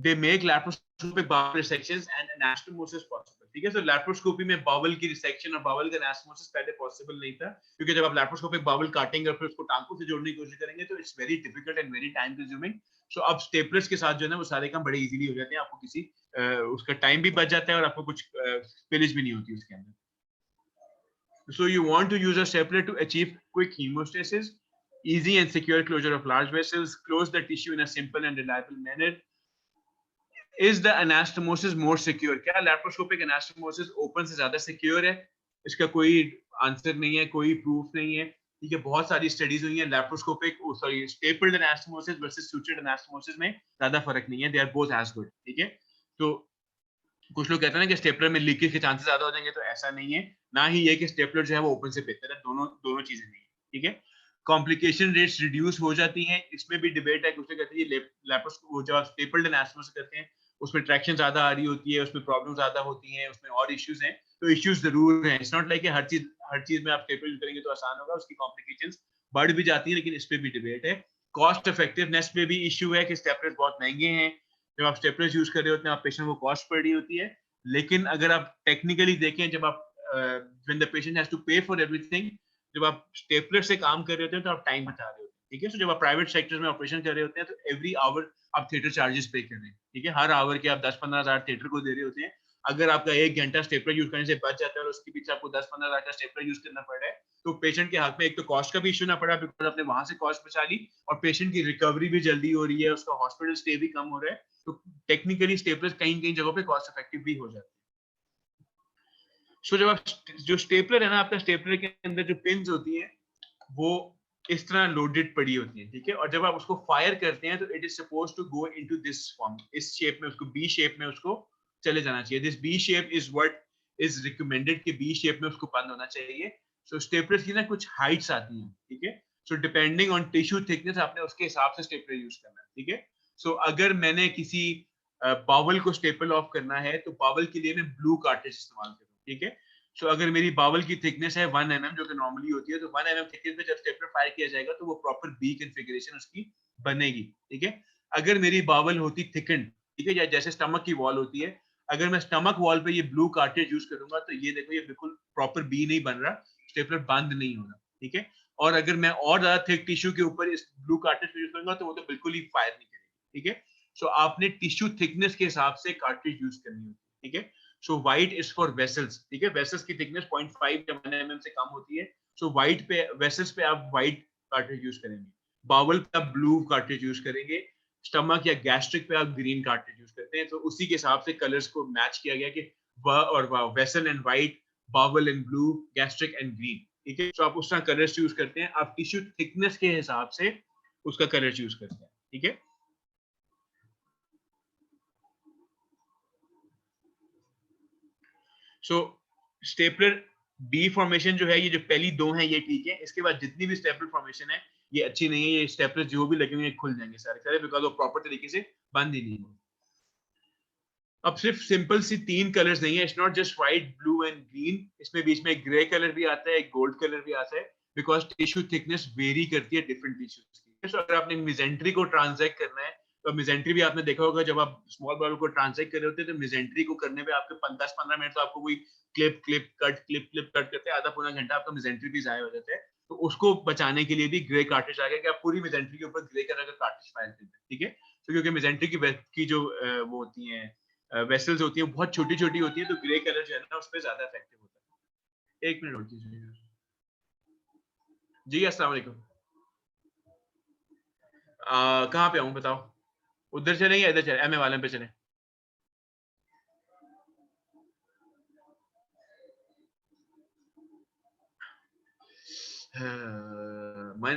They make laparoscopic bowel resections and anastomosis possible, ठीक है। So laparoscopy में बावल की रिसेक्शन और बावल का एनास्टोमोसिस पहले पॉसिबल नहीं था, क्योंकि जब आप laparoscopic बावल काटेंगे और फिर उसको टांकों से जोड़ने की कोशिश करेंगे तो it's very difficult and very time consuming. So अब स्टेपलर्स के साथ जो है ना वो सारे काम बड़े इजीली हो जाते हैं, आपको किसी उसका टाइम भी बच जाता है और आपको कुछ स्पिलिज भी नहीं होती उसके अंदर। So you want to use a stapler to achieve quick hemostasis, easy and secure closure of large vessels, close the tissue in a simple and reliable manner. Is the anastomosis more secure? क्या laparoscopic anastomosis open से ज्यादा secure है? इसका कोई answer नहीं है, कोई proof नहीं है, ठीक है। बहुत सारी स्टडीज हुई हैं, laparoscopic stapled anastomosis versus sutured anastomosis में ज्यादा फर्क नहीं है, they are both as good, ठीक है। तो कुछ लोग कहते हैं ना कि स्टेपलर में लीकेज के चांसेस ज्यादा हो जाएंगे, तो ऐसा नहीं है, ना ही ये कि स्टेपलर जो है वो ओपन से बेहतर है, दोनों चीजें नहीं है, ठीक है। कॉम्प्लिकेशन रेट्स रिड्यूस हो जाती हैं, इसमें भी डिबेट है, कुछ लोग कहते हैं ये लैप्रोस्कोपी जो स्टेपल्ड एनास्टोमोसिस करते हैं उसमें ट्रैक्शन ज्यादा आ रही होती है, उसमें प्रॉब्लम ज्यादा होती हैं, उसमें और इश्यूज हैं। तो इश्यूज जरूर हैं, इट्स नॉट लाइक हर चीज में आप स्टेपल यूज करेंगे तो आसान होगा, उसकी कॉम्प्लिकेशंस बढ़ भी जाती हैं, लेकिन इस पे भी डिबेट है। कॉस्ट इफेक्टिवनेस पे भी इश्यू है कि स्टेपलर्स बहुत महंगे हैं, जब आप स्टेपलर्स यूज कर रहे होते हैं आप पेशेंट को कॉस्ट पड़ रही होती है। लेकिन अगर आप टेक्निकली देखें, जब आप when the patient has to pay for everything, जब आप स्टेपलर से काम कर रहे होते हैं तो आप टाइम बचा रहे होते हैं, ठीक है। सो जब आप प्राइवेट सेक्टर में ऑपरेशन कर रहे होते हैं तो एवरी आवर आप थिएटर चार्जेस पे कर रहे हैं, ठीक है। हर आवर के आप 10-15 हज़ार थिएटर को दे रहे होते हैं। अगर आपका 1 घंटा स्टेपलर यूज करने से बच जाता है और उसके पीछे आपको 10-15 हज़ार का स्टेपलर यूज करना पड़ रहा है, तो पेशेंट के हाथ में एक तो कॉस्ट का भी इशू ना पड़ा, बिकॉज आपने वहां से कॉस्ट बचा ली, और पेशेंट की रिकवरी भी जल्दी हो रही है, उसका हॉस्पिटल स्टे भी कम हो रहा है। तो टेक्निकली स्टेपलर कहीं जगहों पे कॉस्ट इफेक्टिव भी हो जाते हैं। सो जब आप जो स्टेपलर है ना, आपका स्टेपलर के अंदर जो पिन्स होती हैं वो इस तरह लोडेड पड़ी होती है, ठीक है। और जब आप उसको फायर करते हैं तो it is suppose to go into this form, इस शेप में, उसको बी शेप में उसको चले जाना चाहिए। This B shape is what is recommended कि बी शेप में उसको बंद होना चाहिए। सो स्टेपलर की ना कुछ हाइट्स आती हैं, ठीक है। So depending on tissue thickness आपने उसके हिसाब से स्टेपलर यूज करना है, ठीक है। सो अगर मैंने किसी बावल को स्टेपल ऑफ करना है तो बावल के लिए मैं ब्लू कार्ट्रिज इस्तेमाल करूँ, ठीक है। सो अगर मेरी बावल की थिकनेस है 1 mm जो कि नॉर्मली होती है, तो 1 mm थिकनेस पे जब स्टेपलर फायर किया जाएगा तो वो प्रॉपर बी कॉन्फ़िगरेशन उसकी बनेगी, ठीक है। अगर मेरी बावल होती थिकन, ठीक है, या जैसे स्टमक की वॉल होती है, अगर मैं स्टमक वॉल पे ये ब्लू कार्ट्रिज यूज करूंगा तो ये देखो ये बिल्कुल प्रॉपर बी नहीं बन रहा, स्टेपलर बंद नहीं हो रहा, ठीक है। और अगर मैं और ज्यादा थिक टिश्यू के ऊपर इस ब्लू कार्ट्रिज यूज करूंगा तो वो तो बिल्कुल ही फायर नहीं करेगी, ठीक है। सो आपने टिश्यू थिकनेस के हिसाब से कार्ट्रिज यूज करनी होती है, ठीक है। सो व्हाइट इज फॉर वेसल्स, ठीक है, वेसल्स की थिकनेस 0.5 या 1 mm से कम होती है। सो व्हाइट पे, वेसल्स पे आप व्हाइट कार्ट्रिज यूज करेंगे, बावल पे आप ब्लू कार्ट्रिज यूज करेंगे, स्टमक या गैस्ट्रिक पे आप ग्रीन कार्ट्रिज यूज करते हैं। तो उसी के हिसाब से कलर्स को मैच किया गया कि vessel and white, bowel and blue, gastric and green, ठीक है। तो आप उस तरह कलर्स यूज करते हैं, आप टिश्यू थिकनेस के हिसाब से उसका कलर्स यूज करते हैं, ठीक है। सो स्टेपलर बी फॉर्मेशन जो है, ये जो पहली दो हैं ये ठीक है, इसके बाद जितनी भी स्टेपलर फॉर्मेशन है ये अच्छी नहीं है, ये स्टेपलर जो भी लगे हुए खुल जाएंगे सारे, बिकॉज वो प्रॉपर तरीके से बंद ही नहीं है। अब सिर्फ सिंपल सी 3 कलर्स नहीं है, it's not just white, blue and green, इसमें बीच में एक ग्रे कलर भी आता है, एक गोल्ड कलर भी आता है, बिकॉज टिश्यू थिकनेस वेरी करती है डिफरेंट टिश्यूज की। तो अगर आपने मिजेंट्री को ट्रांसैक्ट करना है तो मिजेंट्री भी आपने देखा होगा, जब आप स्मॉल बाउल को ट्रांसैक्ट कर रहे होते हैं तो मिजेंट्री को करने में आपके 10-15 मिनट तो आपको कोई क्लिप क्लिप कट करते हैं, आधा पौना घंटा आपका मिजेंट्री भी जाया हो जाता है। तो उसको बचाने के लिए भी ग्रे कार्ट्रिज आ गया कि आप पूरी मिजेंट्री के ऊपर ग्रे कलर का कार्ट्रिज फाइल करते हैं, ठीक है। तो क्योंकि मिजेंट्री की जो वो होती है वेसल्स होती है बहुत छोटी छोटी होती है, तो ग्रे कलर जो है ना उस पर ज्यादा इफेक्टिव होता है। 1 मिनट होल्ड कीजिए जी। अस्सलाम वालेकुम। कहाँ पे आऊँ बताओ, उधर चले या इधर चले, एमए वाले पे चले?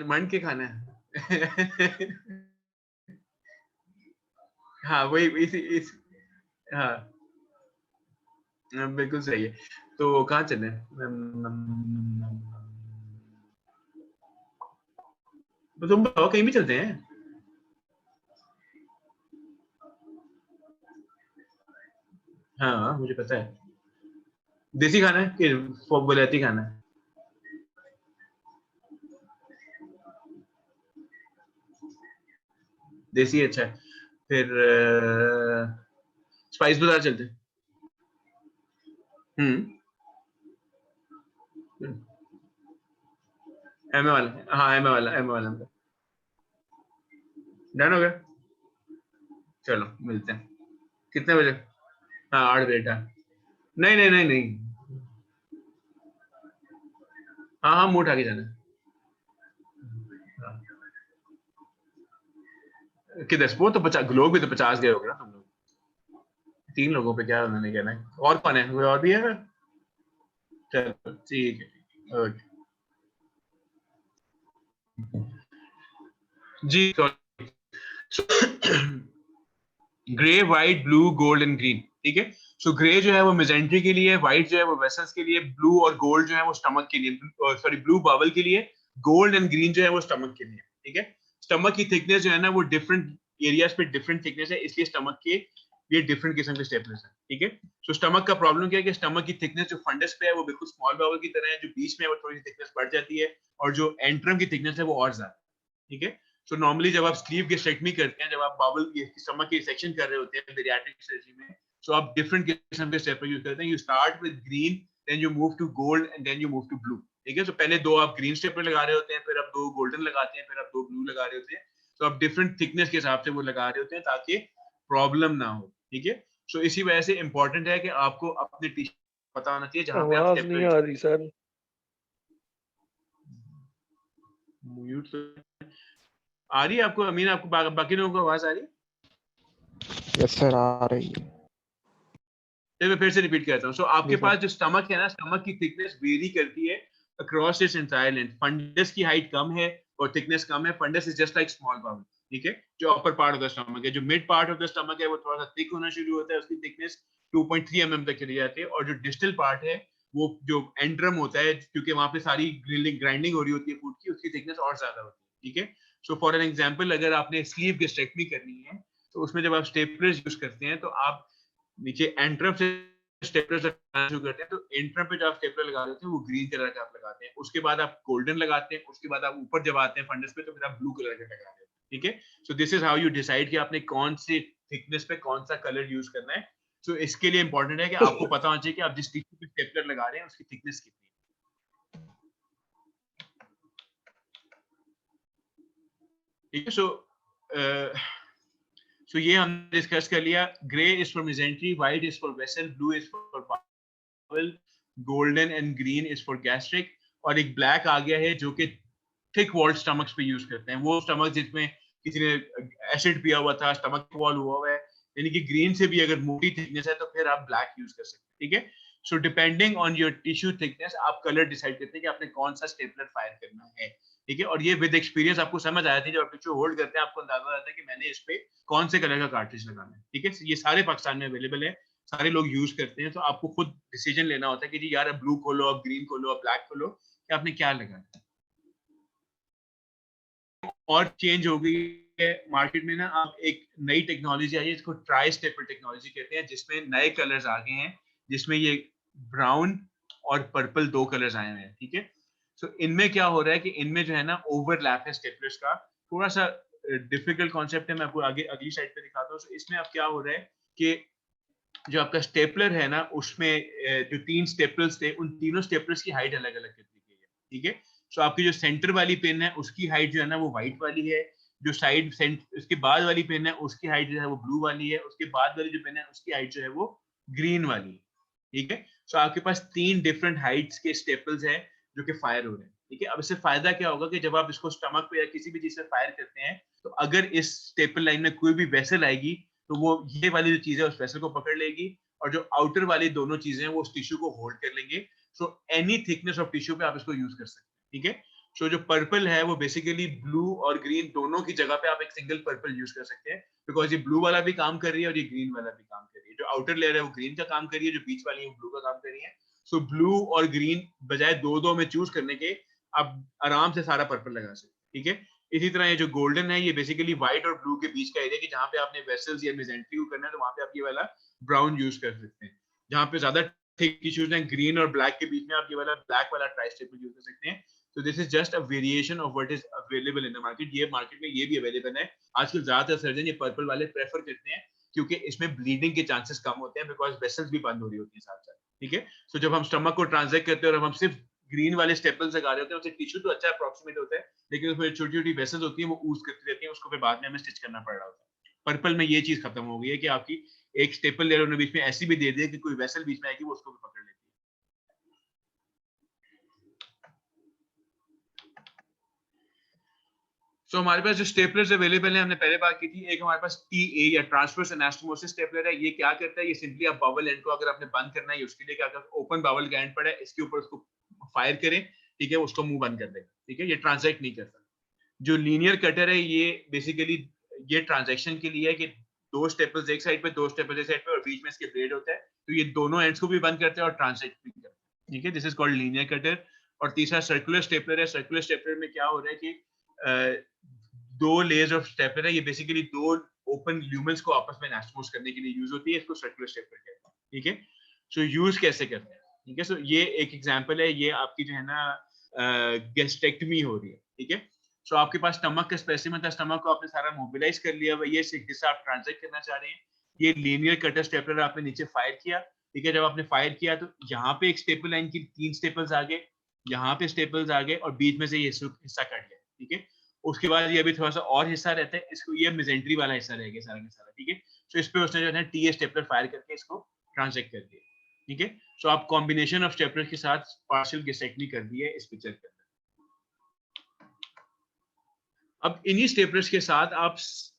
मन के खाना है हाँ वही इस हाँ बिल्कुल सही है। तो कहाँ चले? तो तुम बताओ, कहीं भी चलते हैं। हाँ मुझे पता है, देसी खाना है कि बलैती खाना है? देसी अच्छा है, फिर स्पाइस बाजार चलते हैं। एमए वाला, हाँ एमए वाला डन हो गया। चलो मिलते हैं कितने बजे? हाँ 8 बजे डन। नहीं नहीं नहीं नहीं, हाँ हाँ मुंह उठा के जाना है। हाँ। किधर? वो तो 50 लोग भी तो 50 गए होंगे ना तुम लोग। 3 लोगों पे क्या उन्होंने कहना है? और कौन है? कोई और भी है? चलो ठीक है, ओके जी। Grey, white, blue, gold and green, ठीक है। सो ग्रे जो है वो मिजेंट्री के लिए, व्हाइट जो है वो वेसल्स के लिए, ब्लू और गोल्ड जो है वो स्टमक के लिए, सॉरी ब्लू बावल के लिए, गोल्ड एंड ग्रीन जो है वो स्टमक के लिए, ठीक है। स्टमक की थिकनेस जो है ना वो डिफरेंट एरियाज पे डिफरेंट थिकनेस है, इसलिए स्टमक के ये डिफरेंट किस्म के स्टेपलर्स है, ठीक है। सो स्टमक का प्रॉब्लम क्या है कि स्टमक की थिकनेस जो फंडस पे है वो बिल्कुल स्मॉल बावल की तरह है, जो बीच में है वो थोड़ी सी थिकनेस बढ़ जाती है, और जो एंट्रम की थिकनेस है वो और ज्यादा, ठीक है। सो नॉर्मली जब आप स्लीव गेस्ट्रेक्टमी करते हैं, जब आप बावल की स्टमक की सेक्शन कर रहे होते हैं बेरियाट्रिक सर्जरी में, सो आप डिफरेंट किस्म के स्टेपलर यूज करते हैं। You start with green, then you move to gold and then you move to blue, ठीक है। सो पहले 2 आप ग्रीन स्टेपलर लगा रहे होते हैं, फिर आप 2 गोल्डन लगाते हैं, फिर आप 2 ब्लू लगा रहे होते हैं। तो आप डिफरेंट थिकनेस के हिसाब से वो लगा रहे होते हैं ताकि प्रॉब्लम ना हो, ठीक है। सो इसी वजह से इंपॉर्टेंट है कि आपको अपने टिश्यू पता होना चाहिए जहां पे आप आवाज नहीं आ रही सर। म्यूट आ रही है आपको? अमीन आपको बाकी लोगों को आवाज आ रही है? यस सर आ रही है। मैं फिर से रिपीट करता हूँ। सो आपके जी पास जो स्टमक है ना, स्टमक की थिकनेस वेरी करती है across its entire length. Fundus की हाइट कम है और थिकनेस कम है। Fundus is just like small bowel, ठीक है। जो upper part of the stomach है, जो mid part of the stomach है वो थोड़ा सा थिक होना शुरू होता है, उसकी थिकनेस 2.3 mm तक चली जाती है। और जो डिस्टल पार्ट है वो जो एंट्रम होता है, क्योंकि वहां पे सारी ग्राइंडिंग हो रही होती है फूड की, उसकी थिकनेस और ज्यादा होती है, ठीक है। सो फॉर एन एग्जांपल, अगर आपने स्लीव गेस्ट्रेक्टमी करनी है तो उसमें जब आप स्टेपलर्स यूज करते हैं तो आप नीचे एंट्रम से स्टेपलर शुरू करते हैं, तो एंट्रम पे जो आप स्टेपलर लगा देते हैं वो ग्रीन कलर का आप लगाते हैं, उसके बाद आप गोल्डन लगाते हैं, उसके बाद आप ऊपर जब आते हैं फंडस पे तो फिर आप ब्लू कलर का लगाते हैं, ठीक है। So this is how you decide कि आपने कौन सी थिकनेस पे कौन सा कलर यूज करना है। सो इसके लिए इंपॉर्टेंट है कि आपको पता होना चाहिए कि आप जिस टिश्यू पे स्टेपलर लगा रहे हैं उसकी थिकनेस कितनी है। ठीक है। सो ये हमने डिस्कस कर लिया। Grey is for mesentery, white is for vessel, blue is for bowel, golden and green is for gastric, और एक ब्लैक आ गया है जो कि थिक वॉल्ड स्टमक्स पे यूज करते हैं, वो स्टमक जिसमें किसी ने एसिड पिया हुआ था, स्टमक वॉल हुआ है, यानी कि ग्रीन से भी अगर मोटी थिकनेस है तो फिर आप ब्लैक यूज कर सकते हैं। ठीक है। So depending on your tissue thickness आप कलर डिसाइड करते हैं कि आपने कौन सा स्टेपलर फायर करना है। ठीक है। और ये विद एक्सपीरियंस आपको समझ आया था, जब आप टिश्यू होल्ड करते हैं आपको अंदाजा आता है कि मैंने इस पे कौन से कलर का कार्ट्रिज लगाना है। ठीक है। ये सारे पाकिस्तान में अवेलेबल है, सारे लोग यूज करते हैं, तो आपको खुद डिसीजन लेना होता है कि जी यार अब ब्लू खोलो, अब ग्रीन खोलो, अब ब्लैक खोलो, कि आपने क्या लगाना है। और चेंज हो गई है मार्केट में ना, आप एक नई टेक्नोलॉजी आई है, इसको ट्राई स्टेपल टेक्नोलॉजी कहते हैं, जिसमें नए कलर्स आ गए हैं, जिसमें ये ब्राउन और पर्पल दो कलर्स आए हुए हैं। ठीक है। सो इनमें क्या हो रहा है कि इनमें जो है ना ओवरलैप है स्टेपलर्स का, थोड़ा सा डिफिकल्ट कॉन्सेप्ट है, मैं आपको आगे अगली साइड पे दिखाता हूँ। so, इसमें अब क्या हो रहा है कि जो आपका स्टेपलर है ना, उसमें जो 3 स्टेपल्स थे, उन तीनों स्टेपलर्स की हाइट अलग अलग कर दी गई है। ठीक है। सो आपकी जो सेंटर वाली पेन है उसकी हाइट जो है ना वो व्हाइट वाली है, जो साइड उसके बाद वाली पेन है उसकी हाइट जो है वो ब्लू वाली है, उसके बाद वाली जो पेन है उसकी हाइट जो है वो ग्रीन वाली है। ठीक है। सो आपके पास 3 डिफरेंट हाइट्स के स्टेपल्स हैं जो कि फायर हो रहे हैं। ठीक है। अब इससे फायदा क्या होगा कि जब आप इसको स्टमक पे या किसी भी चीज से फायर करते हैं, तो अगर इस स्टेपल लाइन में कोई भी वेसल आएगी तो वो ये वाली जो चीज है उस वेसल को पकड़ लेगी, और जो आउटर वाली दोनों चीजें हैं वो उस टिश्यू को होल्ड कर लेंगे। So any thickness of tissue पे आप इसको यूज कर सकते हैं। ठीक है। सो जो पर्पल है वो बेसिकली ब्लू और ग्रीन दोनों की जगह पे आप एक सिंगल पर्पल यूज कर सकते हैं, बिकॉज ये ब्लू वाला भी काम कर रही है और ये ग्रीन वाला भी काम कर रही है। जो आउटर लेयर है वो ग्रीन का काम कर रही है, जो बीच वाली है वो ब्लू का काम कर रही है। सो ब्लू और ग्रीन बजाय दो में चूज करने के आप आराम से सारा पर्पल लगा सकते हैं। ठीक है। इसी तरह ये जो गोल्डन है ये बेसिकली व्हाइट और ब्लू के बीच का एरिया, कि जहाँ पे आपने वेसल्स या मेसेंट्री को करना है तो वहां पे आप ये वाला ब्राउन यूज कर सकते हैं। जहाँ पे ज्यादा थिक टिश्यूज हैं ग्रीन और ब्लैक के बीच में आप ये वाला ब्लैक वाला ट्राई स्टेपल यूज कर सकते हैं। So this is just a variation of what is available in the market. ये मार्केट में ये भी अवेलेबल है। आजकल ज्यादातर सर्जन ये पर्पल वाले प्रेफर करते हैं क्योंकि इसमें ब्लीडिंग के चांसेस कम होते हैं, बिकॉज वेसल्स भी बंद हो रही होती है साथ साथ। ठीक है। सो जब हम स्टमक को ट्रांसजेक्ट करते हैं और हम सिर्फ ग्रीन वाले स्टेपल्स लगा रहे होते हैं, उससे टिश्यू तो अच्छा अप्रोक्सीमेट होता है, लेकिन उसमें छोटी छोटी वेसल्स होती है वो ऊज करती रहती है, उसको फिर बाद में हमें स्टिच करना पड़ रहा होता है। पर्पल में ये चीज खत्म हो गई है कि आपकी एक स्टेपल लेयर उन्होंने बीच में ऐसी भी दे दी है कि कोई वेसल बीच में आएगी वो उसको भी पकड़ लेती है। तो हमारे पास जो स्टेपलर्स अवेलेबल है, हमने पहले बात की थी, एक हमारे पास टीए या ट्रांसवर्स एनास्टोमोसिस स्टेपलर है। ये क्या करता है, ये सिंपली आप बावल एंड को अगर आपने बंद करना है उसके लिए क्या करता है, ओपन बावल का एंड पड़ा है इसके ऊपर उसको फायर करें, ठीक है, उसको मुंह बंद कर देगा। ठीक है। ये ट्रांजैक्ट नहीं करता। जो लीनियर कटर है ये बेसिकली ये ट्रांजैक्शन के लिए है कि 2 स्टेपल्स एक साइड पे, 2 स्टेपल्स एक साइड पे और बीच में इसके ब्लेड होता है, तो ये दोनों एंड्स को भी बंद करते हैं और ट्रांजैक्ट भी करते हैं। ठीक है। This is called linear cutter. और तीसरा सर्कुलर स्टेपलर है। सर्कुलर स्टेपलर में क्या हो रहा है कि 2 लेयर्स ऑफ स्टेपलर है, ये बेसिकली 2 ओपन ल्यूमेंस को आपस में एनास्टोमोस करने के लिए यूज होती है, इसको सर्कुलर स्टेपलर कहते हैं। ठीक है। सो यूज कैसे करते हैं, ठीक है। सो ये एक एग्जांपल है, ये आपकी जो है ना गैस्ट्रेक्टमी हो रही है। ठीक है। सो आपके पास स्टमक का स्पेसिमेन था, स्टमक को आपने सारा मोबिलाइज कर लिया, ये हिस्सा आप ट्रांसजेक्ट करना चाह रहे हैं, ये लीनियर कटर स्टेपलर आपने नीचे फायर किया। ठीक है। जब आपने फायर किया तो यहाँ पे एक स्टेपल लाइन की 3 स्टेपल्स आ गए, यहाँ पे स्टेपल्स आ गए और बीच में से ये हिस्सा कट गया। ठीक है। उसके बाद ये अभी थोड़ा सा और हिस्सा रहता है, इसको ये मेसेंट्री वाला हिस्सा रह गया सारा का सारा। ठीक है। सो इस पे उसने जो है टीए स्टेपलर फायर करके इसको ट्रांसजेक्ट कर दिया। ठीक है। सो आप कॉम्बिनेशन ऑफ स्टेपलर के साथ पार्शियल गैस्ट्रेक्टमी कर दी है इस पिक्चर के अंदर। अब इन्हीं स्टेपलर्स के साथ आप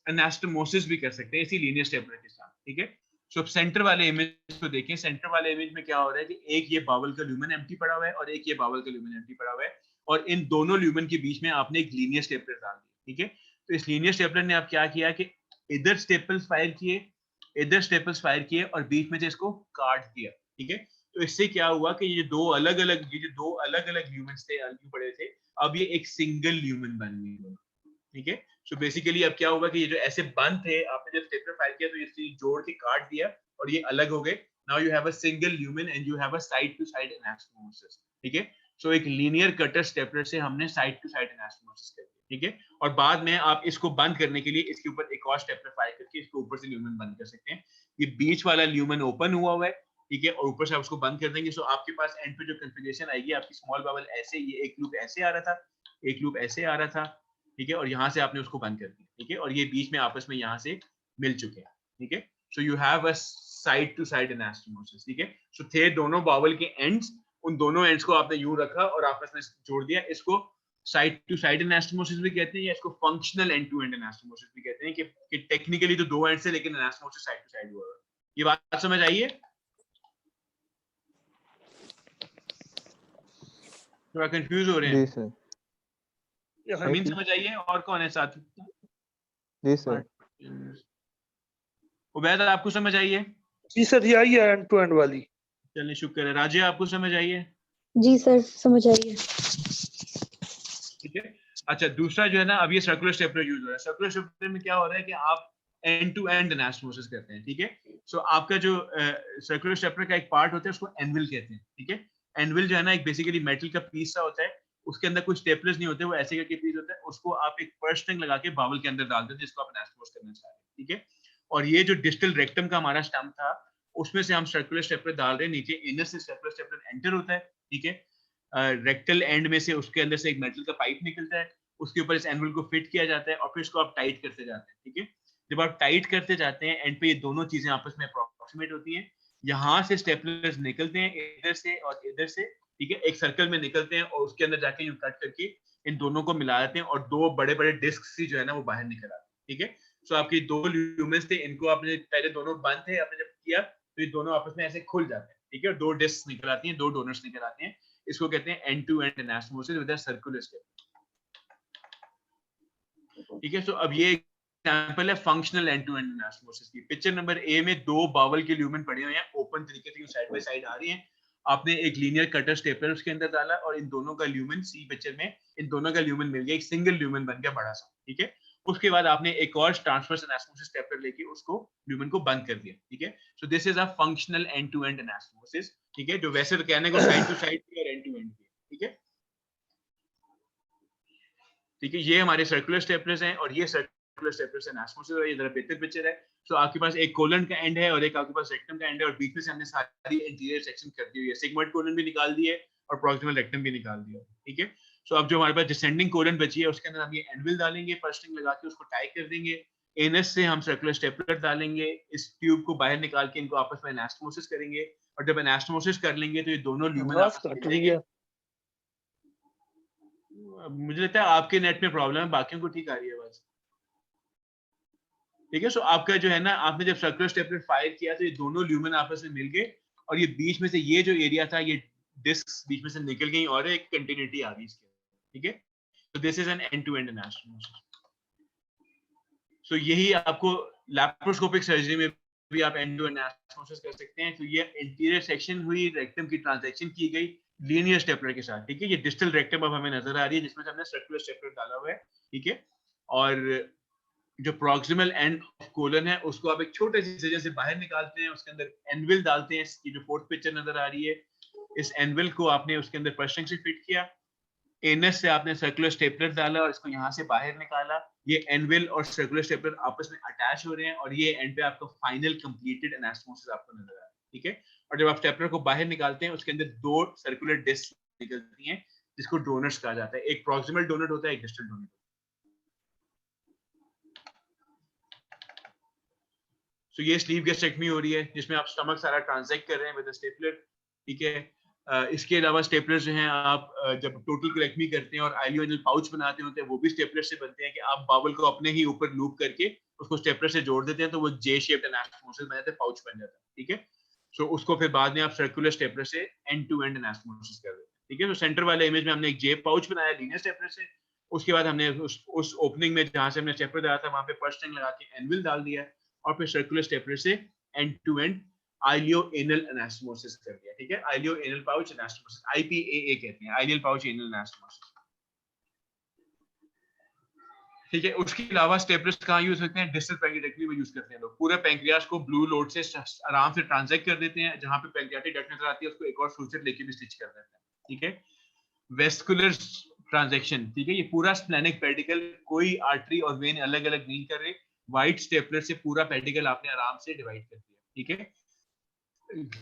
एनास्टोमोसिस भी कर सकते हैं इसी लीनियर स्टेपलर के साथ। ठीक है। सो अब सेंटर वाले इमेज को देखें, सेंटर वाले इमेज में क्या हो रहा है कि एक ये बावल का ल्यूमेन एम्प्टी पड़ा हुआ है और एक ये बावल का ल्यूमेन एम्प्टी पड़ा हुआ है, और इन दोनों ल्यूमेन के बीच में आपने एक लीनियर स्टेपलर डाल दिया। ठीक है। तो इस लीनियर स्टेपलर ने आप क्या किया कि इधर स्टेपल्स फायर किए, इधर स्टेपल्स फायर किए और बीच में से इसको काट दिया। ठीक है। तो इससे क्या हुआ कि ये जो दो अलग अलग ल्यूमेन्स थे, अलग पड़े थे, अब ये एक सिंगल ल्यूमेन बन गए। ठीक है। सो बेसिकली अब क्या होगा कि ये जो ऐसे बंद थे, आपने जब स्टेपलर फायर किया तो ये जोड़ के काट दिया और ये अलग हो गए। Now you have a single lumen and you have a side to side anastomosis. ठीक है। सो एक लीनियर कटर स्टेपलर से हमने साइड टू साइड एनास्टोमोसिस कर दिया। ठीक है, और बाद में आप इसको बंद करने के लिए इसके ऊपर एक और स्टेपलर फायर करके इसको ऊपर से ल्यूमेन बंद कर सकते हैं। ये बीच वाला ल्यूमेन ओपन हुआ है, ठीक है, और ऊपर से आप उसको बंद कर देंगे। सो आपके पास एंड पे जो कॉन्फ़िगरेशन आएगी, आपकी स्मॉल बबल ऐसे, ये एक लूप ऐसे आ रहा था, एक लूप ऐसे आ रहा था, ठीक है, और यहाँ से आपने उसको बंद कर दिया, ठीक है, और ये बीच में आपस में यहाँ से मिल चुके हैं, ठीक है। So you have a side to side anastomosis, ठीक है। सो थे दोनों बावल के एंड्स, उन दोनों एंड्स को आपने यूं रखा और आपस में जोड़ दिया। इसको साइड टू साइड एनास्टोमोसिस भी कहते हैं, या इसको functional end to end anastomosis भी कहते हैं कि टेक्निकली तो दो एंड्स है लेकिन एनास्टोमोसिस साइड टू साइड हुआ है। ये बात समझ आई है? थोड़ा कंफ्यूज हो रहे हैं? जी सर। हमीन समझ आई है? और कौन है साथ? जी सर। उबैद आपको समझ आई है? जी सर, ये आई है एंड टू एंड वाली। चलिए शुक्र है। राजिया आपको समझ आई है? जी सर, समझ आइए। ठीक है। अच्छा, दूसरा जो है ना, अब ये सर्कुलर स्टेपलर यूज हो रहा है। सर्कुलर स्टेपलर में क्या हो रहा है कि आप एंड टू एंड एनास्टोमोसिस करते हैं, ठीक है। सो आपका जो सर्कुलर स्टेपलर का एक पार्ट होता है उसको एनविल कहते हैं, ठीक है। एनविल जो है ना एक बेसिकली मेटल का पीस सा होता है, उसके अंदर कोई स्टेपलर्स नहीं होते, वो ऐसे करके पीस होता है। उसको आप एक पर्स स्ट्रिंग लगा के बावल के अंदर डाल देते हैं जिसको आप एनास्टोमोस करना चाह रहे हैं, ठीक है। और ये जो डिस्टल रेक्टम का हमारा स्टम्प था, उसमें से हम सर्कुलर स्टेपलर डाल रहे हैं। नीचे एनस से सर्कुलर स्टेपलर एंटर होता है, ठीक है। रेक्टल एंड में से उसके अंदर से एक मेटल का पाइप निकलता है, उसके ऊपर इस एनवल को फिट किया जाता है और फिर इसको आप टाइट करते जाते हैं, ठीक है। जब आप टाइट करते जाते हैं एंड पे ये दोनों चीजें आपस में अप्रोक्सीमेट होती हैं। यहाँ से स्टेपलर्स निकलते हैं, इधर से और इधर से, ठीक है, एक सर्कल में निकलते हैं और उसके अंदर जाके यूं कट करके इन दोनों को मिला देते हैं और दो बड़े बड़े डिस्क सी जो है ना वो बाहर निकल आते हैं, ठीक है। सो आपकी दो ल्यूमेंस थे, इनको आपने पहले दोनों बंद थे, आपने जब किया तो ये दोनों आपस में ऐसे खुल जाते हैं, ठीक है, और दो डिस्क निकल आती हैं, दो डोनर्स निकल आते हैं। इसको कहते हैं end to end anastomosis with a circular step, ठीक है। सो अब ये एग्जांपल है functional end to end anastomosis की। पिक्चर नंबर ए में दो बावल के ल्यूमेन पड़े हुए हैं, ओपन तरीके से साइड बाय साइड आ रही हैं। आपने एक लीनियर कटर स्टेपलर उसके अंदर डाला और इन दोनों का ल्यूमेन, सी पिक्चर में इन दोनों का ल्यूमेन मिल गया, एक सिंगल ल्यूमेन बन गया बड़ा सा, ठीक है। उसके बाद आपने एक और ट्रांसवर्स एनास्टोमोसिस स्टेपलर लेके उसको ल्यूमेन को बंद कर दिया, ठीक है। So this is a functional end to end anastomosis, ठीक है, जो वैसे तो कहने को साइड टू साइड और एंड टू एंड, ठीक है। ठीक है, ये हमारे सर्कुलर स्टेपलर्स हैं और ये सर्कुलर स्टेपलर्स एनास्टोमोसिस है। ये जरा बेहतर पिक्चर है। सो आपके पास एक कोलन का एंड है और एक आपके पास रेक्टम का एंड है और बीच में से हमने सारी इंटीरियर सेक्शन कर दी हुई है। सिग्मोइड कोलन भी निकाल दी है और प्रॉक्सिमल रेक्टम भी निकाल दिया, ठीक है। सो अब जो हमारे पास डिसेंडिंग कोलन बची है उसके अंदर हम ये एनविल डालेंगे, पर्स स्ट्रिंग लगा के उसको टाई कर देंगे। एनएस से हम सर्कुलर स्टेपलर डालेंगे, इस ट्यूब को बाहर निकाल के इनको आपस में एनास्टोमोसिस करेंगे और जब एनास्टोमोसिस कर लेंगे तो ये दोनों ल्यूमेन आवाज आपस में कट रही मिलेंगे। है। मुझे लगता है आपके नेट में प्रॉब्लम है, बाकियों को ठीक आ रही है आवाज, ठीक है। सो आपका जो है ना, आपने जब सर्कुलर स्टेपलर फायर किया तो ये दोनों ल्यूमेन आपस में मिल गए और ये बीच में से ये जो एरिया था, ये डिस्क्स बीच में से निकल गई और एक कंटिन्यूटी आ गई इसके, ठीक है। So this is an end to end anastomosis. So यही आपको लैप्रोस्कोपिक सर्जरी में भी आप एंड टू एंड एनास्टोमोसिस कर सकते हैं। तो ये इंटीरियर सेक्शन हुई, रेक्टम की ट्रांजैक्शन की गई लीनियर स्टेपलर के साथ, ठीक है। ये डिस्टल रेक्टम अब हमें नजर आ रही है जिसमें से हमने सर्कुलर स्टेपलर डाला हुआ है, ठीक है। और जो प्रॉक्सिमल एंड ऑफ कोलन है उसको आप एक छोटे से इंसिजन से बाहर निकालते हैं, उसके अंदर एनविल डालते हैं। इसकी जो फोर्थ पिक्चर नजर आ रही है, इस एनविल को आपने उसके अंदर पर्स स्ट्रिंग से फिट किया, एनएस से आपने सर्कुलर स्टेपलर डाला और इसको यहाँ से बाहर निकाला। ये एनविल और सर्कुलर स्टेपलर आपस में अटैच हो रहे हैं और ये एंड पे आपका फाइनल कंप्लीटेड एनास्टोमोसिस आपको नजर आ रहा है, ठीक है। और जब आप स्टेपलर को बाहर निकालते हैं उसके अंदर दो सर्कुलर डिस्क निकलती हैं जिसको डोनट्स कहा जाता है। एक प्रॉक्सिमल डोनट होता है, एक डिस्टल डोनट। सो ये स्लीव गैस्ट्रेक्टमी हो रही है जिसमें आप स्टमक सारा ट्रांसैक्ट कर रहे हैं विद स्टेपलर, ठीक है। इसके अलावा स्टेपलर जो हैं आप जब टोटल कोलेक्टमी करते हैं और आइलियोइनल पाउच बनाते होते हैं वो भी स्टेपलर से बनते हैं कि आप बावल को अपने ही ऊपर लूप करके उसको स्टेपलर से जोड़ देते हैं तो वो जे शेप्ड एनास्टोमोसिस बन जाता है, पाउच बन जाता है, ठीक है। सो उसको फिर बाद में आप सर्कुलर स्टेपलर से एंड टू एंड एनास्टोमोसिस कर देते हैं, ठीक है। तो सेंटर वाले इमेज में हमने एक जे पाउच बनाया लीनियर स्टेपलर से, उसके बाद हमने उस ओपनिंग में जहां से हमने स्टेपलर डाला था वहां पे पर्स स्ट्रिंग लगा के एनविल डाल दिया और फिर सर्कुलर स्टेपलर से एंड टू एंड आइलियो-एनल एनास्टोमोसिस कर दिया, ठीक है। आइलियो-एनल पाउच एनास्टोमोसिस, आईपीएए कहते हैं, आइलियल पाउच एनल एनास्टोमोसिस, ठीक है। उसके अलावा स्टेपलर्स कहाँ यूज करते हैं? डिस्टल पैंक्रियाटेक्टमी में यूज करते हैं लोग। पूरे पैंक्रियास को ब्लू लोड से आराम से ट्रांसैक्ट कर देते हैं, जहां पे पैंक्रियाटिक डक्ट नजर आती है उसको एक और सूचर लेके भी स्टिच कर देते हैं, ठीक है। वेस्कुलर ट्रांजैक्शन, ठीक है, ये पूरा स्प्लेनिक पेडिकल, कोई आर्टरी और वेन अलग अलग नहीं कर रहे, वाइट स्टेपलर से पूरा पेडिकल आपने आराम से डिवाइड कर दिया, ठीक है।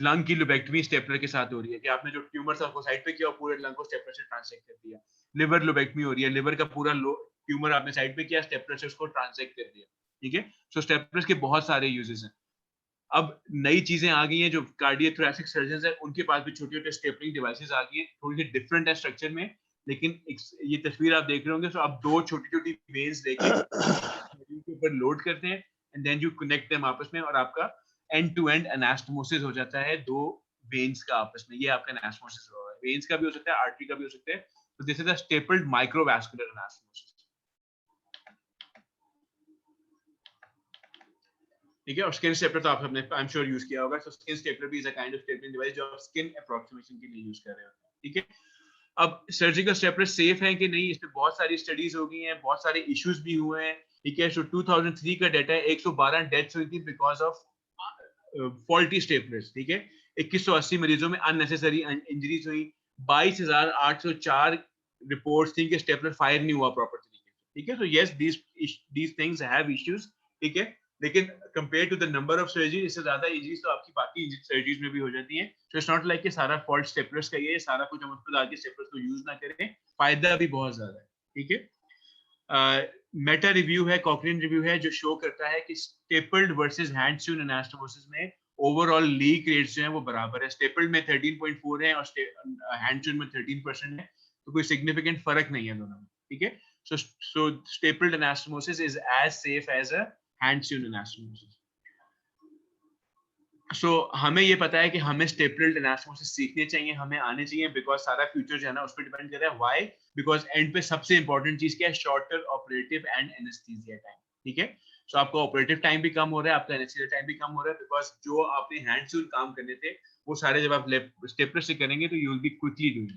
लंग की लोबेक्टमी स्टेपलर के साथ हो रही है कि आपने जो ट्यूमर था उसको साइड पे किया और पूरे लंग को स्टेपलर से ट्रांसेक्ट कर दिया। लिवर लोबेक्टमी हो रही है, लिवर का पूरा ट्यूमर आपने साइड पे किया, स्टेपलर से उसको ट्रांसेक्ट कर दिया, ठीक है। सो स्टेपलर्स के बहुत सारे यूजेस हैं। अब नई चीजें आ गई हैं, जो कार्डियोथोरैसिक सर्जन्स हैं उनके पास भी छोटे छोटे स्टेपलिंग डिवाइसेस आ गई हैं, थोड़ी सी डिफरेंट है स्ट्रक्चर में, लेकिन ये तस्वीर आप देख रहे होंगे, तो आप दो छोटी छोटी वेन्स लेके के ऊपर लोड करते हैं and then you connect them आपस में, और आपका एंड टू एंड एनास्टोमोसिस हो जाता है दो वेन्स का आपस में। ये आपका एनास्टोमोसिस हो रहा है, वेन्स का भी हो सकता है, आर्टरी का भी हो सकता है। तो this is a stapled microvascular anastomosis, ठीक है। और स्किन स्टेपलर तो आप सबने आई एम श्योर यूज किया होगा। सो स्किन स्टेपलर भी is a kind of stippling device जो आप स्किन अप्रोक्सीमेशन के लिए यूज कर रहे होते हैं, ठीक है। अब सर्जिकल स्टेपलर सेफ है कि नहीं, इस पे बहुत सारी स्टडीज हो गई हैं, बहुत सारे इश्यूज भी हुए हैं, ठीक है। सो 2003 का डाटा है, 112 डेथ्स हुई थी बिकॉज ऑफ फॉल्टी स्टेपलर्स, ठीक है। 2180 मरीजों में अननेसेसरी इंजरीज हुई, 22,804 रिपोर्ट्स थी कि स्टेपलर फायर नहीं हुआ प्रॉपर तरीके से, ठीक है। So yes, these things have issues, ठीक है, लेकिन compare to the number of surgery, इससे ज्यादा इंजरीज तो आपकी बाकी सर्जरीज में भी हो जाती हैं। सो इट्स नॉट लाइक कि सारा फॉल्ट स्टेपलर्स का ये सारा कुछ हम उस पर डाल के स्टेपलर्स को यूज ना करें, फायदा भी बहुत ज्यादा है, ठीक है। मेटा रिव्यू है, कॉक्रेन रिव्यू है, जो शो करता है कि stapled versus hand sewn anastomosis में ओवरऑल लीक रेट्स जो है वो बराबर है। स्टेपल्ड में 13.4 है और हैंड स्यून में 13% है, तो कोई सिग्निफिकेंट फर्क नहीं है दोनों में, ठीक है। So stapled anastomosis is as safe as a hand sewn anastomosis. So हमें ये पता है कि हमें स्टेपल्ड एनास्टोमोसिस सीखने चाहिए, हमें आने चाहिए, बिकॉज सारा फ्यूचर जो है ना उस पर डिपेंड कर रहा है। व्हाई? बिकॉज एंड पे सबसे इंपॉर्टेंट चीज क्या है? Shorter operative and anaesthesia time, ठीक है। सो आपका ऑपरेटिव टाइम भी कम हो रहा है, आपका एनेस्थीसिया टाइम भी कम हो रहा है, बिकॉज जो आपने हैंड स्यून काम करने थे वो सारे जब आप स्टेपलर से करेंगे तो you will be quickly doing,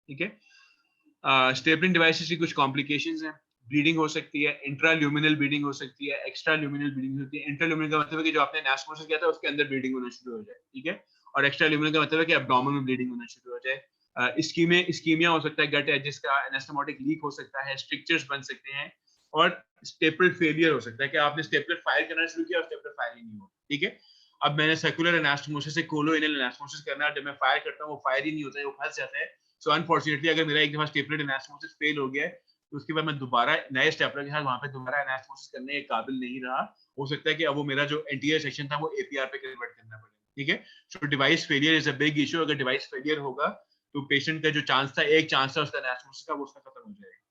ठीक है। स्टेपलिंग डिवाइसेस की कुछ कॉम्प्लिकेशंस हैं, ब्लीडिंग हो सकती है, इंट्राल्यूमिनल ब्लीडिंग हो सकती है, एक्स्ट्राल्यूमिनल ब्लीडिंग होती है। इंट्राल्यूमिनल का मतलब है कि जो आपने एनास्टोमोसिस किया था उसके अंदर ब्लीडिंग होना शुरू हो जाए, ठीक है। और एक्स्ट्राल्यूमिनल का मतलब है कि एब्डोमेन में ब्लीडिंग होना शुरू हो जाए। इस्कीमिया हो सकता है, गट एजेस का एनास्टोमोटिक लीक हो सकता है, स्ट्रिक्चर्स बन सकते हैं, और स्टेपल फेलियर हो सकता है कि आपने स्टेपलर फायर करना शुरू किया और स्टेपलर फायर ही नहीं हो, ठीक है। अब मैंने सर्कुलर एनास्टोमोसिस से कोलोइनल एनास्टोमोसिस करना है, जब मैं फायर करता हूँ वो फायर ही नहीं होता है, वो फंस जाता है। सो अनफॉर्चुनेटली अगर मेरा एक दफा स्टेपलर एनास्टोमोसिस फेल हो गया है तो उसके बाद मैं दोबारा नए स्टेपलर के साथ वहां पे दोबारा एनास्टोमोसिस करने के काबिल नहीं रहा, हो सकता है कि अब वो मेरा जो एंटीरियर सेक्शन था वो एपीआर पे कन्वर्ट करना पड़े, ठीक है। So device failure is a big issue. अगर डिवाइस फेलियर होगा तो पेशेंट का जो चांस था, एक चांस था उसका एनास्टोमोसिस का, वो उसका खत्म हो जाएगा।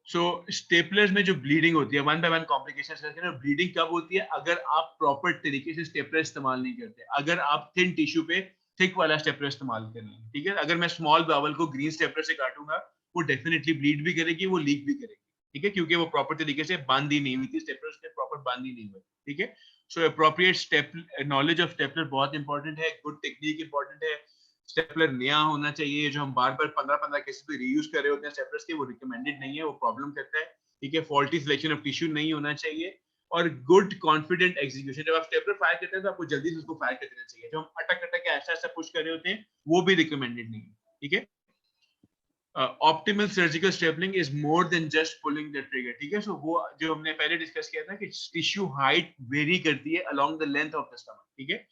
सो स्टेपलर्स में जो ब्लीडिंग होती है, वन बाय वन कॉम्प्लिकेशंस करके ना, ब्लीडिंग कब होती है? अगर आप प्रॉपर तरीके से स्टेपलर इस्तेमाल नहीं करते, अगर आप थिन टिश्यू पे थिक वाला स्टेपलर इस्तेमाल कर लें, ठीक है। अगर मैं स्मॉल बावल को ग्रीन स्टेपलर से काटूंगा वो डेफिनेटली ब्लीड भी करेगी, वो लीक भी करेगी, ठीक है, क्योंकि वो प्रॉपर तरीके से बंद ही नहीं हुई थी, स्टेपलर उसके प्रॉपर बंद ही नहीं हुए, ठीक है। So appropriate stapler knowledge of stapler बहुत इंपॉर्टेंट है, गुड टेक्निक इंपॉर्टेंट है। स्टेपलर नया होना चाहिए, जो हम बार बार 15-15 केसेस पे रीयूज कर रहे होते हैं स्टेपलर्स के, वो रिकमेंडेड नहीं है, वो प्रॉब्लम करता है, ठीक है। फॉल्टी सिलेक्शन ऑफ टिश्यू नहीं होना चाहिए, और गुड कॉन्फिडेंट एग्जीक्यूशन। जब आप स्टेपलर फायर करते हैं तो आपको जल्दी से उसको फायर कर देना चाहिए, जो हम अटक अटक के ऐसा ऐसा पुश कर रहे होते हैं वो भी रिकमेंडेड नहीं है, ठीक है। Optimal surgical stippling is more than just pulling the trigger, ठीक है। सो वो जो हमने पहले डिस्कस किया था कि टिश्यू हाइट वेरी करती है along the length of the stomach, ठीक है।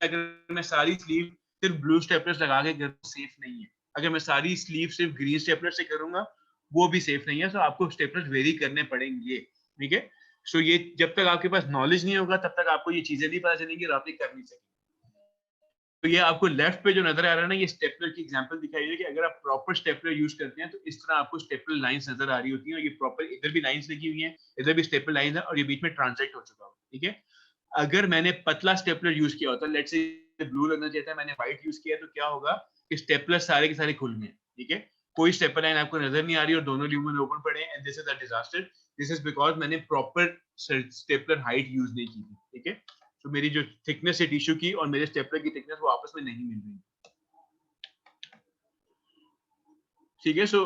अगर मैं सारी स्लीव सिर्फ ब्लू स्टेपलर्स लगा के करूं, सेफ नहीं है। अगर मैं सारी स्लीव सिर्फ ग्रीन स्टेपलर से करूंगा वो भी सेफ नहीं है। सो आपको स्टेपलर्स वेरी करने पड़ेंगे, ठीक है। सो ये जब तक आपके पास नॉलेज नहीं होगा तब तक आपको ये चीजें नहीं पता चलेंगी और आप ये कर नहीं सकेंगे। तो ये आपको लेफ्ट पे जो नजर आ रहा है ना, ये स्टेपलर की एग्जांपल दिखाई है कि अगर आप प्रॉपर स्टेपलर यूज करते हैं तो इस तरह आपको स्टेपलर लाइंस नजर आ रही होती हैं, और ये प्रॉपर इधर भी लाइंस लगी हुई हैं, इधर भी स्टेपलर लाइंस है, और ये बीच में ट्रांजेक्ट हो चुका हो, ठीक है। अगर मैंने पतला स्टेपलर यूज किया होता, लेट्स से ब्लू लगना चाहिए था, मैंने व्हाइट यूज किया, तो क्या होगा कि स्टेपलर सारे के सारे खुल गए, ठीक है। कोई स्टेपलर लाइन आपको नजर नहीं आ रही और दोनों ल्यूमेन ओपन पड़े हैं, and this is a disaster. This is because मैंने प्रॉपर स्टेपलर हाइट यूज नहीं की थी, ठीक है। तो मेरी जो थिकनेस है टिश्यू की और मेरे स्टेपलर की थिकनेस वो आपस में नहीं मिल रही, ठीक है। सो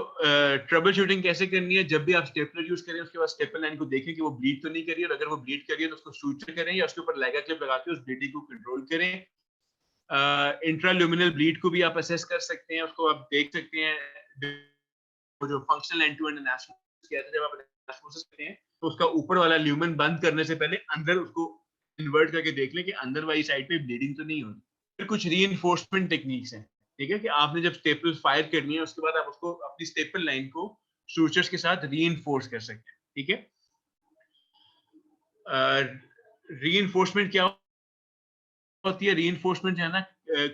ट्रबल शूटिंग कैसे करनी है? जब भी आप स्टेपलर यूज करें उसके बाद स्टेपलर लाइन को देखें कि वो ब्लीड तो नहीं कर रही है, और अगर वो ब्लीड कर रही है तो उसको सूचर करें या उसके ऊपर लैगा क्लिप लगा के उस ब्लीडिंग को कंट्रोल करें। इंट्राल्यूमिनल ब्लीड को भी आप असेस कर सकते हैं, उसको आप देख सकते हैं। वो जो फंक्शनल एंड टू एंड एनास्मोसिस किया था, जब आप एनास्मोसिस करते हैं तो उसका ऊपर वाला ल्यूमेन बंद करने से पहले अंदर उसको इन्वर्ट करके देख लें कि अंदर वाली साइड पे ब्लीडिंग तो नहीं हो रही। फिर कुछ रीइंफोर्समेंट टेक्निक्स हैं, ठीक है, कि आपने जब स्टेपल फायर करनी है उसके बाद आप उसको अपनी स्टेपल लाइन को स्टूचर्स के साथ रीइंफोर्स कर सकते हैं, ठीक है। रीइंफोर्समेंट क्या होती है? रीइंफोर्समेंट जो है ना,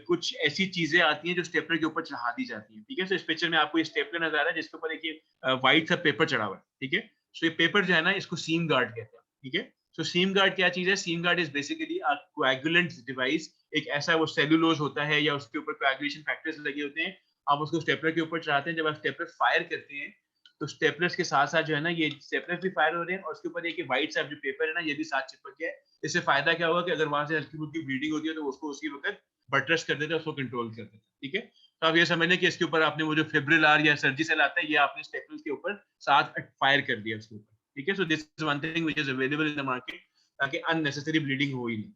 कुछ ऐसी चीजें आती हैं जो स्टेपलर के ऊपर चढ़ा दी जाती हैं, ठीक है। सो इस पिक्चर में आपको ये स्टेपलर नजर आ रहा है जिसके ऊपर एक व्हाइट सा पेपर चढ़ा हुआ है, ठीक है। सो ये पेपर जो है ना, इसको सीम गार्ड कहते हैं, ठीक है। सो सीम गार्ड क्या चीज है? Seam guard is basically a coagulant device. एक ऐसा वो सेलुलोज होता है या उसके ऊपर कोएगुलेशन फैक्टर्स लगे होते हैं, आप उसको स्टेपलर के ऊपर चढ़ाते हैं। जब आप स्टेपलर फायर करते हैं तो स्टेपलर्स के साथ साथ जो है ना, ये स्टेपलर भी फायर हो रहे हैं और उसके ऊपर एक व्हाइट सा जो पेपर है ना, ये भी साथ चिपक गया है। इससे फायदा क्या होगा कि अगर वहां से हल्की फुल्की ब्लीडिंग होती है तो उसको उसी वक्त बटरस कर देते हैं, उसको कंट्रोल कर देते हैं, ठीक है। तो आप ये समझ लें कि इसके ऊपर आपने वो जो फिब्रिलार या सर्जिसेल आता है, ये आपने स्टेपल्स के ऊपर साथ फायर कर दिया उसके ऊपर, ठीक है। So this is one thing which is available in the market, ताकि अननेसेसरी ब्लीडिंग हो ही नहीं।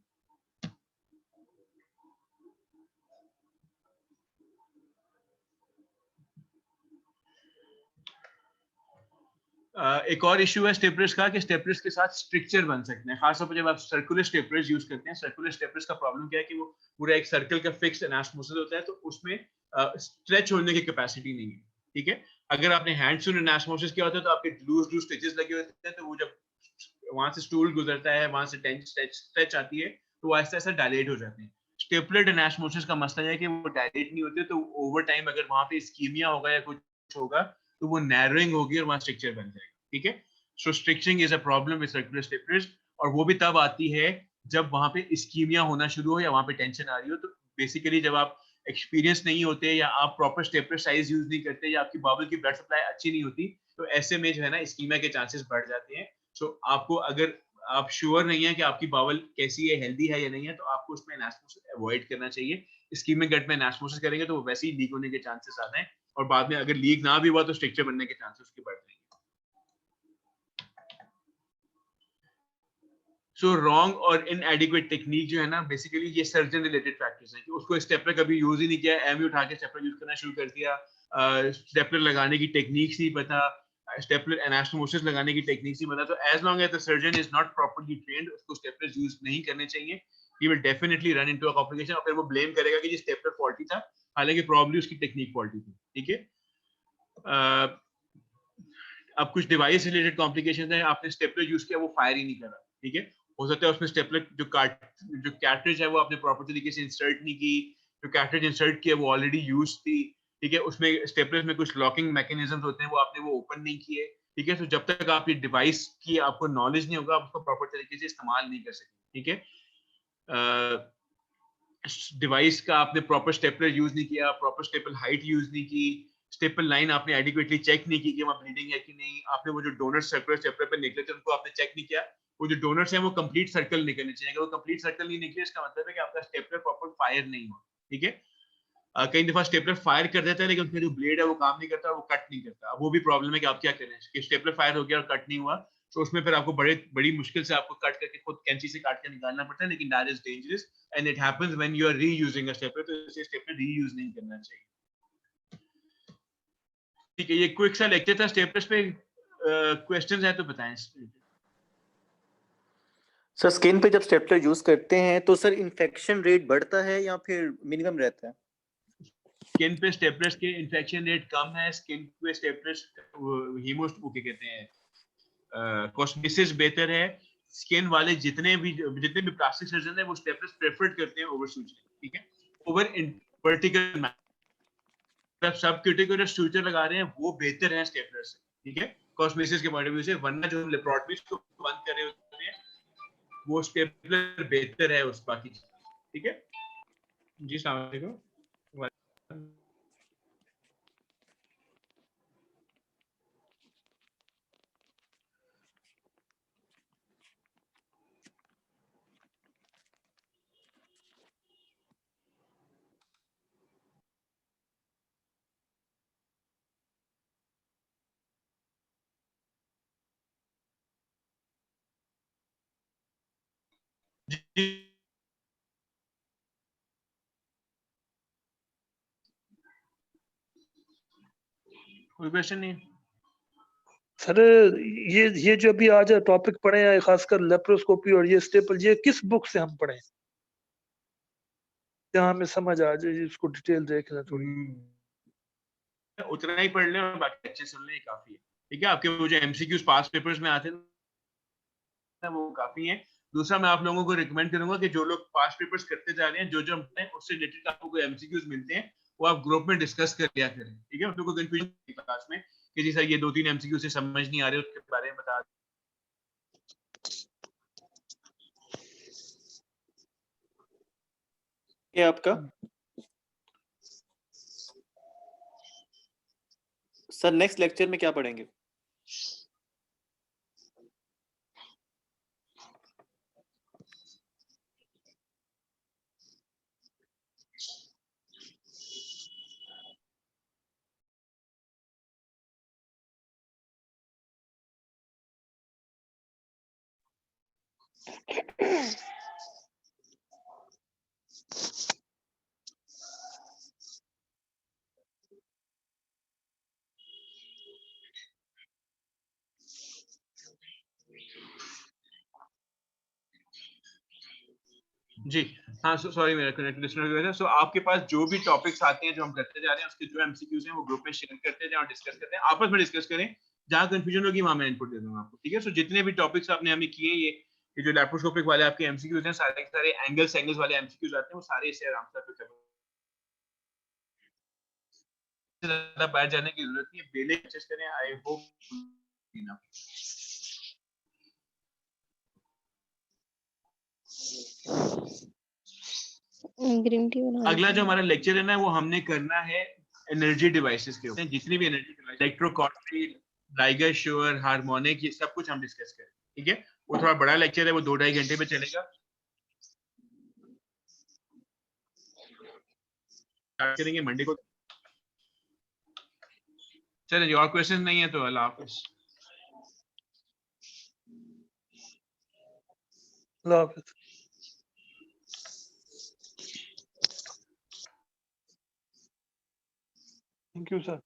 एक और इशू है स्टेपलर्स का कि स्टेपलर्स के साथ स्ट्रक्चर बन सकते हैं, खासतौर पर जब आप सर्कुलर स्टेपलर्स यूज करते हैं। सर्कुलर स्टेपलर्स का प्रॉब्लम क्या है कि वो पूरा एक सर्कल का फिक्स्ड एनास्मोसिस होता है, तो उसमें स्ट्रेच होने की कैपेसिटी नहीं है, ठीक है। अगर आपने हैंड टू एनास्मोसिस किया होता है तो आपके लूज लूज स्टिचेस लगे होते हैं, तो वो जब वहां से स्टूल गुजरता है, वहां से स्ट्रेच आती है, तो वो ऐसा ऐसा डायलेट हो जाते हैं। स्टेपलर एनास्मोसिस का मसला है कि वो डायलेट नहीं होते, तो ओवर टाइम अगर वहां पे इस्कीमिया होगा या कुछ होगा तो वो नैरोइंग होगी और वहां स्ट्रक्चर बन जाएगा, ठीक है। So stricturing is a problem with circular staplers, और वो भी तब आती है जब वहां पे इस्कीमिया होना शुरू हो या वहां पे टेंशन आ रही हो। तो बेसिकली जब आप एक्सपीरियंस नहीं होते या आप प्रॉपर स्टेपलर साइज यूज नहीं करते या आपकी बावल की ब्लड सप्लाई अच्छी नहीं होती, तो ऐसे में जो है ना, इस्कीमिया के चांसेस बढ़ जाते हैं। सो आपको, अगर आप श्योर नहीं है कि आपकी बावल कैसी है, हेल्दी है या नहीं है, तो आपको उसमें एनास्मोसिस अवॉइड करना चाहिए। इस्कीमिक गट में एनास्मोसिस करेंगे तो वो वैसे ही लीक होने के चांसेस आते हैं, और बाद में अगर लीक ना भी हुआ तो स्ट्रक्चर बनने के चांसेस उसके बढ़ जाएंगे। सो रॉन्ग और इनएडिक्वेट टेक्निक जो है ना, बेसिकली ये सर्जन रिलेटेड फैक्टर्स हैं कि उसको स्टेपलर कभी यूज ही नहीं किया, एम उठा के स्टेपलर यूज करना शुरू कर दिया, स्टेपलर लगाने की टेक्निक्स नहीं पता, स्टेपलर एनास्टोमोसिस लगाने की टेक्निक्स नहीं पता। तो as long as the surgeon is not properly trained, उसको स्टेपलर यूज नहीं करने चाहिए। He will definitely run into a complication, और फिर वो ब्लेम करेगा कि ये स्टेपलर फॉल्टी था, हालांकि प्रॉब्ली उसकी टेक्निक फॉल्टी थी, ठीक है। अब कुछ डिवाइस रिलेटेड कॉम्प्लिकेशन है, आपने स्टेपलर यूज किया, वो फायर ही नहीं कर रहा, ठीक है। हो सकता है उसमें स्टेपलर जो कैट्रिज है वो आपने प्रॉपर तरीके से इंसर्ट नहीं की, जो कैट्रिज इंसर्ट किया वो ऑलरेडी यूज थी, ठीक है। उसमें स्टेपलर में कुछ लॉकिंग मैकेनिज्म होते हैं, वो आपने वो ओपन नहीं किए, ठीक है। तो जब तक आप ये डिवाइस की आपको नॉलेज नहीं होगा, आप उसको प्रॉपर तरीके से इस्तेमाल नहीं कर सकते, ठीक है। डिवाइस का आपने प्रॉपर स्टेपलर यूज नहीं किया, प्रॉपर स्टेपल हाइट यूज नहीं की, स्टेपल लाइन आपने एडिक्वेटली चेक नहीं की कि वहाँ ब्लीडिंग है कि नहीं, आपने वो जो डोनर सर्कुलर स्टेपलर पे निकले थे उनको आपने चेक नहीं किया, वो जो डोनर्स हैं वो कंप्लीट सर्कल निकलने चाहिए। अगर वो कंप्लीट सर्कल नहीं निकले, इसका मतलब है कि आपका स्टेपलर प्रॉपर फायर नहीं हुआ, ठीक है। कई दफा स्टेपलर फायर कर देता है लेकिन उसमें जो ब्लेड है वो काम नहीं करता, वो कट नहीं करता। अब वो भी प्रॉब्लम है कि आप क्या करें कि स्टेपलर फायर हो गया और कट नहीं हुआ, तो उसमें फिर आपको बड़ी मुश्किल से आपको कट करके खुद कैंची से काट के निकालना पड़ता है, लेकिन that is dangerous and it happens when you are reusing a stapler. तो इसे स्टेपलर रीयूज नहीं करना चाहिए, ठीक है। ये क्विक सा लेक्चर था स्टेपलर्स पे। क्वेश्चंस है तो बताएं। सर स्किन पे जब स्टेपलर यूज करते हैं तो सर इन्फेक्शन रेट बढ़ता है या फिर मिनिमम रहता है? स्किन पे स्टेपलर्स के इन्फेक्शन रेट कम है, स्किन पे स्टेपलर्स हीमोस्ट वो क्या कहते हैं, कॉस्मेसिस बेहतर है। स्किन वाले जितने भी प्लास्टिक सर्जन है वो स्टेपलर्स प्रेफर्ड करते हैं ओवर सूचर, ठीक है। ओवर वर्टिकल, सब क्यूटिकुलर सूचर लगा रहे हैं वो बेहतर है स्टेपलर से, ठीक है, कॉस्मेसिस के पॉइंट ऑफ व्यू से। वरना जो हम लेप्रोटमीज को बंद कर रहे होते हैं वो स्टेपलर बेहतर है उस बाकी, ठीक है जी। अस्सलाम वालेकुम। जी कोई क्वेश्चन नहीं? सर ये जो अभी आज टॉपिक पढ़े हैं खासकर लेप्रोस्कोपी और ये स्टेपल, ये किस बुक से हम पढ़े? जहाँ हमें समझ आ जाए, इसको डिटेल देख लें थोड़ी। उतना ही पढ़ लें और बाकी अच्छे सुन लें, काफी है। ठीक है, आपके वो जो एमसीक्यूज पास्ट पेपर्स में आते हैं वो काफी है। दूसरा, मैं आप लोगों को रिकमेंड करूंगा कि जो लोग पास्ट पेपर्स करते जा रहे हैं, जो हम पढ़ते हैं उससे रिलेटेड आपको कोई एमसीक्यूज मिलते हैं वो आप ग्रुप में डिस्कस कर लिया करें। ठीक है, आप लोगों को कंफ्यूजन क्लास में कि जी सर ये 2-3 एमसीक्यू से समझ नहीं आ रहे, उसके बारे में बता। ये आपका सर नेक्स्ट लेक्चर में क्या पढ़ेंगे? जी हाँ, सॉरी मेरा कनेक्ट डिस्कनेक्ट हो गया था। सो आपके पास जो भी टॉपिक्स आते हैं जो हम करते जा रहे हैं, उसके जो एमसीक्यूज हैं वो ग्रुप में शेयर करते जाएं और डिस्कस करते हैं, आपस में डिस्कस करें। जहां कंफ्यूजन होगी वहां मैं इनपुट दे दूंगा आपको। ठीक है, सो जितने भी टॉपिक्स आपने हमें किए, ये जो लैप्रोस्कोपिक वाले आपके एमसीक्यूज हैं, सारे सारे एंगल्स वाले एमसीक्यूज आते हैं, वो सारे इसे आराम से कवर। ज्यादा बाहर जाने की जरूरत नहीं है, बेले एक्सेस करें। आई होप ग्रीन टी बना अगला देते जो हैं। हमारा लेक्चर है ना, वो हमने करना है एनर्जी डिवाइसेस के ऊपर। जितनी भी energy device, electrocautery, LigaSure, harmonic, ये सब कुछ हम डिस्कस करें। ठीक है, वो थोड़ा बड़ा लेक्चर है, वो 2-2.5 घंटे में चलेगा। स्टार्ट करेंगे मंडे को। चलिए, और क्वेश्चन नहीं है तो अल्लाह हाफिज। अल्लाह हाफिज। Thank you sir.